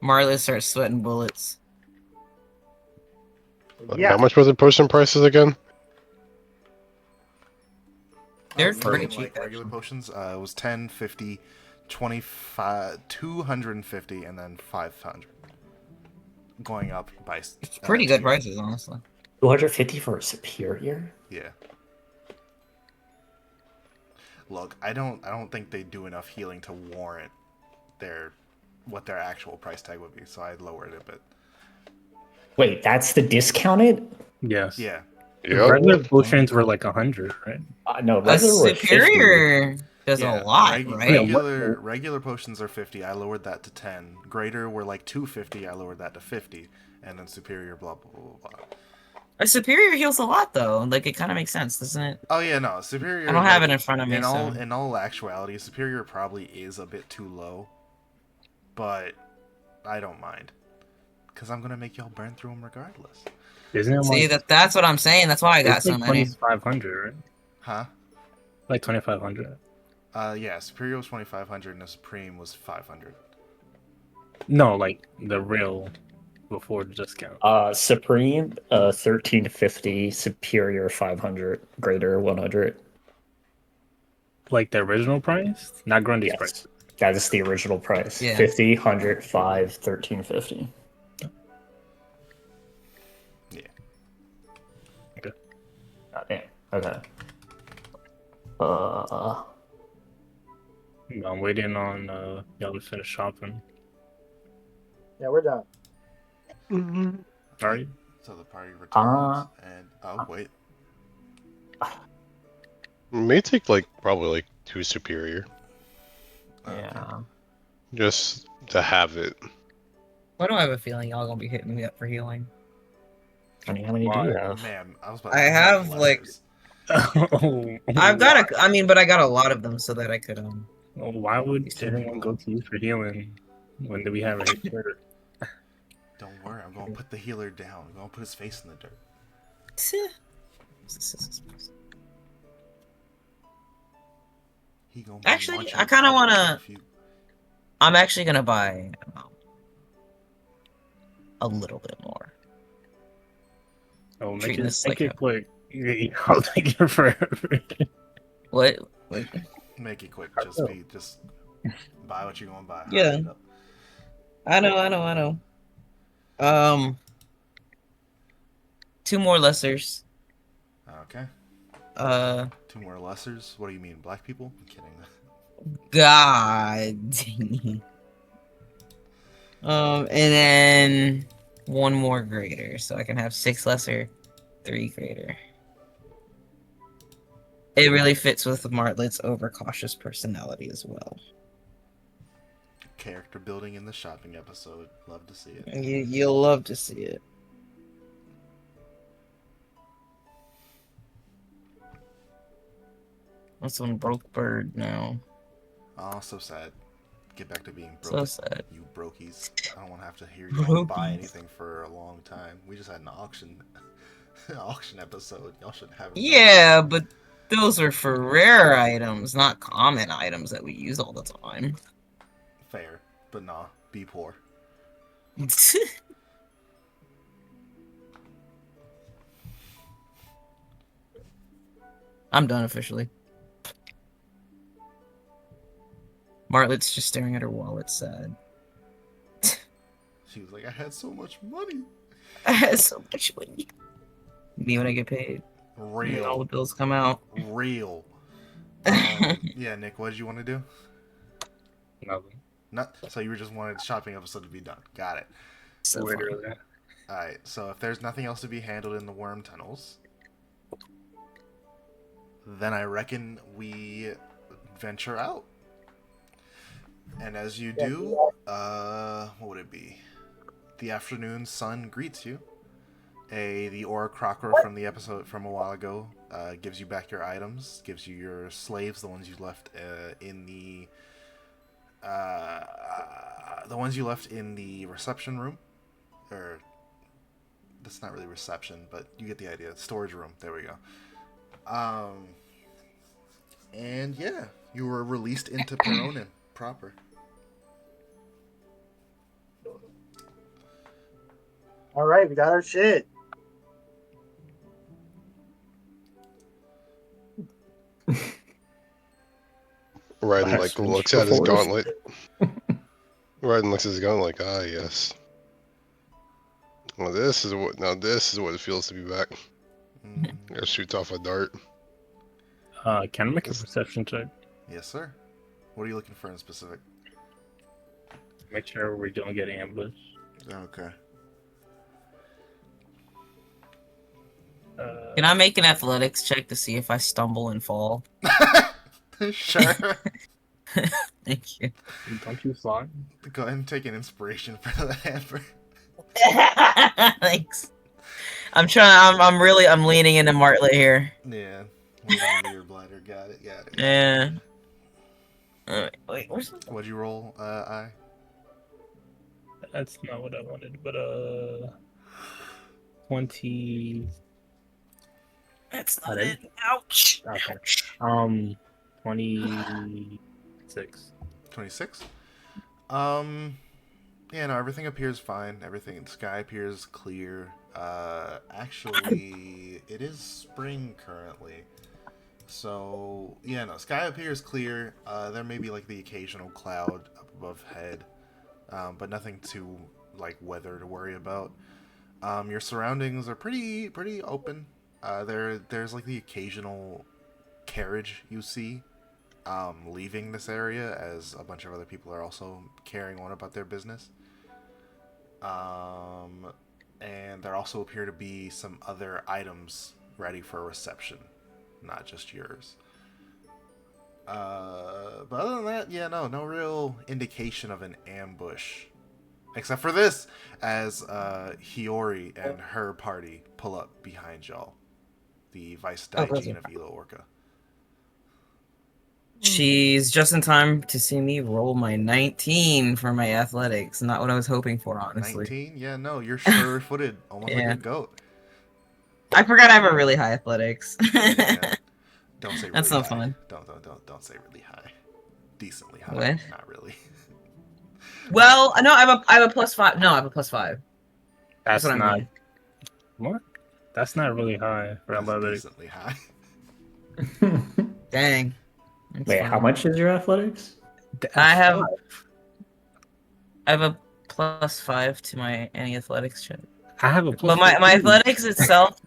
Marla starts sweating bullets.
Yeah.
How much was the potion prices again?
They're
For,
pretty
like,
cheap,
regular potions, it was 10, 50, 25, 250, and then 500. Going up by.
It's pretty good
tier.
prices, honestly.
250 for a superior?
Yeah. Look, I don't think they do enough healing to warrant what their actual price tag would be, so I lowered it a bit.
Wait, that's the discounted?
Yes.
Yeah.
Yeah.
Regular potions were like 100, right?
No,
A
regular were 50.
superior does
Yeah,
a lot, right?
Regular potions are 50. I lowered that to 10. Greater were like 250. I lowered that to 50, and then superior blah blah blah blah.
A superior heals a lot, though. Like, it kind of makes sense, doesn't it?
Oh yeah, no, superior.
I don't have it in front of me,
In
so...
all actuality, superior probably is a bit too low, but I don't mind because I'm gonna make y'all burn through them regardless.
Isn't it
See,
like,
that's what I'm saying. That's why I got
it's
so
like
many.
2,500, right?
Huh?
Like 2,500.
Yeah, superior was 2,500 and the supreme was 500.
No, like the real before the discount.
Supreme, 1350, superior 500, greater 100.
Like the original price, not Grundy's
Yes.
price.
That is the original price.
Yeah.
50, 100, 5, 1350.
Yeah.
Yeah. Okay.
I'm waiting on y'all to finish shopping.
Yeah, we're done.
All right.
So the party returns,
Uh,
and oh wait,
It may take like probably like 2 superior
okay.
yeah.
just to have it.
Why do I have a feeling y'all gonna be hitting me up for healing?
I mean, how many do you have?
Man, I was about.
I
to
have, like-
lessers.
I've got I mean, but I got a lot of them so that I could
Why would
These
everyone go to you for healing when we have a here?
Don't worry, I'm gonna put the healer down. I'm gonna put his face in the dirt. He gonna be
Actually,
watching
I kinda
others
wanna-
if you-
I'm actually gonna buy a little bit more.
Oh, make
Treating
it,
this
make
like
it quick. I'll take it forever.
What?
Make it quick.
Oh.
Just buy what you're gonna buy.
Yeah.
Hurry it up.
I know. 2 more lessers.
Okay. 2 more lessers. What do you mean, black people? I'm kidding.
God. And then 1 more greater, so I can have 6 lesser, 3 greater. It really fits with Martlet's overcautious personality as well.
Character building in the shopping episode. Love to see it.
You'll love to see it. That's one broke bird now.
Oh, so sad. Get back to being
So
broke.
sad.
You brokies. I don't want to have to hear you all buy
Brokies.
anything for a long time. We just had an auction auction episode. Y'all should have it.
Yeah, but those are for rare items, not common items that we use all the time.
Fair, but nah. Be poor.
I'm done officially. Martlet's just staring at her wallet sad.
She was like, I had so much money.
I had so much money. Me when I get paid. When all the
Real.
bills come out.
Real. Yeah, Nick, what did you want to do?
Nothing.
Not so you were just wanted the shopping episode to be done. Got it.
So fun.
Literally.
Alright, so if there's nothing else to be handled in the worm tunnels, then I reckon we venture out. And as you do, what would it be? The afternoon sun greets you. The Aura Crocker from the episode from a while ago gives you back your items, gives you your slaves, the ones you left in the reception room, or that's not really reception, but you get the idea. Storage room. There we go. And yeah, you were released into Peronin proper.
All right, we got our shit.
Raiden like looks at his
Force.
gauntlet. Raiden looks at his gauntlet like, ah, yes. Well, this is what it feels to be back. It shoots off a dart.
Can I make a perception check?
Yes, sir. What are you looking for in specific?
Make sure we don't get ambushed.
Okay.
Can I make an athletics check to see if I stumble and fall?
Sure.
Thank you.
Don't you fly?
Go ahead and take an inspiration for the hamper.
Thanks. I'm leaning into Martlet here.
Yeah. Leaving your bladder. Got it.
Yeah. Wait, where's the...
What'd you roll, I?
That's not what I wanted, but 20.
That's
not
not
it.
it. Ouch.
Okay. 26.
26? Yeah, no, everything appears fine. The sky appears clear. Actually, it is spring currently. So, yeah, no, sky appears clear. There may be, like, the occasional cloud up above head. But nothing too, like, weather to worry about. Your surroundings are pretty open. There's, like, the occasional carriage you see. leaving this area, as a bunch of other people are also carrying on about their business. And there also appear to be some other items ready for reception, not just yours. But other than that, yeah, no real indication of an ambush. Except for this, as Hiyori and her party pull up behind y'all. The Vice Daijin of Ilo Orca.
She's just in time to see me roll my 19 for my athletics. Not what I was hoping for, honestly.
19? Yeah, no, you're sure-footed. Almost like a goat.
I forgot I have a really high athletics.
Yeah. Don't say really
That's not
high.
fun.
Don't say really high. Decently high.
What?
Not really.
Well, no, I have a +5. No, I have a +5.
That's
what I
not.
mean.
What? That's not really high for athletics.
Decently high.
Dang. That's
Wait,
fine.
how much is your athletics?
I have a +5 to my any athletics check.
I have a
But my athletics itself,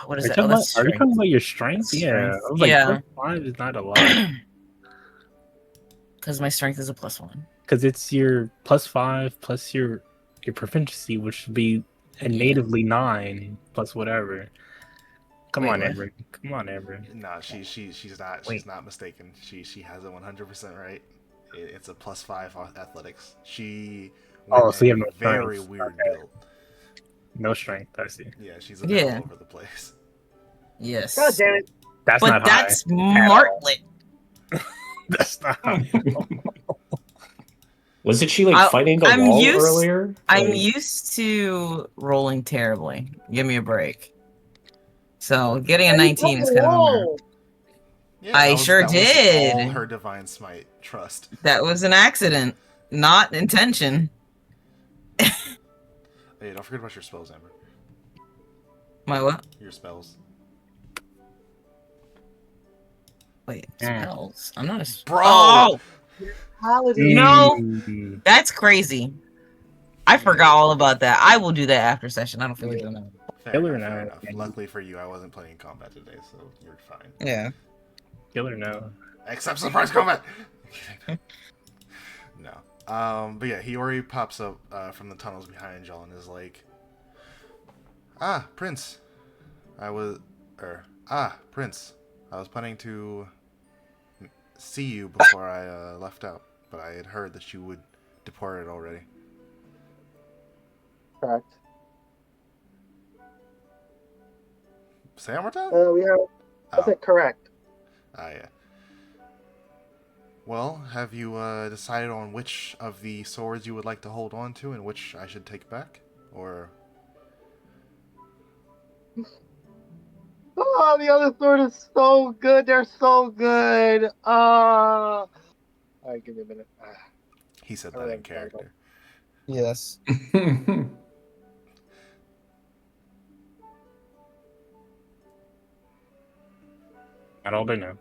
what is that? Oh, that's
Are you
strength.
talking about your strength? Yeah. I was like,
Yeah.
+5 is not a lot.
Because my strength is a +1.
Because it's your +5 plus your proficiency, which would be a natively 9 plus whatever. Come on,
what?
Amber. Come on, Amber.
No, she's not. She's not mistaken. She has it 100% right. It's a +5 on athletics. She.
Oh, so you have no
very
strength.
weird
Okay.
build.
No strength, I see.
Yeah, she's a bit all over the place.
Yes.
God damn it.
That's
But
not
that's
high.
Martlet.
That's not high.
Wasn't she like fighting a wall earlier?
I'm
Like-
used to rolling terribly. Give me a break. So getting a 19 is kind of a
Whoa.
Yeah,
I
that
sure
was
did.
all her divine smite. Trust.
That was an accident, not intention.
Hey, don't forget about your spells, Amber.
My what?
Your spells.
Wait, spells? I'm not a
Bro!
Oh!
Paladin.
No!
Mm.
That's crazy. I forgot all about that. I will do that after session. I don't feel like doing that.
Killer
Fair
now.
enough. Luckily for you, I wasn't playing combat today, so you're fine.
Yeah.
Killer no.
Except surprise combat! No. But yeah, Hiyori pops up from the tunnels behind y'all and is like, Prince. Prince. I was planning to see you before I left out, but I had heard that you would departed already.
Correct.
Say it one more time?
We have. That's it. Correct.
Yeah. Well, have you decided on which of the swords you would like to hold on to and which I should take back? Or...
Oh, the other sword is so good. They're so good. All right, give me a minute.
He said that in character.
Yes.
Not all they know.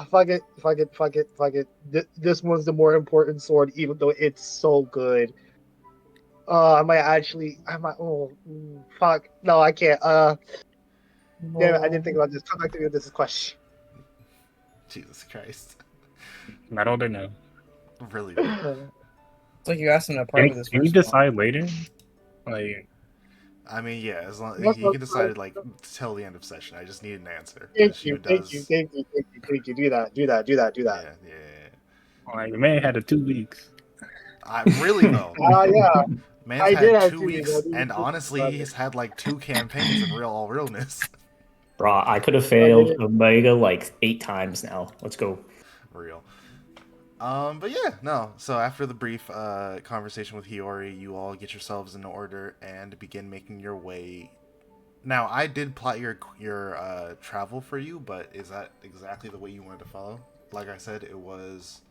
Fuck it. This one's the more important sword, even though it's so good. I might. Oh, fuck. No, I can't. Damn it, I didn't think about this. Come back to me with this question.
Jesus Christ.
Not all they know.
Really?
It's like you asked him to part of this.
Can you decide later? Like,
I mean, yeah, as long
Yes,
you can
that's
decide like till the end of session. I just need an answer.
Thank you. Do that.
Yeah.
like the man had 2 weeks.
I really though.
Yeah.
Man's
I did
had
have
2
2
weeks,
weeks.
and honestly, he's had like 2 campaigns in all realness.
Bro, I could have failed Omega like 8 times now. Let's go.
Real. But yeah, no. So after the brief conversation with Hiyori, you all get yourselves in order and begin making your way. Now, I did plot your travel for you, but is that exactly the way you wanted to follow? Like I said, it was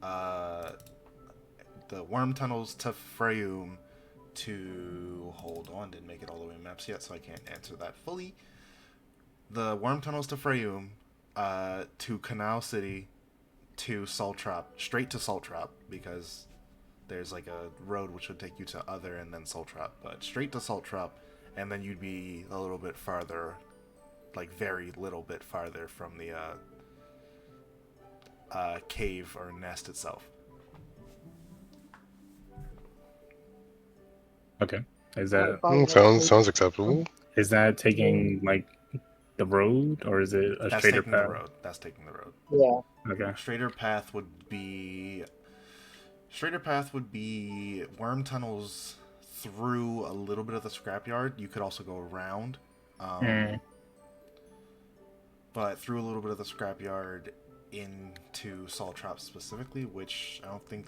the worm tunnels to Freyum to hold on. Didn't make it all the way in maps yet, so I can't answer that fully. The worm tunnels to Freyum, to Canal City, to Saltrop, straight to Saltrop, because there's like a road which would take you to Other and then Saltrop, but straight to Saltrop, and then you'd be a little bit farther, like very little bit farther from the cave or nest itself.
Okay. Is that
Sounds acceptable.
is that taking like the road, or is it a
That's
straighter
taking
path?
the road. That's taking the road.
Yeah.
Okay.
Straighter path would be worm tunnels through a little bit of the scrapyard. You could also go around, but through a little bit of the scrapyard into Saltrop specifically, which I don't think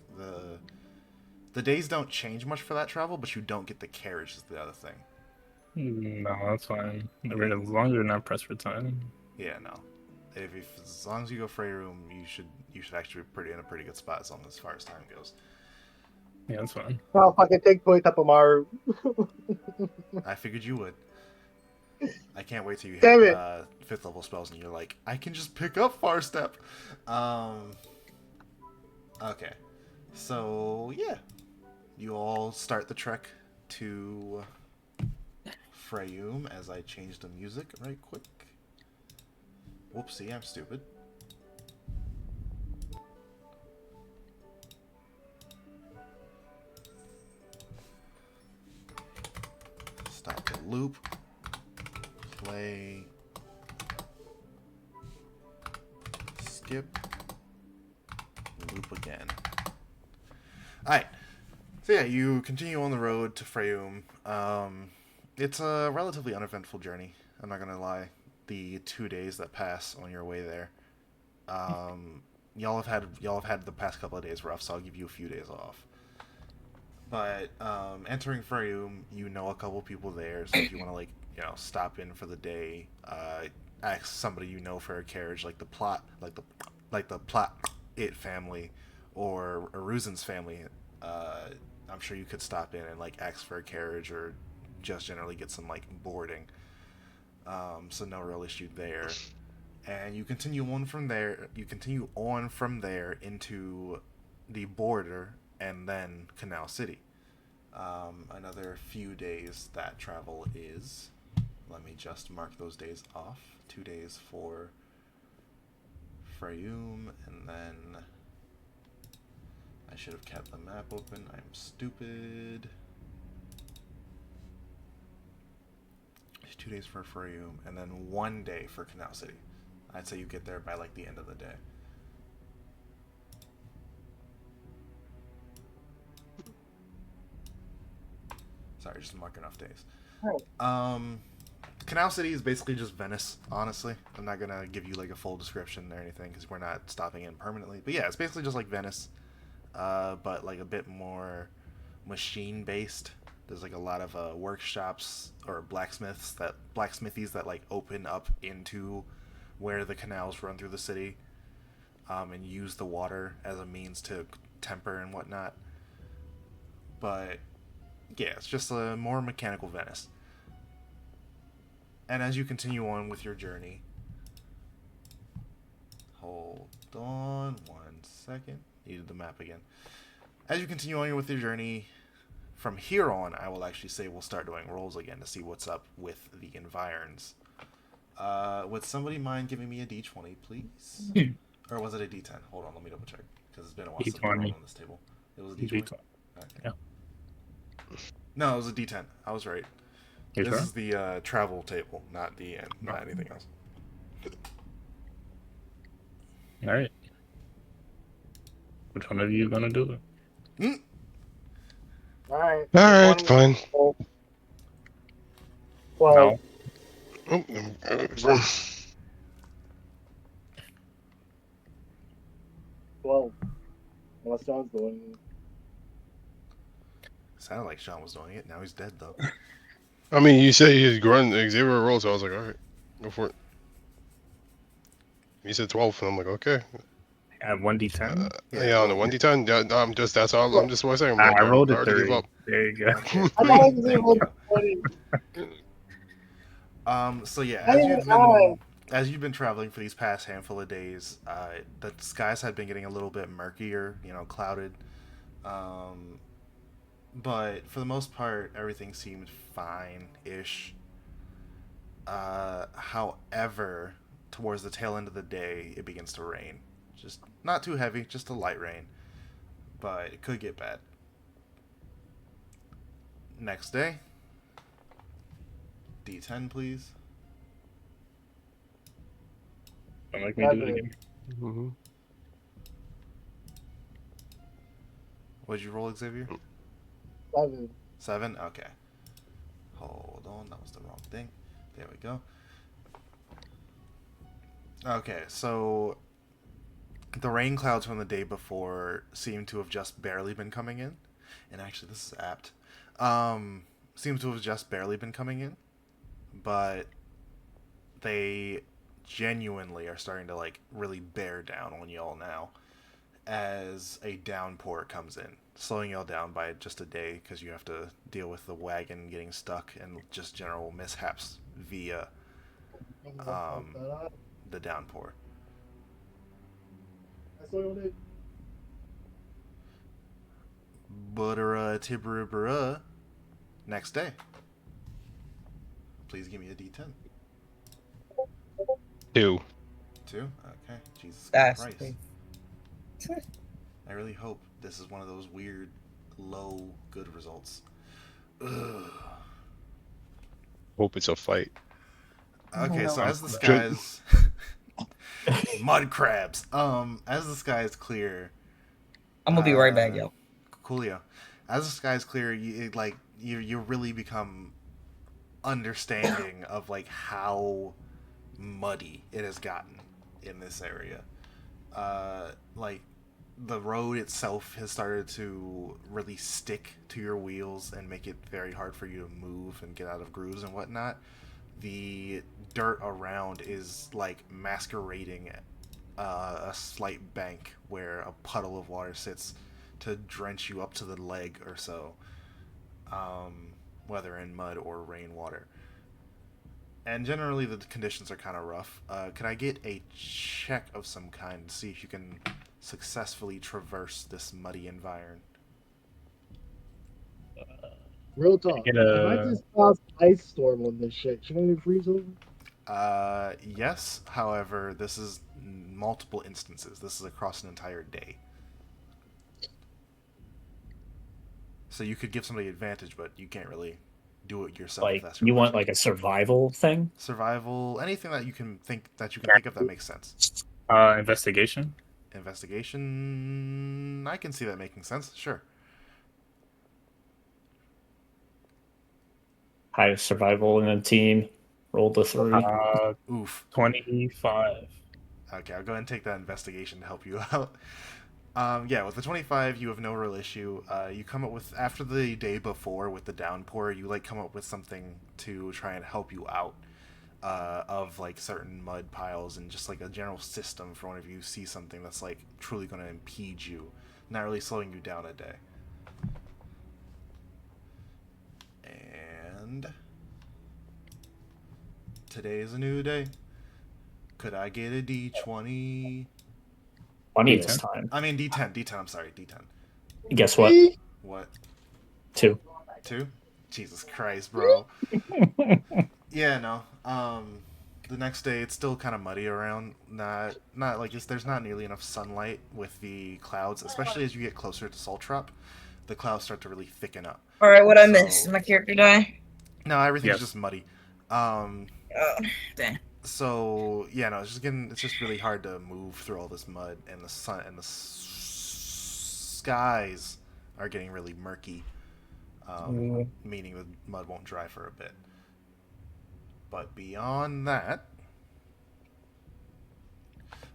the days don't change much for that travel, but you don't get the carriage is the other thing.
No, that's fine. As long as you're not pressed for time.
Yeah, no. If as long as you go Freyroom, you should actually be in a pretty good spot as far as time goes.
Yeah, that's fine.
I'll fucking take Tapamaru.
I figured you would. I can't wait till you
Damn
hit
it.
5th level spells and you're like, I can just pick up Far Step. Okay. So, yeah. You all start the trek to Freyum as I change the music right quick. Whoopsie, I'm stupid. Stop the loop. Play. Skip. Loop again. Alright. So yeah, you continue on the road to Freyum. It's a relatively uneventful journey. I'm not gonna lie. The 2 days that pass on your way there. Y'all have had the past couple of days rough, so I'll give you a few days off. But entering Freyum, you know a couple people there, so if you want to stop in for the day, ask somebody you know for a carriage, like the plot it family or Aruzen's family. I'm sure you could stop in and ask for a carriage or just generally get some boarding. So no real issue there. And you continue on from there. Into the border and then Canal City. Another few days that travel is. Let me just mark those days off. 2 days for Freyum, and then I should have kept the map open. I'm stupid. 2 days for Freyum, and then 1 day for Canal City. I'd say you get there by the end of the day. Sorry, just marking off days.
Right.
Canal City is basically just Venice, honestly. I'm not gonna give you a full description or anything because we're not stopping in permanently. But yeah, it's basically just like Venice, but a bit more machine based. There's a lot of workshops or blacksmithies that open up into where the canals run through the city, and use the water as a means to temper and whatnot. But yeah, it's just a more mechanical Venice. And as you continue on with your journey, hold on 1 second. Needed the map again. As you continue on with your journey, from here on, I will actually say we'll start doing rolls again to see what's up with the environs. Would somebody mind giving me a d20, please? Or was it a d10? Hold on, let me double check because it's been a while since I rolled on this table. It was a d20. Okay.
Yeah.
No, it was a d10. I was right.
This
is the travel table, not not anything else.
All right. Which one of you gonna do it?
Alright.
All right, fine.
Well,
No.
well, unless John's doing it.
Sounded like Sean was doing it. Now he's dead, though.
I mean, you say he's growing Xavier rolls, so I was like, all right, go for it. He said 12, and I'm like, okay.
I have 1d10.
Yeah, on the 1d10. Yeah, that's all. I'm just what I'm saying.
I rolled a
already give
3.
up.
There you go.
Okay.
I thought it was even 20.
So yeah, as you've been traveling for these past handful of days, the skies had been getting a little bit murkier, clouded. but for the most part, everything seemed fine-ish. However, towards the tail end of the day, it begins to rain. Just not too heavy, just a light rain, but it could get bad. Next day, D10, please.
Don't make me do it again.
Mm-hmm.
What'd you roll, Xavier?
7.
7? Okay. Hold on, that was the wrong thing. There we go. Okay, so the rain clouds from the day before seem to have just barely been coming in. And actually, this is apt. Seems to have just barely been coming in. But they genuinely are starting to, like, really bear down on y'all now as a downpour comes in, slowing y'all down by just a day because you have to deal with the wagon getting stuck and just general mishaps via the downpour. Buttera Tiburabura. Next day. Please give me a D10.
2.
2? Okay. Jesus
That's
Christ.
okay.
I really hope this is one of those weird, low, good results. Ugh.
Hope it's a fight.
Okay, so
No.
as the skies... Mud crabs. As the sky is clear...
I'm gonna be right back, yo.
Coolio. As the sky is clear, you really become understanding of, like, how muddy it has gotten in this area. Like, the road itself has started to really stick to your wheels and make it very hard for you to move and get out of grooves and whatnot. The dirt around is, like, masquerading a slight bank where a puddle of water sits to drench you up to the leg or so, whether in mud or rainwater. And generally the conditions are kind of rough. Could I get a check of some kind to see if you can successfully traverse this muddy environment?
Real talk.
Get
If I just cast ice storm on this shit, shouldn't it freeze over?
Yes. However, this is multiple instances. This is across an entire day. So you could give somebody advantage, but you can't really do it yourself.
Like
if that's your
you want
question.
like a survival thing?
Survival, anything that you can think of that makes sense.
Investigation.
Investigation, I can see that making sense. Sure.
Highest survival in a team. Rolled the 3.
Oof.
25.
Okay, I'll go ahead and take that investigation to help you out. Yeah, with the 25, you have no real issue. You come up with, after the day before with the downpour, you like come up with something to try and help you out of like certain mud piles and just like a general system for whenever you see something that's like truly going to impede you, not really slowing you down a day. And today is a new day. Could I get a D20?
20 this time.
I mean D10. I'm sorry, D10.
Guess what?
What?
2.
2? Jesus Christ, bro. Yeah, no. The next day it's still kind of muddy around. Not like there's not nearly enough sunlight with the clouds, especially as you get closer to Saltrop. The clouds start to really thicken up.
All right, what I missed? Did my character die?
No, everything's just muddy.
Oh, dang.
So yeah, no, it's just really hard to move through all this mud, and the sun and the skies are getting really murky, meaning the mud won't dry for a bit. But beyond that,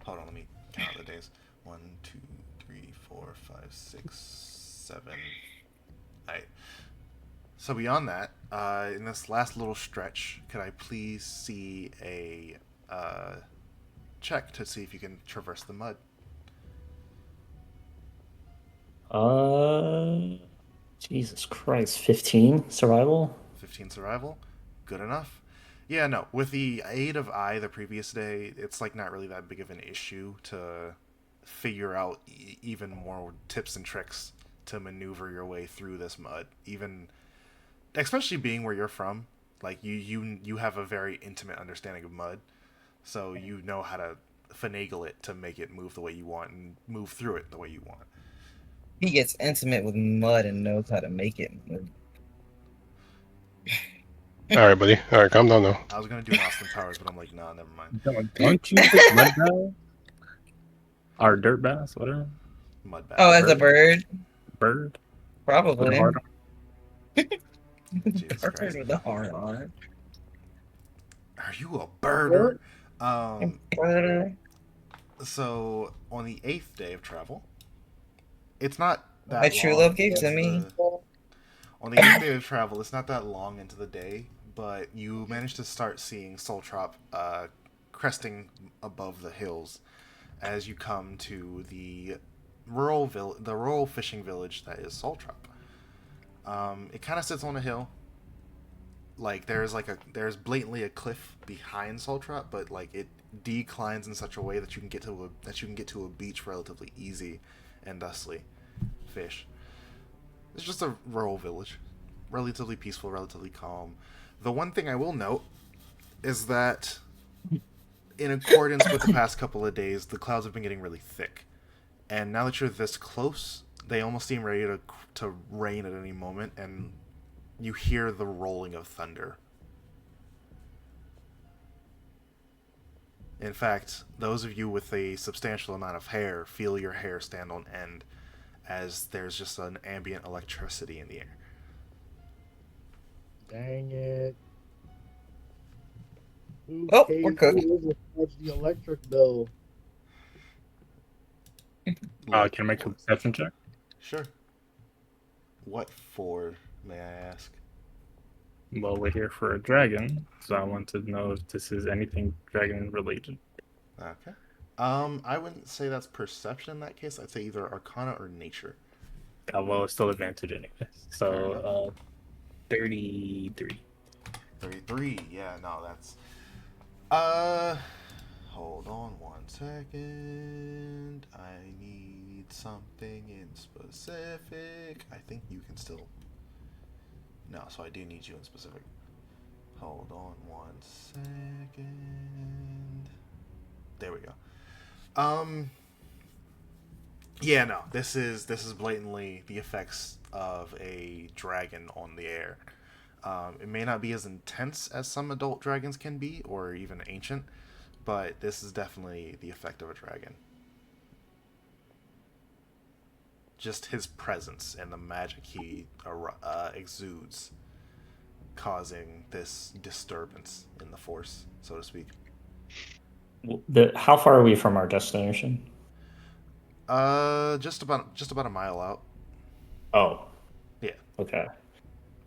hold on, let me count the days. 1, 2, 3, 4, 5, 6, 7. Alright. So beyond that, in this last little stretch, could I please see a check to see if you can traverse the mud?
Jesus Christ, 15 survival?
15 survival? Good enough. Yeah, no, with the aid of I the previous day, it's like not really that big of an issue to figure out even more tips and tricks to maneuver your way through this mud, even especially being where you're from. Like you have a very intimate understanding of mud, so you know how to finagle it to make it move the way you want and move through it the way you want.
He gets intimate with mud and knows how to make it move.
All right, buddy. All right, calm down now.
I was gonna do Austin Powers, but I'm like, nah, never mind.
Don't you think mud bass? Or dirt bass, whatever.
Mud bass.
Oh, as a bird?
Bird?
Probably.
With a heart
Jesus
Bird
Christ.
with a heart on it.
Are you a birder?
Bird.
So on the 8th day of travel, it's not that
My true
long
love gave to
into
me.
the- On the 8th day of travel, it's not that long into the day, but you manage to start seeing Soltrop cresting above the hills as you come to the rural fishing village that is Soltrop. It kind of sits on a hill. Like there's blatantly a cliff behind Soltrop, but like it declines in such a way that you can get to a beach relatively easy and thusly fish. It's just a rural village, relatively peaceful, relatively calm. The one thing I will note is that, in accordance with the past couple of days, the clouds have been getting really thick, and now that you're this close, they almost seem ready to rain at any moment, and you hear the rolling of thunder. In fact, those of you with a substantial amount of hair feel your hair stand on end as there's just an ambient electricity in the air.
Dang it. Who
Oh,
pays
we're cooked.
the electric bill?
Can I make a perception check?
Sure. What for, may I ask?
Well, we're here for a dragon, so I want to know if this is anything dragon related.
Okay. I wouldn't say that's perception in that case. I'd say either arcana or nature.
Well, it's still advantage anyway. So, 33.
33. Yeah, no, that's... Hold on 1 second. I need something in specific. I think you can still... No, so I do need you in specific. Hold on 1 second. There we go. Yeah, no, this is blatantly the effects of a dragon on the air. It may not be as intense as some adult dragons can be, or even ancient, but this is definitely the effect of a dragon. Just his presence and the magic he exudes, causing this disturbance in the force, so to speak.
How far are we from our destination?
Just about a mile out.
Oh.
Yeah.
Okay.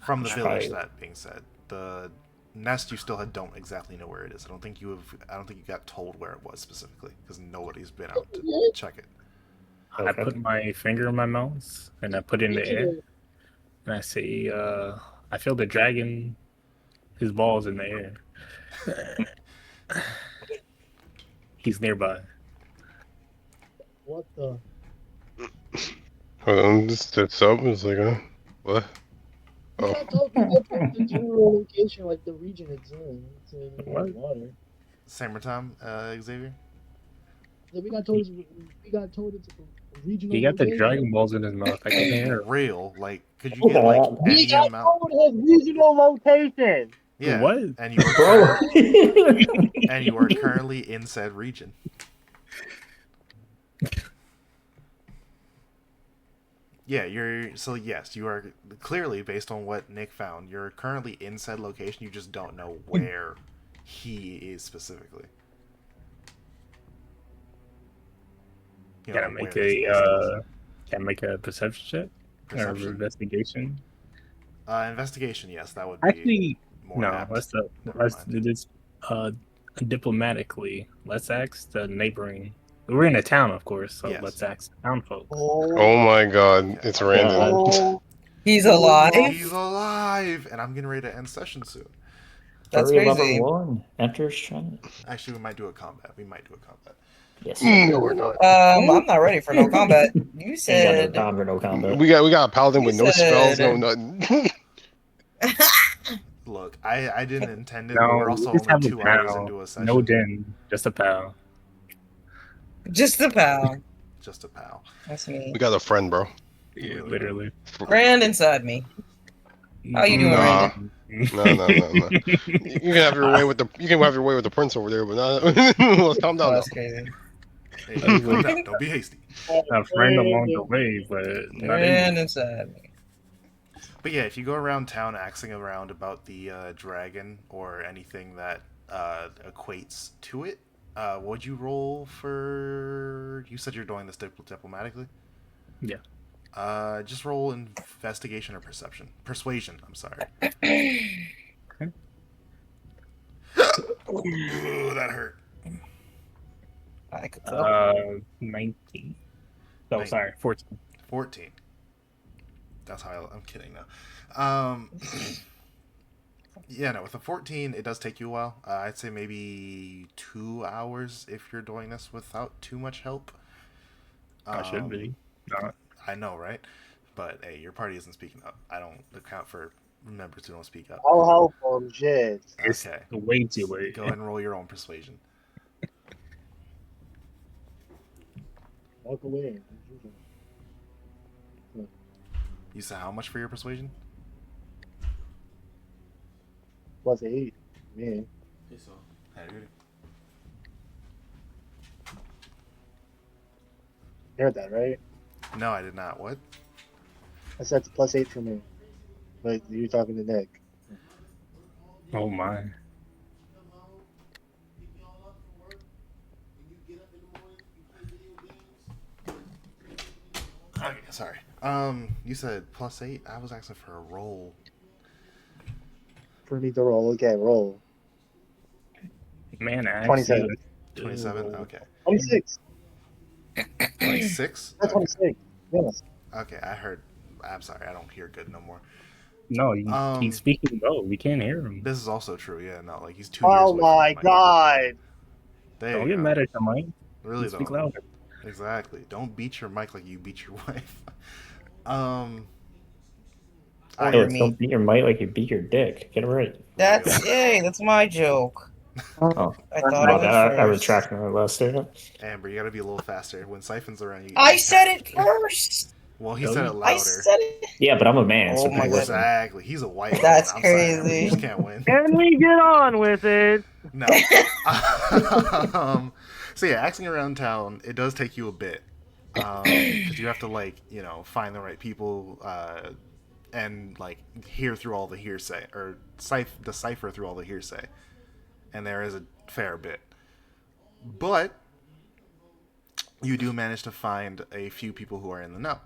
From the village, that being said. The nest you still don't exactly know where it is. I don't think you got told where it was specifically, because nobody's been out to check it.
Okay. I put my finger in my mouth, and I put it in the air, and I say, I feel the dragon, his balls in the air. He's nearby.
What the?
Hold on, this steps up. It's like, what?
We're not talking about the general location, like the region it's in. It's in water.
Same time, Xavier?
We got told it's a regional
He got the
location.
Dragon Balls in his mouth. I can hear it.
Real? Like, could you get like
We
any
got
amount?
told his regional location.
Yeah.
What?
And you are currently in said region. Yeah, yes, you are clearly, based on what Nick found, you're currently in said location, you just don't know where he is specifically.
Can I make a perception check?
Perception?
Or investigation?
Investigation, yes, that would be
Actually,
more
no,
apt.
let's
Never
do
mind.
this diplomatically. Let's ask the neighboring. We're in a town, of course, so
Yes.
let's ask the town folks.
Oh my god, it's random.
Oh,
He's alive?
He's alive! And I'm getting ready to end session soon.
That's
Furry
crazy.
Level 1 enters China.
Actually, we might do a combat.
Yes.
No, we're not.
I'm not ready for no combat. You
Ain't got no
said
time for no combat.
We got a paladin
You
with no spells, no
said-
nothing.
Look, I didn't intend it, but
No,
we're
we
also
just
only
have a
2 hours
pal.
into a session.
No den, just a pal.
just a pal.
Just a pal.
That's me.
We got a friend, bro.
Yeah, literally.
Brand inside me. How you doing,
Nah.
Brandon?
No. You can have your way with the prince over there, but not. Let's calm
Oh,
down.
that's crazy.
Hey, calm down. Don't be hasty.
A friend along the way, but not
Brand
in.
inside me.
But yeah, if you go around town axing around about the dragon or anything that equates to it, what would you roll for? You said you're doing this diplomatically.
Yeah.
Just roll investigation or persuasion. I'm sorry. Ooh, that hurt.
I could tell.
19. Oh,
Nine-
sorry, 14.
14. That's how I'm kidding now. Yeah, no, with a 14, it does take you a while. I'd say maybe 2 hours if you're doing this without too much help.
I should be. Not.
I know, right? But hey, your party isn't speaking up. I don't account for members who don't speak up.
I'll help them. Shit.
It's
Okay.
way too late.
Go ahead and roll your own persuasion.
Walk away.
You said how much for your persuasion?
+8. Man. You heard that, right?
No, I did not. What?
I said it's +8 for me. But you're talking to Nick.
Oh my.
Okay, sorry. You said +8. I was asking for a roll.
For me to roll. Okay, roll.
Man, actually.
27.
27. Okay.
26.
26.
That's 26. Yes.
Okay, I heard. I'm sorry, I don't hear good no more.
No,
Um,
he's speaking low. We can't hear him.
This is also true. Yeah, no, like he's 2 years
Oh
away
my
from the mic.
god.
There
Don't
you
get
go.
mad at your mic.
Really
Speak
don't.
louder.
Exactly. Don't beat your mic like you beat your wife.
Or
Oh,
your
don't
meat.
beat your mic like you beat your dick. Get it right.
That's yay. That's my joke.
Oh,
I thought
my
it was
bad. I
first.
retract my last statement.
Amber, you gotta be a little faster. When Siphon's around, you.
I said it first.
Well, he
Don't
said
you?
it
I
louder.
said it.
Yeah, but I'm a man, so
Oh my
people
God.
listen.
Exactly. He's a white.
That's
man. I'm sorry.
crazy.
You just can't win.
Can we get on with it?
No. So yeah, axing around town, it does take you a bit, because you have to find the right people, and hear through all the hearsay or decipher through all the hearsay, and there is a fair bit, but you do manage to find a few people who are in the know.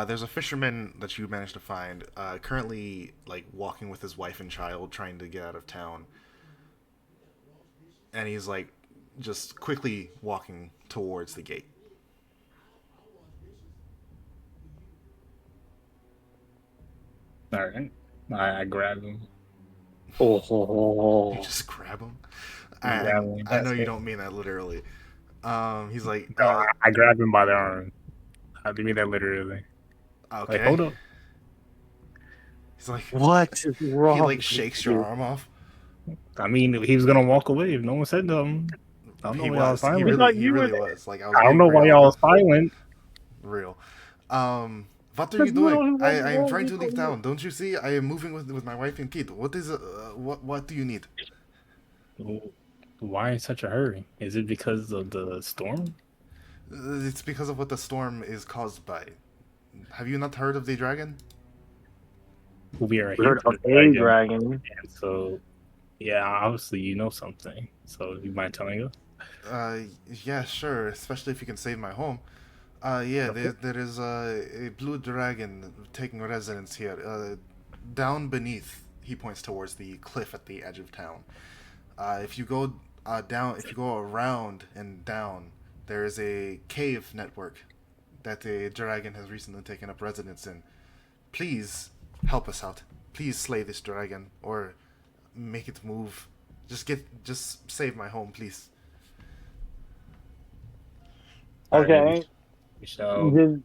There's a fisherman that you managed to find, currently walking with his wife and child, trying to get out of town. And he's just quickly walking towards the gate.
All right. I grab him.
You just grab him.
Grab him.
I know you don't mean that literally. He's like,
No, I grab him by the arm. I mean that literally.
okay.
Like, hold up.
He's like,
What is wrong?
he
with
shakes
you?
your arm off.
I mean, he was gonna walk away if no one said nothing. I don't know
He
why y'all was
was. He
silent.
really,
you were
was. I was
I don't know why y'all was silent.
real. What are you doing? I am trying to leave town. Don't you see? I am moving with my wife and kid. What is what do you need?
Why in such a hurry? Is it because of the storm?
It's because of what the storm is caused by. Have you not heard of the dragon?
We are
We
here
heard
for
of
the
a
dragon.
dragon.
And so, yeah, obviously you know something. So you mind telling us?
Yeah, sure. Especially if you can save my home. Yeah, there is a blue dragon taking residence here. Down beneath, he points towards the cliff at the edge of town. If you go down, if you go around and down, there is a cave network that the dragon has recently taken up residence in. Please help us out. Please slay this dragon or make it move. Just save my home, please.
Okay.
So
Did,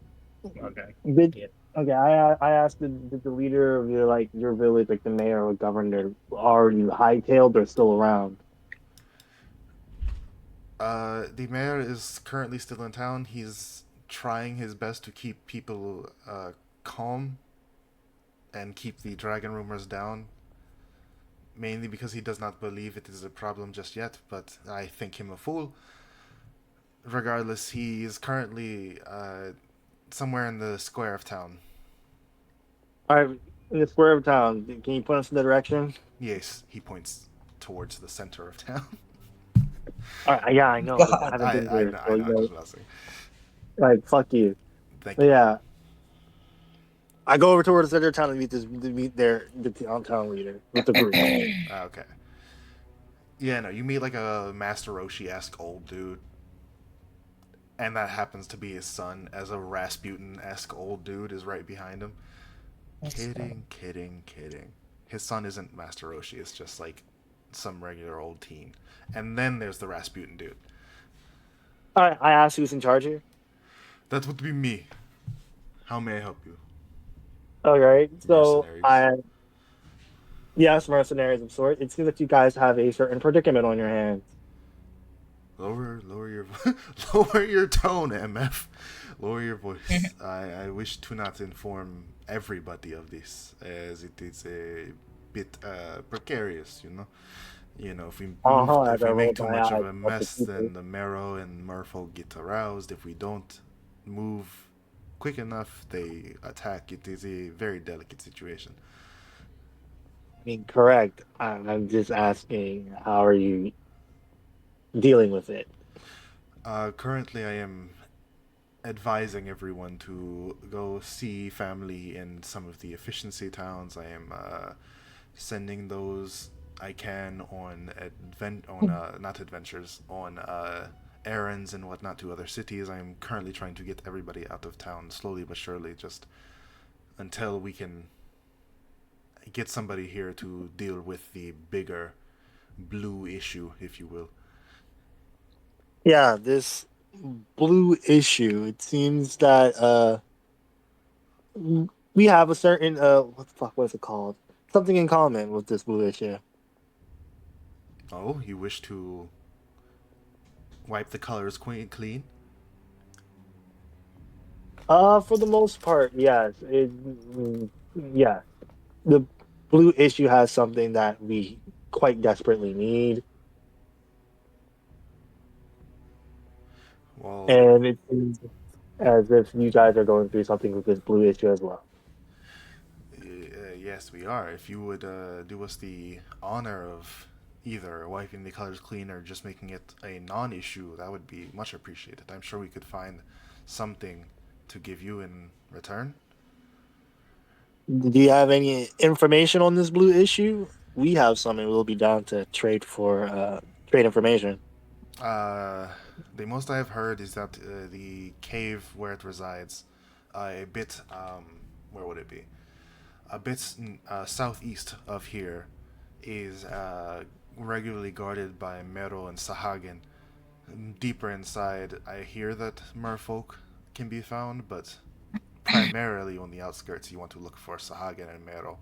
okay.
did
Yeah.
okay? I asked did the leader of your village, like the mayor or governor, already hightailed or still around?
The mayor is currently still in town. He's trying his best to keep people calm and keep the dragon rumors down. Mainly because he does not believe it is a problem just yet, but I think him a fool. Regardless, he is currently somewhere in the square of town.
All right, in the square of town. Can you point us in the direction?
Yes, he points towards the center of town.
All right, yeah, I know. I
God.
haven't been
I
there,
know,
so
I know, I'm just messing.
like fuck you.
Thank
But
you.
yeah, I go over towards the center of town to meet the town leader with the group.
Okay. Yeah, no, you meet like a Master Roshi-esque old dude. And that happens to be his son, as a Rasputin-esque old dude is right behind him. Kidding. His son isn't Master Roshi, it's just like some regular old teen. And then there's the Rasputin dude.
All right, I asked who's in charge here.
That would be me. How may I help you?
All right, so
Mercenaries.
yes, mercenaries of sort. It seems that you guys have a certain predicament on your hands.
Lower your lower your tone, MF. Lower your voice. I wish to not inform everybody of this, as it is a bit precarious, you know. If we if
As I
we
roll
make too
my
much
eyes
of a
at the
mess,
people.
then the Marrow and Merfolk get aroused. If we don't move quick enough, they attack. It is a very delicate situation.
I mean, correct. I'm just asking, how are you dealing with it?
Currently, I am advising everyone to go see family in some of the efficiency towns. I am sending those I can on not adventures, on errands and whatnot to other cities. I am currently trying to get everybody out of town slowly but surely, just until we can get somebody here to deal with the bigger blue issue, if you will.
Yeah, this blue issue. It seems that we have a certain what the fuck was it called? Something in common with this blue issue.
Oh, you wish to wipe the colors clean?
For the most part, yes. Yeah. The blue issue has something that we quite desperately need,
Well,
and it seems as if you guys are going through something with this blue issue as well.
yes, we are. If you would do us the honor of either wiping the colors clean or just making it a non-issue, that would be much appreciated. I'm sure we could find something to give you in return.
Do you have any information on this blue issue? We have some, and we'll be down to trade for trade information.
The most I have heard is that the cave where it resides, a bit, where would it be? A bit southeast of here, is regularly guarded by Mero and Sahagin. Deeper inside, I hear that merfolk can be found, but primarily on the outskirts, you want to look for Sahagin and Mero.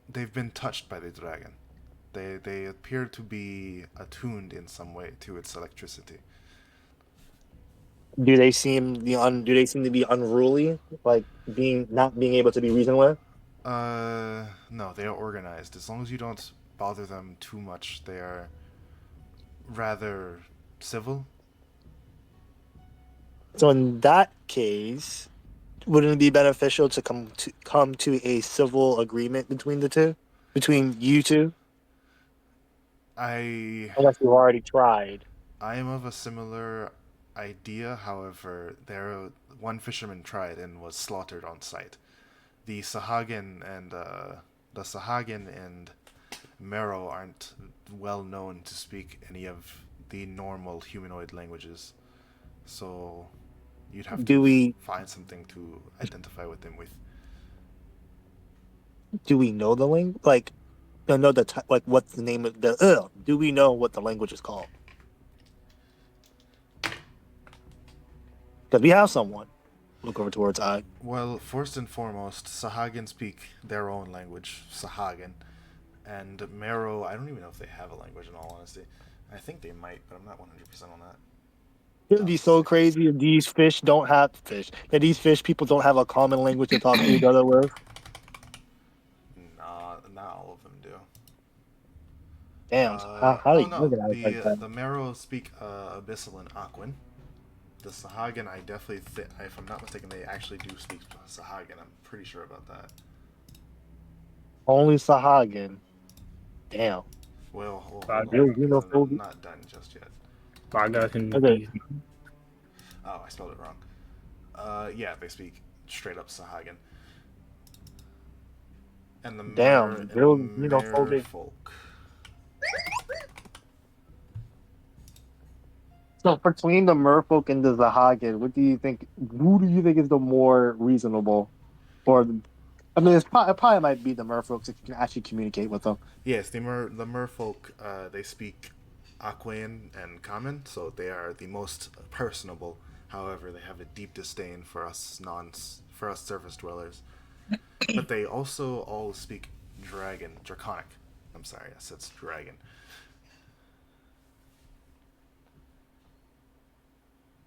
They've been touched by the dragon. They appear to be attuned in some way to its electricity.
Do they seem to be unruly, like not being able to be reasoned with?
No, they are organized. As long as you don't bother them too much, they are rather civil.
So in that case, wouldn't it be beneficial to come to a civil agreement between between you two? Unless you've already tried.
I am of a similar idea. However, one fisherman tried and was slaughtered on sight. The Sahagin and Mero aren't well known to speak any of the normal humanoid languages, so you'd have to find something to identify with them with.
Do we know the language? Like, know what's the name of the? Do we know what the language is called? Because we have someone. Look over towards I.
Well, first and foremost, Sahagin speak their own language, Sahagin. And Mero, I don't even know if they have a language in all honesty. I think they might, but I'm not 100% on that.
It would be so crazy if these fish don't have fish. That these fish people don't have a common language to talk to each other with.
Nah, not all of them do.
Damn. How do you
no,
look at it like that?
the Mero speak Abyssal and Aquan. The Sahagin, I definitely if I'm not mistaken, they actually do speak Sahagin. I'm pretty sure about that.
Only Sahagin. Damn.
Well, hold
Uh,
on,
you know,
'cause I'm not done just yet.
Saga can
Okay.
be
Oh, I spelled it wrong. Yeah, they speak straight up Sahagin. And the
Damn, real xenophobic.
folk.
So between the merfolk and the Sahagin, what do you think? Who do you think is the more reasonable? Or, I mean, it probably might be the merfolks if you can actually communicate with them.
Yes, the merfolk, they speak Aquan and Common, so they are the most personable. However, they have a deep disdain for us surface dwellers. But they also all speak Draconic. I'm sorry, yes, it's Dragon.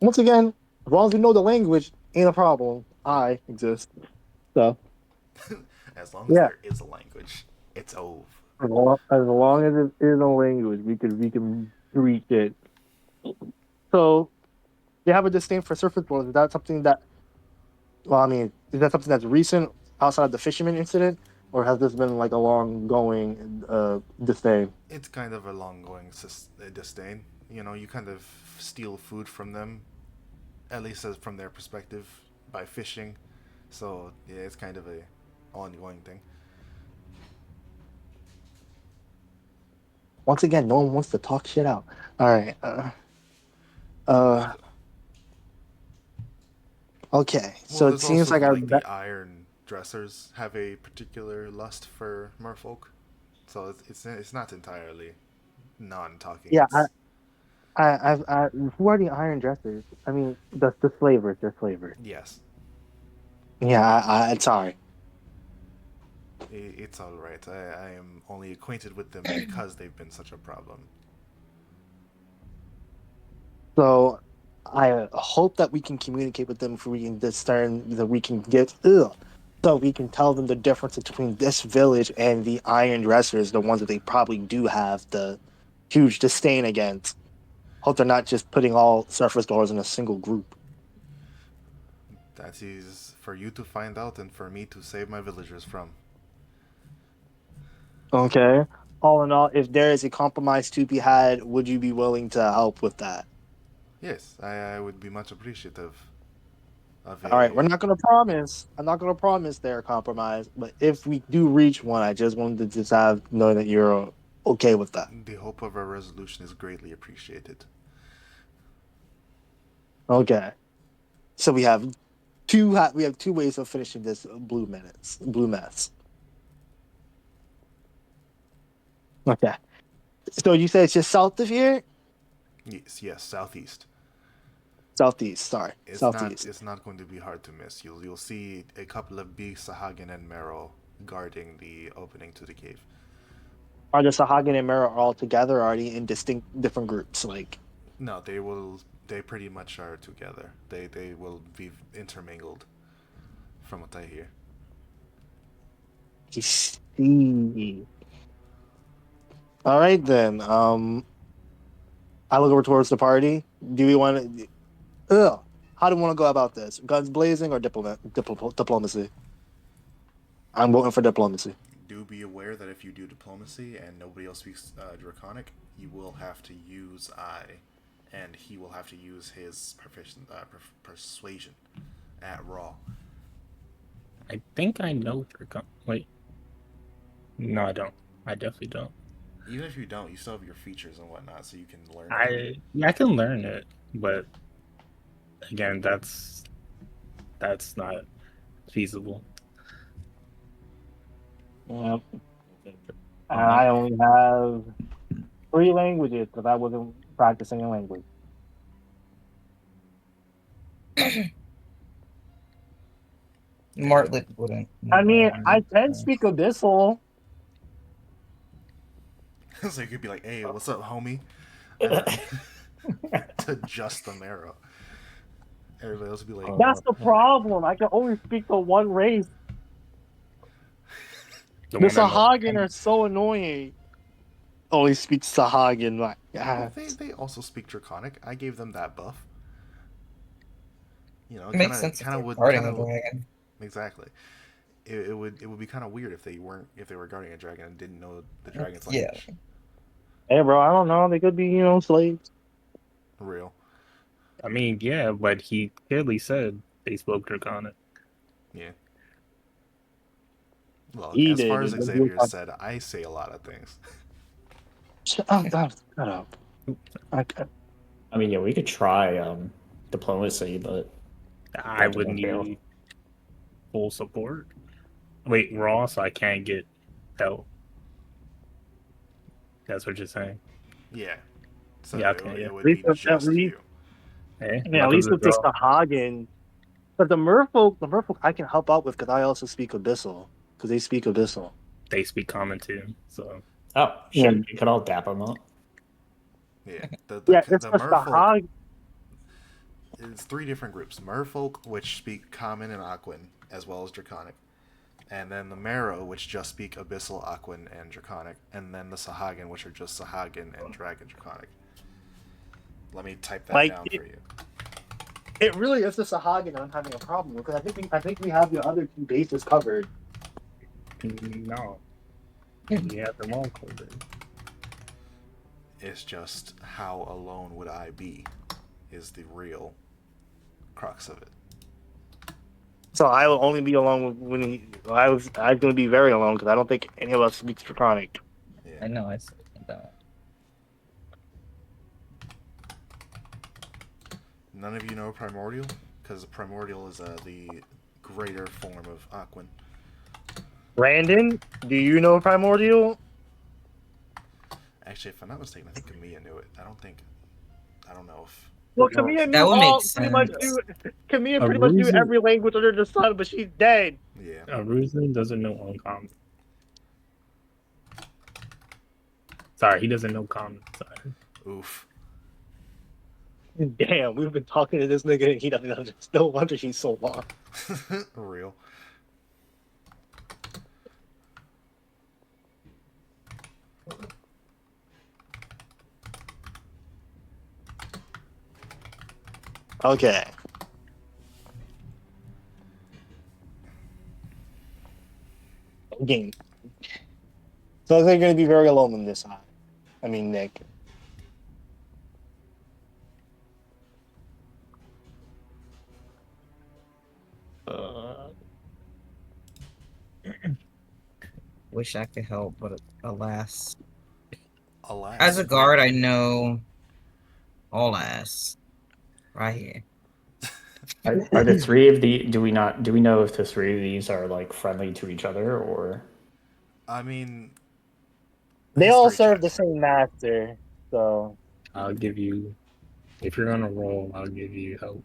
Once again, as long as we know the language, ain't a problem. I exist. So,
As long as there is a language, it's over.
as long as it is a language, we can reach it. So, they have a disdain for surface dwellers. Is that something that? Well, I mean, is that something that's recent outside of the fisherman incident, or has this been like a long going disdain?
It's kind of a long-going disdain. You know, you kind of steal food from them, at least as from their perspective, by fishing. So yeah, it's kind of a ongoing thing.
Once again, no one wants to talk shit out. All right. Okay. So it seems like
the iron dressers have a particular lust for merfolk, so it's not entirely non-talking.
Yeah. Who are the iron dressers? I mean, the slavers. They're slavers.
Yes.
Yeah. Sorry.
It's all right. I am only acquainted with them because they've been such a problem.
So I hope that we can communicate with them if we can discern that we can get so we can tell them the difference between this village and the iron dressers, the ones that they probably do have the huge disdain against. Hope they're not just putting all surface doors in a single group.
That is for you to find out and for me to save my villagers from.
Okay. All in all, if there is a compromise to be had, would you be willing to help with that?
Yes, I would be much appreciative of
All right, we're not going to promise. I'm not going to promise there a compromise, but if we do reach one, I just wanted to know that you're okay with that.
The hope of a resolution is greatly appreciated.
Okay. So we have two ways of finishing this blue mess. Okay. So you said it's just south of here?
Yes, southeast.
Southeast, sorry. Southeast.
It's not going to be hard to miss. You'll see a couple of big Sahagin and Mero guarding the opening to the cave.
Are the Sahagin and Mero all together, or are they in different groups? Like,
no, they pretty much are together. They will be intermingled, from what I hear.
I see. All right then. I look over towards the party. Do we want to? How do we want to go about this? Guns blazing or diplomacy? I'm voting for diplomacy.
Do be aware that if you do diplomacy and nobody else speaks Draconic, you will have to use and he will have to use his persuasion at Raw.
I think I know Draconic. Wait. No, I don't. I definitely don't.
Even if you don't, you still have your features and whatnot, so you can learn.
I can learn it, but again, that's not feasible.
Yep. I only have 3 languages because I wasn't practicing a language.
Martlet wouldn't.
I mean, I can speak Abyssal.
So you could be like, "Hey, what's up, homie?" To just the marrow. Everybody else would be like,
That's the problem. I can only speak to one race.
The
The
one that knows-
Sahagin are so annoying. Only speak Sahagin. My
well,
God.
they also speak Draconic. I gave them that buff. You know,
It makes sense if
kind of
they're
would
guarding
kind
a
of
dragon.
exactly. It would be kind of weird if they were guarding a dragon and didn't know the dragon's
Yeah.
language.
Hey, bro, I don't know. They could be, slaves.
Real.
I mean, yeah, but he clearly said they spoke Draconic.
Yeah. Well,
He
as far
did.
as Xavier said, I say a lot of things.
Shut up.
I mean, yeah, we could try diplomacy, but
I
that
would
won't fail.
need full support. Wait, raw, so I can't get help. That's what you're saying.
Yeah. So
Yeah,
it,
okay, yeah.
it would be just you.
Hey,
Yeah, at least with this Sahagin. But the merfolk I can help out with because I also speak Abyssal. Because they speak Abyssal.
they speak common too, so
Oh,
Yeah.
shit, you could all dap them up.
Yeah. The
It's the
merfolk.
Sahagin.
It's 3 different groups. Merfolk, which speak Common and Aquan, as well as Draconic. And then the Marrow, which just speak Abyssal, Aquan, and Draconic. And then the Sahagin, which are just Sahagin and Dragon Draconic. Let me type that down for you.
It really is the Sahagin I'm having a problem with because I think we have the other 2 bases covered.
no. We have them all covered.
It's just how alone would I be is the real crux of it.
So I will only be alone when I'm going to be very alone because I don't think any of us speaks Draconic.
Yeah.
I know. I said that.
None of you know Primordial? Because Primordial is the greater form of Aquan.
Brandon, do you know Primordial?
Actually, if I'm not mistaken, I think Kamiya knew it. I don't know if...
Well, Kamiya
That
knew
would
all
make
pretty much
sense.
Kamiya pretty much knew
Aruzu-
every language under the sun, but she's dead.
Yeah.
Aruzan doesn't know uncommon. Sorry, he doesn't know common. Sorry.
Oof.
Damn, we've been talking to this nigga and he doesn't understand. No wonder he's so long.
Real.
Okay. Game. So they're going to be very alone in this time. I mean, Nick.
Wish I could help, but alas.
Alas.
As a guard, I know all ass. Right here.
Are the 3 of the do we know if the 3 of these are like friendly to each other or
I mean...
They all
history
serve
check.
the same master, so...
I'll give you, if you're on a roll, I'll give you help.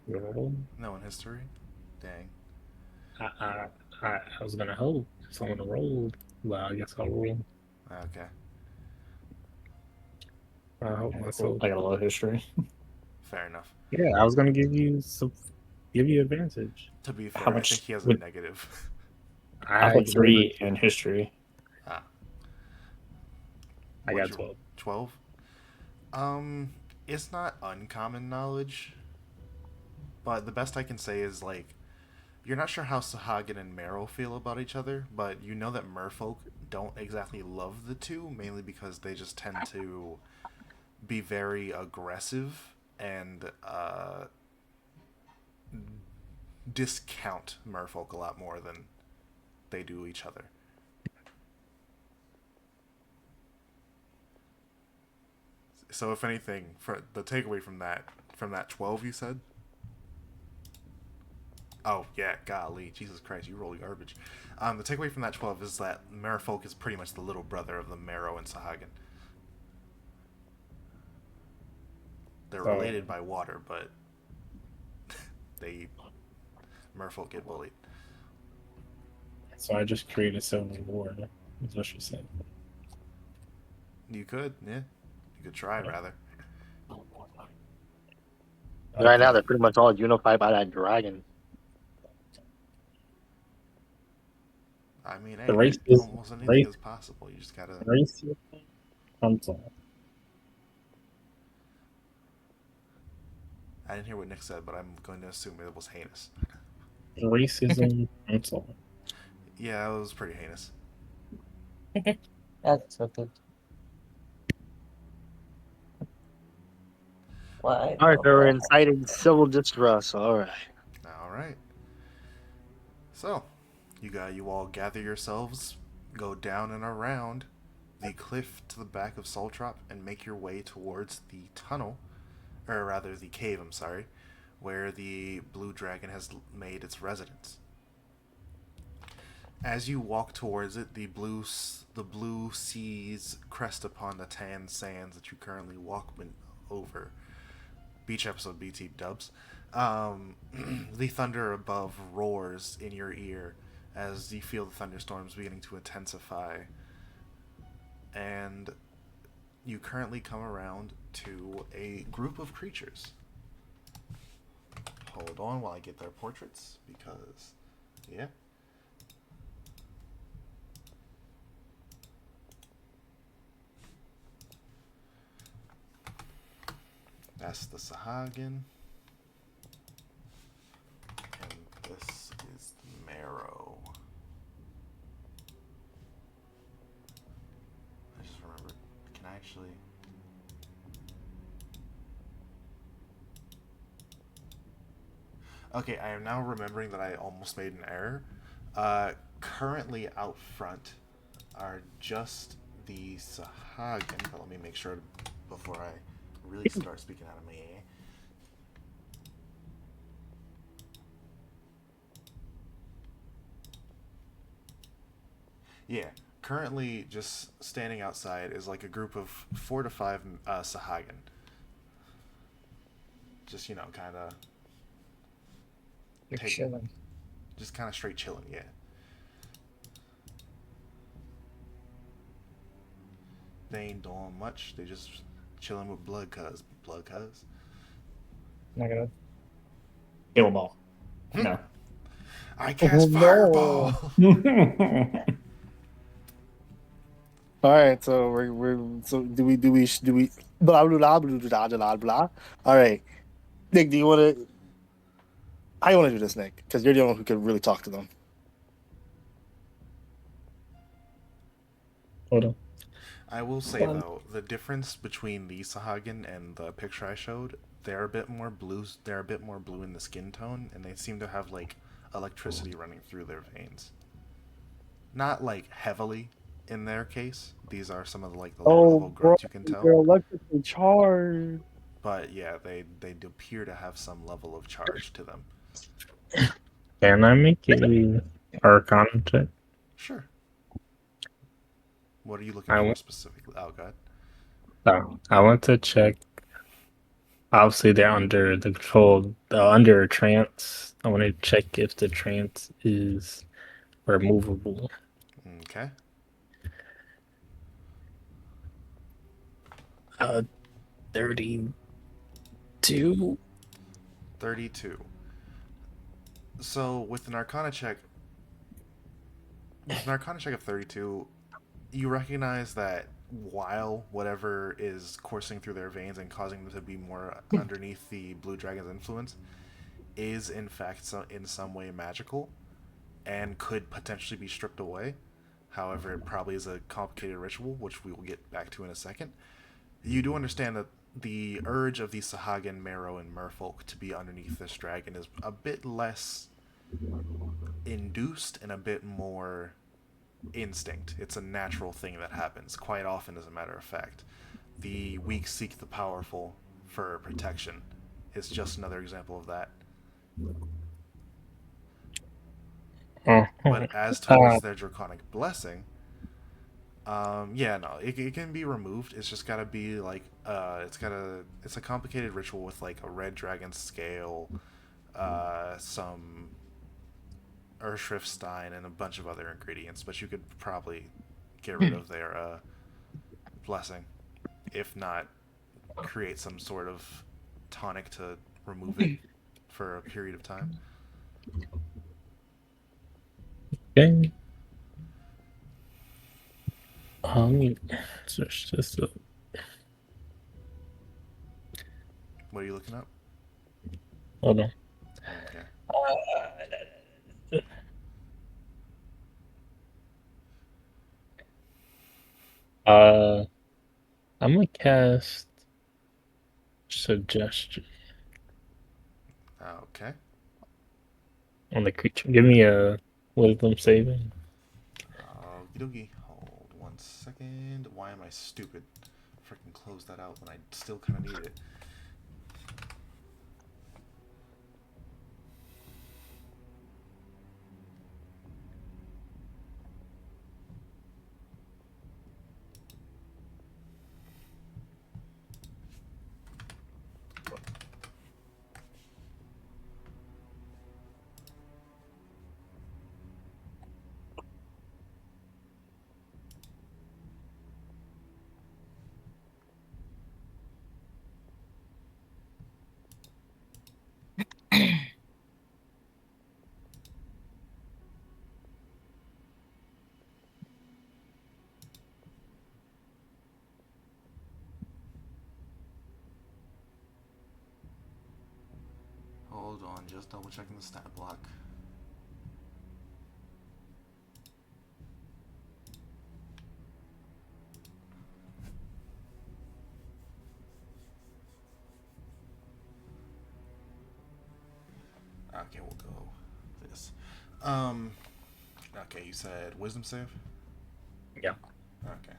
You roll?
No, in history? Dang.
I was gonna help someone rolled. Well, I guess I'll roll.
Okay.
I hope myself.
I got a low history?
Fair enough.
Yeah, I was gonna give you advantage.
To be fair,
How
I
much
think he has a
would-
negative.
I put 3 in history.
Ah.
I got
What'd you-
12.
12? It's not uncommon knowledge, but the best I can say is, like, you're not sure how Sahagin and Marrow feel about each other, but you know that merfolk don't exactly love the 2, mainly because they just tend to be very aggressive and discount merfolk a lot more than they do each other. So if anything, for the takeaway from that 12 you said, Oh, yeah, golly. Jesus Christ, you roll garbage. The takeaway from that 12 is that Merfolk is pretty much the little brother of the Marrow and Sahagin. They're related by water, but Merfolk get bullied.
So I just created Civil War. Is what she said.
You could, yeah. You could try, rather.
Right now, they're pretty much all unified by that dragon.
I mean, hey,
The race is
almost anything is possible. You just gotta.
Race console.
I didn't hear what Nick said, but I'm going to assume it was heinous.
Racism console.
Yeah, it was pretty heinous.
That's so good. Why?
All right, they were inciting civil distrust. All right.
All right. So, you all gather yourselves, go down and around the cliff to the back of Soltrop, and make your way towards the tunnel, or rather the cave. I'm sorry, where the blue dragon has made its residence. As you walk towards it, the blue seas crest upon the tan sands that you currently walk over. Beach episode BT dubs. The thunder above roars in your ear as you feel the thunderstorms beginning to intensify. And you currently come around to a group of creatures. Hold on while I get their portraits, because, yeah. That's the Sahagin. And this is the Marrow. I just remembered. Can I actually... Okay, I am now remembering that I almost made an error. Currently out front are just the Sahagin, but let me make sure before I really start speaking out of my ear. Yeah, currently just standing outside is like a group of 4 to 5 Sahagin. Just, kind of...
chilling.
Just kind of straight chilling, yeah. They ain't doing much. They just chilling with blood cuz.
Not gonna kill them all. No.
I cast fireball.
All right, so we're do we blah blah blah blah blah blah blah. All right, Nick, do you want to? How you want to do this, Nick? Because you're the only one who can really talk to them.
Hold on.
I will say though, the difference between the Sahagin and the picture I showed, they're a bit more blue. They're a bit more blue in the skin tone, and they seem to have like electricity running through their veins. Not like heavily in their case. These are some of the like the lower level grunts you can tell.
They're electrically charged.
But yeah, they appear to have some level of charge to them.
Can I make a Arcana check?
Sure. What are you looking for specifically? Oh, God.
No, I want to check. Obviously, they're under the control, under a trance. I want to check if the trance is removable.
Okay.
32.
32. So with an Arcana check, of 32, you recognize that while whatever is coursing through their veins and causing them to be more underneath the blue dragon's influence is in fact in some way magical and could potentially be stripped away. However, it probably is a complicated ritual, which we will get back to in a second. You do understand that the urge of the Sahagin, Marrow, and Merfolk to be underneath this dragon is a bit less induced and a bit more instinct. It's a natural thing that happens quite often, as a matter of fact. The weak seek the powerful for protection is just another example of that. But as towards their draconic blessing, yeah, no, it can be removed. It's just gotta be like it's a complicated ritual with like a red dragon scale, some Urshriftstein, and a bunch of other ingredients. But you could probably get rid of their blessing, if not create some sort of tonic to remove it for a period of time.
Okay. Search this up.
What are you looking up?
Hold on.
Okay.
I'm gonna cast suggestion
Okay.
on the creature. Give me a wisdom saving.
Okie dokie. Hold 1 second. Why am I stupid? Freaking close that out when I still kind of need it. Hold on, just double checking the stat block. Okay, we'll go this. Okay, you said wisdom save?
Yeah.
Okay.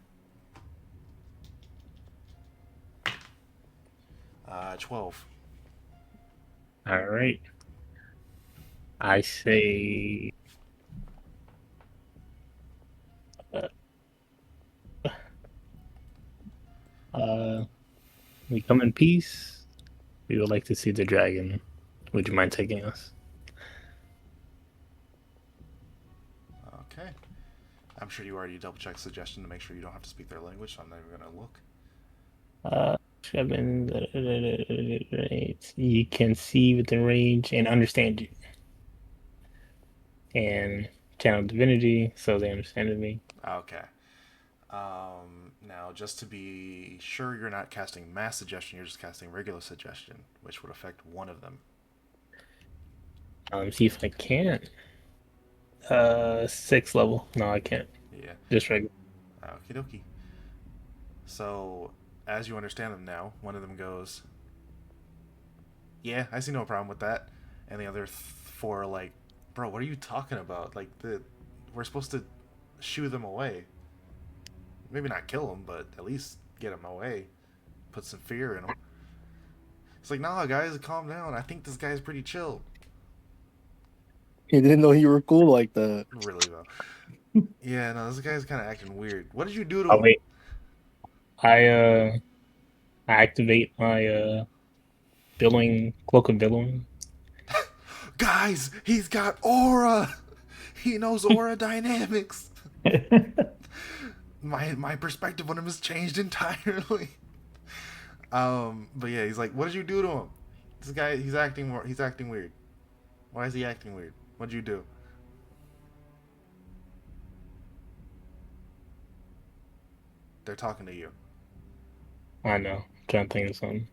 12.
All right. I say. We come in peace. We would like to see the dragon. Would you mind taking us?
Okay. I'm sure you already double checked suggestion to make sure you don't have to speak their language, so I'm not even gonna look.
7. You can see within range and understand you. And channel divinity, so they understand me.
Okay. Now, just to be sure you're not casting mass suggestion, you're just casting regular suggestion, which would affect one of them.
See if I can. 6th level. No, I can't.
Yeah.
Just regular.
Okie dokie. So, as you understand them now, one of them goes, "Yeah, I see no problem with that," and the other four are like, "Bro, what are you talking about? Like, we're supposed to shoo them away. Maybe not kill them, but at least get them away. Put some fear in them." It's like, "Nah, guys, calm down. I think this guy's pretty chill."
He didn't know you were cool like that.
Really though. Yeah, no, this guy's kind of acting weird. What did you do to
Oh
him?
wait. I activate my cloak of billowing.
Guys, he's got aura. He knows aura dynamics. My perspective on him has changed entirely. But yeah, he's like, "What did you do to him? This guy, he's acting weird. Why is he acting weird? What did you do?" They're talking to you.
I know. I'm trying to think of something.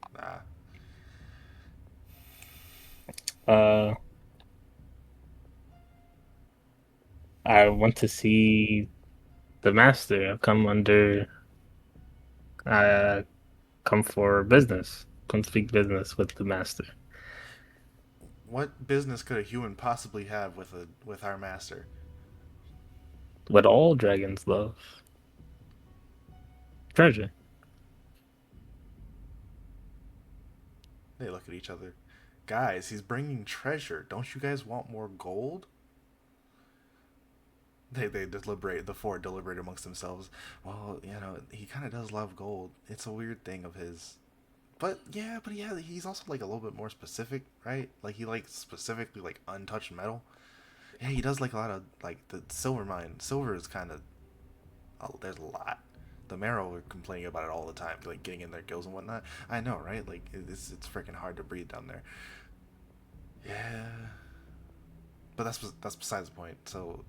Nah.
I want to see the master. I've come for business. Come speak business with the master.
What business could a human possibly have with our master?
What all dragons love. Treasure.
They look at each other. "Guys, he's bringing treasure. Don't you guys want more gold?" They deliberate. The four deliberate amongst themselves. Well, you know, he kind of does love gold. It's a weird thing of his. But yeah, he's also like a little bit more specific, right? Like he likes specifically like untouched metal. Yeah, he does like a lot of like the silver mine. Silver is kind of there's a lot. The Marrow are complaining about it all the time, like getting in their gills and whatnot. I know, right? Like it's freaking hard to breathe down there. Yeah, but that's besides the point. So,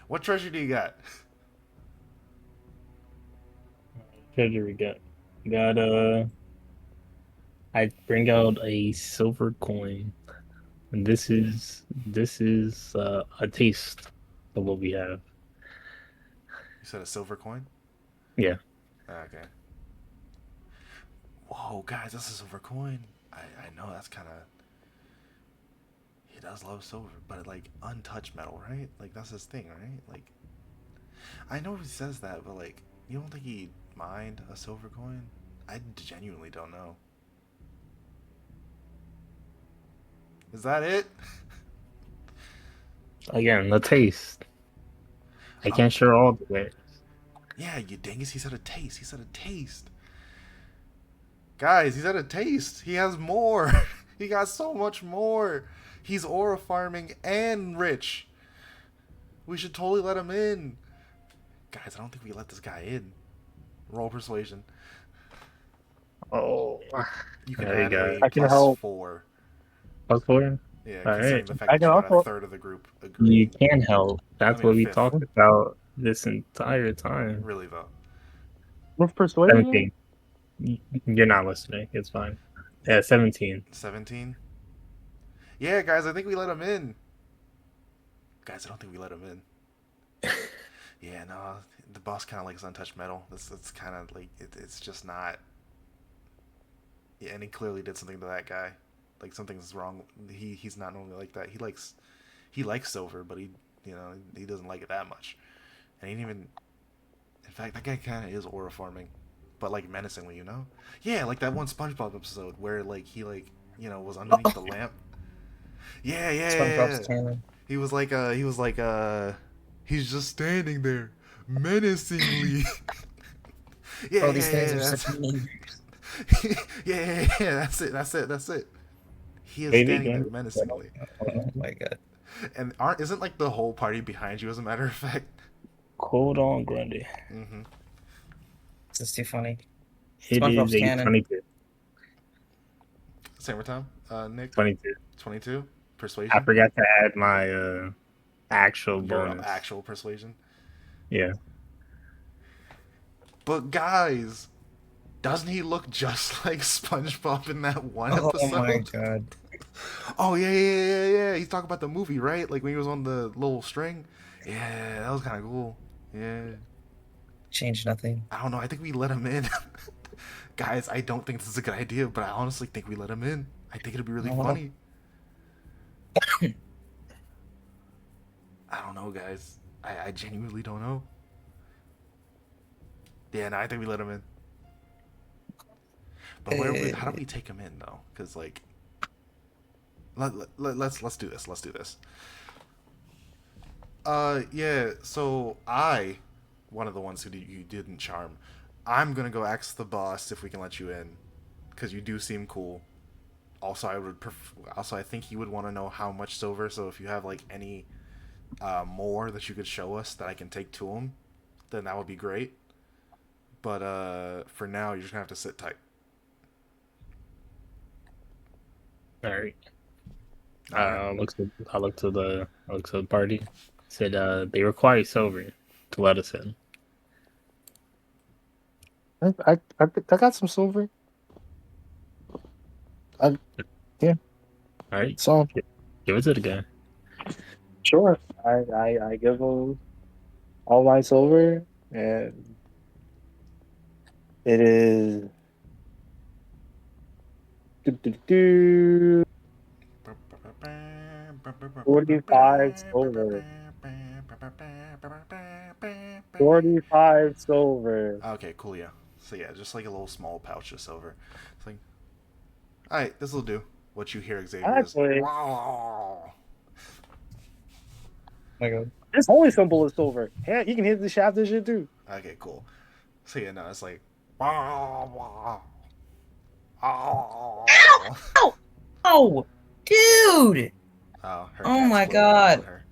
what treasure do you got?
Treasure we got. We got I bring out a silver coin. And this is a taste of what we have.
You said a silver coin?
Yeah.
Okay. Whoa, guys, that's a silver coin. I know that's kind of. He does love silver, but like untouched metal, right? Like that's his thing, right? Like, I know he says that, but like, you don't think he'd mind a silver coin? I genuinely don't know. Is that it?
Again, the taste. I can't share all the way.
Yeah, you dingus. He said a taste. He said a taste. Guys, he's at a taste. He has more. He got so much more. He's aura farming and rich. We should totally let him in. Guys, I don't think we let this guy in. Roll persuasion.
Oh.
You can
There you
add
go.
a
I can
plus
help.
4.
Plus 4?
Yeah,
All
considering
right.
the fact
I
that you
can
got a
also-
third of the group
You
agreeing.
can help. That's
I mean,
what we
fifth.
talked about this entire time.
Really, though.
With persuasion?
17. You're not listening. It's fine. Yeah, 17.
17? Yeah, guys, I think we let him in. Guys, I don't think we let him in. Yeah, no, the boss kind of likes untouched metal. It's kind of like, it's just not. Yeah, and he clearly did something to that guy. Like, something's wrong. He's not normally like that. He likes silver, but he doesn't like it that much. And he didn't even. In fact, that guy kind of is aura farming, but like menacingly, you know? Yeah, like that one SpongeBob episode where like he was underneath the lamp. Yeah.
SpongeBob's tanning.
He was like he's just standing there menacingly. Yeah,
Bro, these things are
that's-
such mean.
yeah, that's it. He is
Maybe
standing there
again.
menacingly.
Oh my god.
And isn't like the whole party behind you, as a matter of fact?
Hold on, Grundy.
Mm-hmm.
This is too funny.
It
SpongeBob's
is a
canon.
22.
Same time, Nick?
22.
22? Persuasion?
I forgot to add my actual
Your
bonus.
actual persuasion.
Yeah.
But guys, doesn't he look just like SpongeBob in that one
Oh
episode?
my god.
Oh yeah. He's talking about the movie, right? Like when he was on the little string. Yeah, that was kind of cool. Yeah.
Change nothing.
I don't know. I think we let him in. Guys, I don't think this is a good idea, but I honestly think we let him in. I think it'd be really
Oh.
funny. I don't know, guys. I genuinely don't know. Yeah, no, I think we let him in. But how do we take him in though? Because like, let's do this. Let's do this. Yeah. So one of the ones who you didn't charm, I'm gonna go ask the boss if we can let you in, because you do seem cool. Also, I think he would want to know how much silver. So if you have like any more that you could show us that I can take to him, then that would be great. But for now, you're just gonna have to sit tight.
All right. I looked to the party. Said they require silver to let us in.
I got some silver.
All right.
So
Give it to the guy.
sure, I give him all my silver, and it is 45 silver. 45 silver.
Okay, cool, yeah. So yeah, just like a little small pouch of silver. It's like, alright, this will do. What you hear, Xavier,
Actually-
is... Wow.
my god.
This holy symbol is silver. Yeah, you can hit the shaft and shit too.
Okay, cool. So yeah, no, it's like. Oh,
Ow! Oh, dude!
her
Oh
cat
my
split
God.
on her.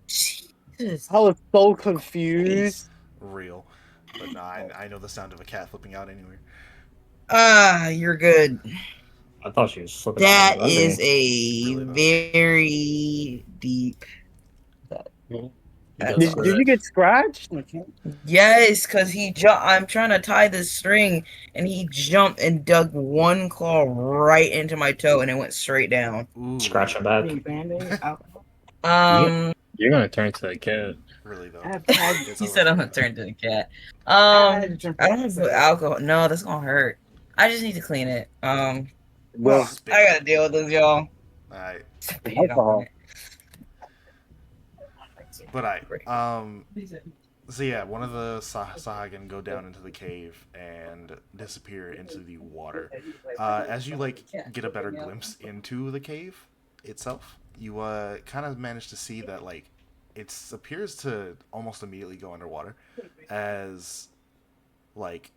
Jesus.
I was so confused.
Real. But no, I know the sound of a cat flipping out anywhere.
You're good.
I thought she was slipping
That
out
is
of
a
Really, though.
very deep.
You
That's
got
Did
awesome.
you get scratched?
Yes, because he jumped. I'm trying to tie this string, and he jumped and dug one claw right into my toe, and it went straight down.
Ooh.
Scratch her back.
You're gonna turn to a cat.
Really though.
He said I'm gonna turn to a cat. I don't have to put alcohol. No, that's gonna hurt. I just need to clean it.
Well,
I gotta deal with this, y'all.
Alright.
alcohol.
But so yeah, one of the Sahagin go down into the cave and disappear into the water. As you like get a better glimpse into the cave itself, you kind of manage to see that like it appears to almost immediately go underwater, as like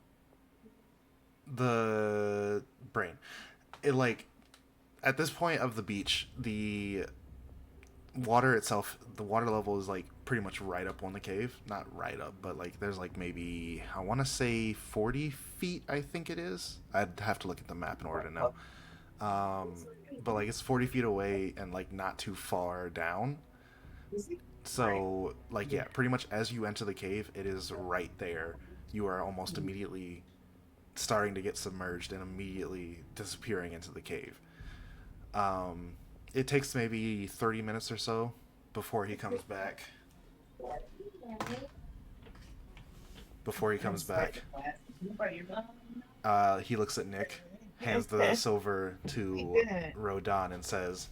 the brain. It like at this point of the beach, the water itself, the water level is like pretty much right up on the cave. Not right up, but like there's like maybe, I want to say 40 feet, I think it is. I'd have to look at the map in order to know. But like it's 40 feet away and like not too far down. So like yeah, pretty much as you enter the cave, it is right there. You are almost immediately starting to get submerged and immediately disappearing into the cave. It takes maybe 30 minutes or so before he comes back. He looks at Nick, hands the silver to Rodan, and says,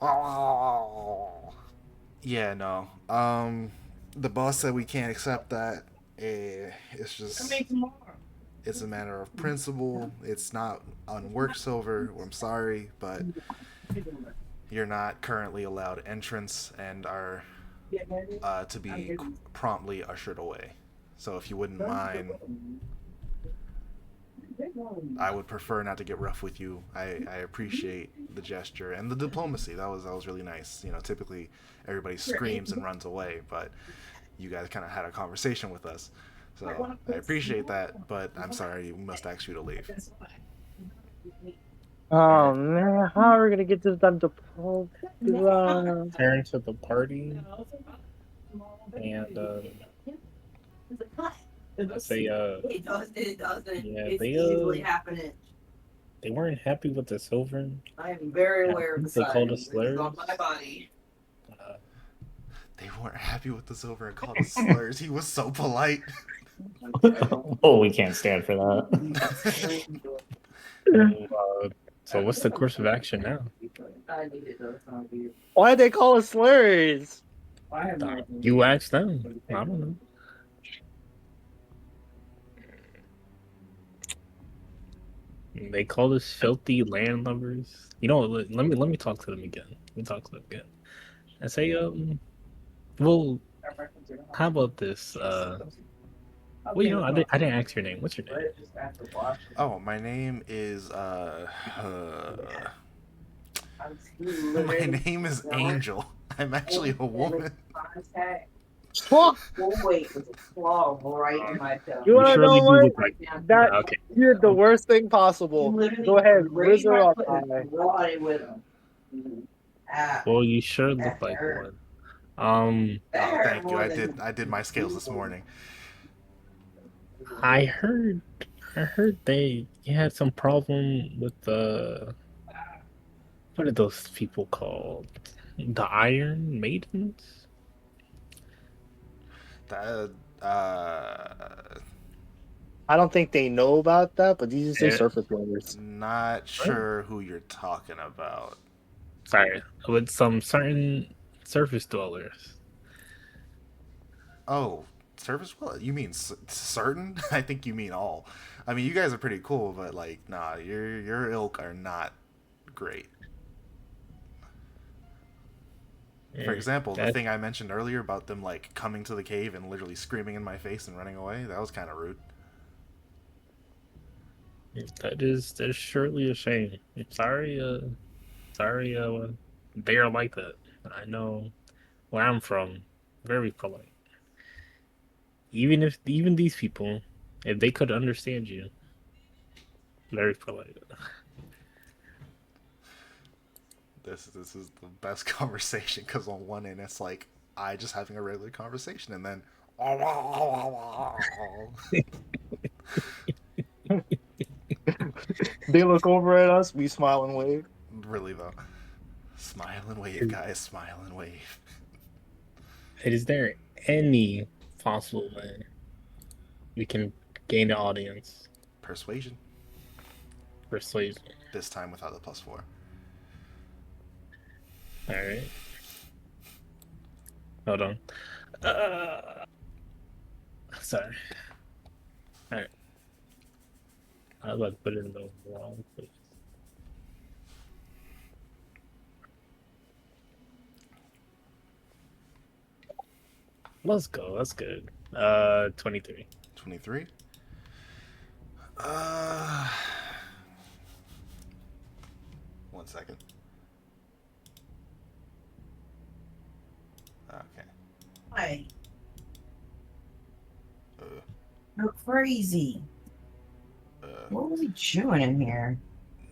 "Oh, yeah, no. The boss said we can't accept that. It's just, it's a matter of principle. It's not on work silver. I'm sorry, but you're not currently allowed entrance and are to be promptly ushered away. So if you wouldn't mind, I would prefer not to get rough with you. I appreciate the gesture and the diplomacy. That was really nice. You know, typically everybody screams and runs away, but you guys kind of had a conversation with us. So I appreciate that, but I'm sorry, we must ask you to leave."
Oh man, how are we gonna get this done to Paul?
Turn to the party and I say
It doesn't.
yeah,
It's
they
easily happening.
they weren't happy with the silver.
I am very aware of the
They called us
signs
slurs.
on my body.
They weren't happy with the silver and called us slurs. He was so polite.
Oh, we can't stand for that.
So what's the course of action now?
I need it though. It's not weird.
Why they call us slurs?
I have no idea.
You asked them. I don't know. They call us filthy landlubbers. You know, let me talk to them again. Let me talk to them again. I say, well, how about this? Well, you know, I didn't ask your name. What's your name?
Oh, my name is my name is Angel. I'm actually a woman.
We'll wait with a claw right in my toe.
You wanna
surely
know
do
what?
look like
That
okay.
you did the worst thing possible. Go ahead,
raise
wizard
my
up.
foot and brought it with him. Ah,
Well, you sure look
That
like
hurt.
one.
that
Oh,
hurt
thank you.
more
I
than-
did my scales this morning.
I heard you had some problem with what are those people called? The Iron Maidens?
That
I don't think they know about that, but these are say
Yeah.
surface warriors.
not sure who you're talking about.
Sorry, with some certain surface dwellers.
Oh, service? Well, you mean certain? I think you mean all. I mean, you guys are pretty cool, but like, nah, your ilk are not great. For example, the
that,
thing I mentioned earlier about them like coming to the cave and literally screaming in my face and running away, that was kind of rude.
that's surely a shame. Sorry, sorry, they are like that. I know where I'm from, very polite. Even these people, if they could understand you, very polite.
This is the best conversation because on one end it's like I just having a regular conversation, and then
They look over at us, we smile and wave.
really though, smile and wave, guys, smile and wave.
Is there any possible way we can gain the audience?
Persuasion.
Persuasion.
This time without the +4.
All right. Hold on. Sorry. All right. I was about to put it in the wrong place. Let's go. That's good. 23.
23. One second. Okay.
Hi.
Uh,
You're crazy. What are we doing in here?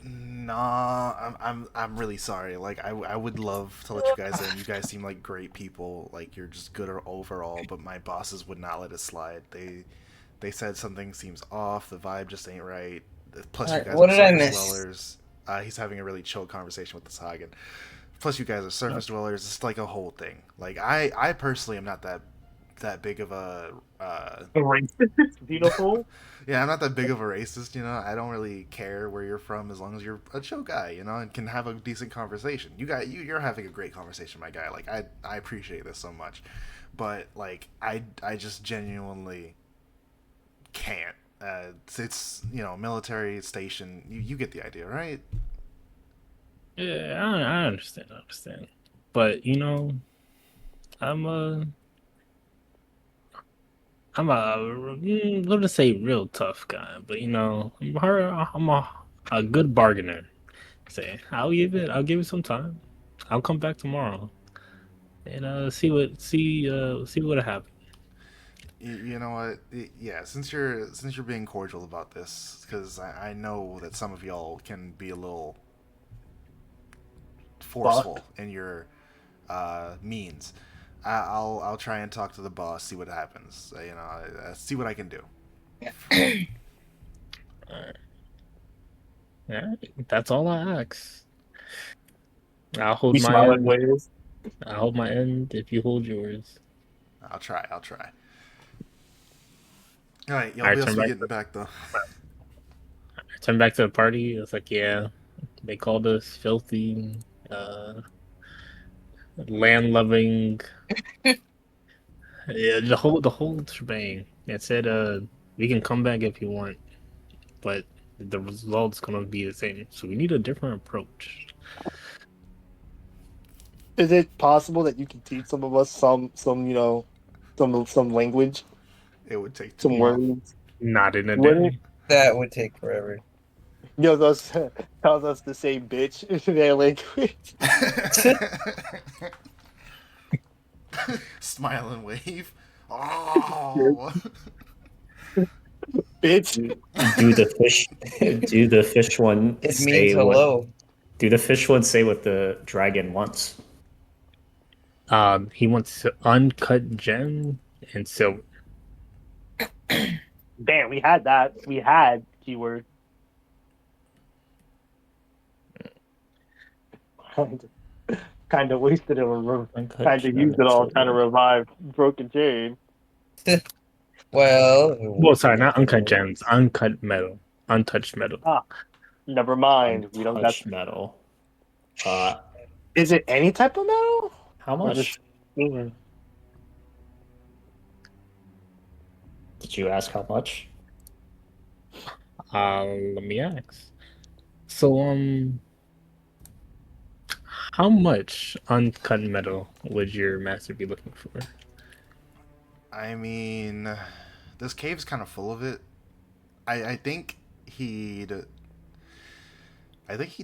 Nah, I'm really sorry. Like I would love to let you guys in. You guys seem like great people. Like you're just good overall, but my bosses would not let it slide. They said something seems off. The vibe just ain't right. Plus, you guys
What
are
did I
surface
miss?
dwellers. He's having a really chill conversation with the Sagan. Plus, you guys are surface dwellers. It's like a whole thing. Like I personally am not that big of a
Beautiful.
yeah, I'm not that big of a racist, you know. I don't really care where you're from as long as you're a chill guy, you know, and can have a decent conversation. You're having a great conversation, my guy. Like I appreciate this so much. But like I just genuinely can't. It's you know, military station. You get the idea, right?
Yeah, I understand. I understand. But you know, I'm let me say real tough guy, but you know, I'm a good bargainer. Say, I'll give it some time. I'll come back tomorrow and see what happens.
You know what? Yeah, since you're being cordial about this, because I know that some of y'all can be a little forceful in your means. I'll try and talk to the boss, see what happens. You know, see what I can do.
Alright. That's all I ask. I'll hold
We
my
smile and
end.
wave.
I'll hold my end if you hold yours.
I'll try. All right, y'all
Alright,
be able
turn
to be
back.
getting back though.
Turn back to the party. It's like, yeah, they called us filthy, land-loving. Yeah, the whole shebang. It said, we can come back if you want, but the result's gonna be the same. So we need a different approach.
Is it possible that you can teach some of us some you know some language,
It would take too
some
long.
words?
Not in a
What
day.
That would take forever.
tells us to say bitch in their language?
Smile and wave. Oh.
Bitch.
Do the fish? Do the fish one
It
say
means
what?
hello.
Do the fish one say what the dragon wants?
He wants to uncut gem and silver.
Damn, we had that. We had keyword. Kind of wasted it.
Uncut
Kind of
gem
used it
and
all. Trying to
silver.
revive Broken Chain.
Well, sorry, not uncut gems, uncut metal, untouched metal.
Ah, never mind. We don't got.
Untouched metal. Uh,
Is it any type of metal?
how
Or
much?
just silver?
Did you ask how much?
Let me ask. So, How much uncut metal would your master be looking for?
I mean, this cave's kind of full of it. I think he'd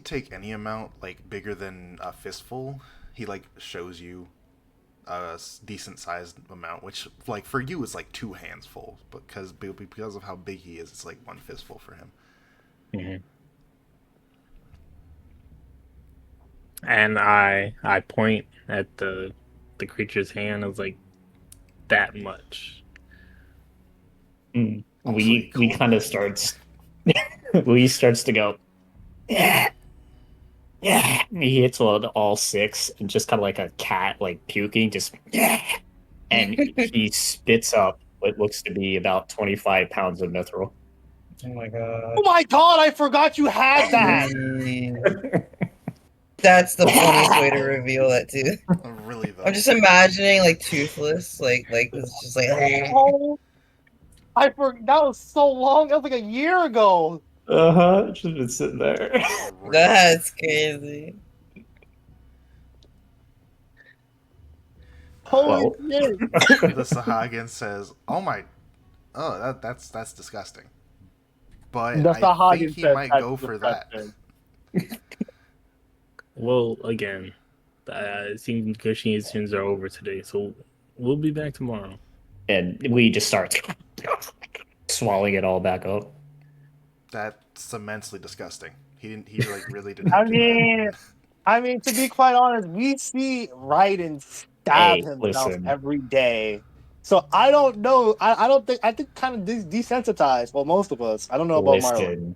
take any amount like bigger than a fistful. He like shows you a decent sized amount, which like for you is like 2 hands full, because of how big he is, it's like 1 fistful for him.
Mm-hmm. And I point at the creature's hand. I was like, that much.
We kind of starts. We starts to go. Yeah. Yeah. He hits all 6 and just kind of like a cat, like puking, just yeah. And he spits up what looks to be about 25 pounds of mithril.
Oh my god.
Oh my god, I forgot you had that!
That's the funniest way to reveal that too.
Really though.
I'm just imagining like Toothless, like it's just like
Oh, that was so long. That was like a year ago.
Just been sitting there.
that's crazy.
Holy
Well.
shit.
The Sahagin says, that's disgusting. But
The
I
Sahagin
think he
says
might
that's
go for that.
disgusting.
Well, again, it seems negotiations are over today, so we'll be back tomorrow.
And we just start swallowing it all back up.
That's immensely disgusting. He like really didn't.
I mean, to be quite honest, we see Raiden stab himself
listen.
every day. So I don't know. I think kind of desensitized. Well, most of us. I don't know about Marlon.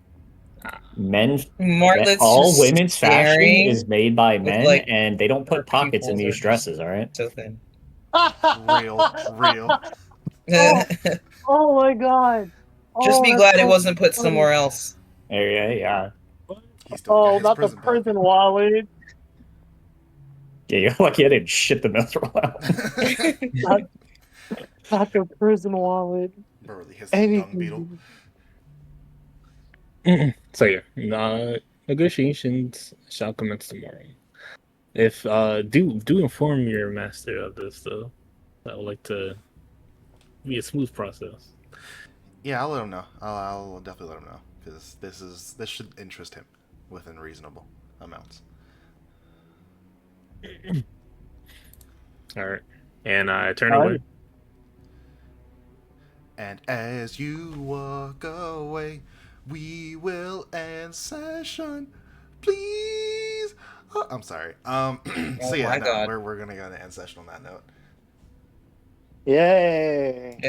Listen, all women's fashion is made by men,
like,
and they don't put pockets in these dresses. All right.
So thin.
Real.
Oh my god.
Just be
that's
glad it
so
wasn't put
funny.
somewhere else.
Yeah.
He's still
Oh,
got his
not the
prison
prison wallet.
Yeah, you're lucky I didn't shit the mithril out.
Not the prison wallet.
Burley hits the dung beetle.
So yeah, negotiations shall commence tomorrow. If do inform your master of this though. I would like to be a smooth process.
Yeah, I'll let him know. I'll definitely let him know because this should interest him within reasonable amounts.
All right, and I turn away.
And as you walk away, we will end session, please. Oh, I'm sorry. So yeah,
my God.
we're gonna go to end session on that note.
Yay.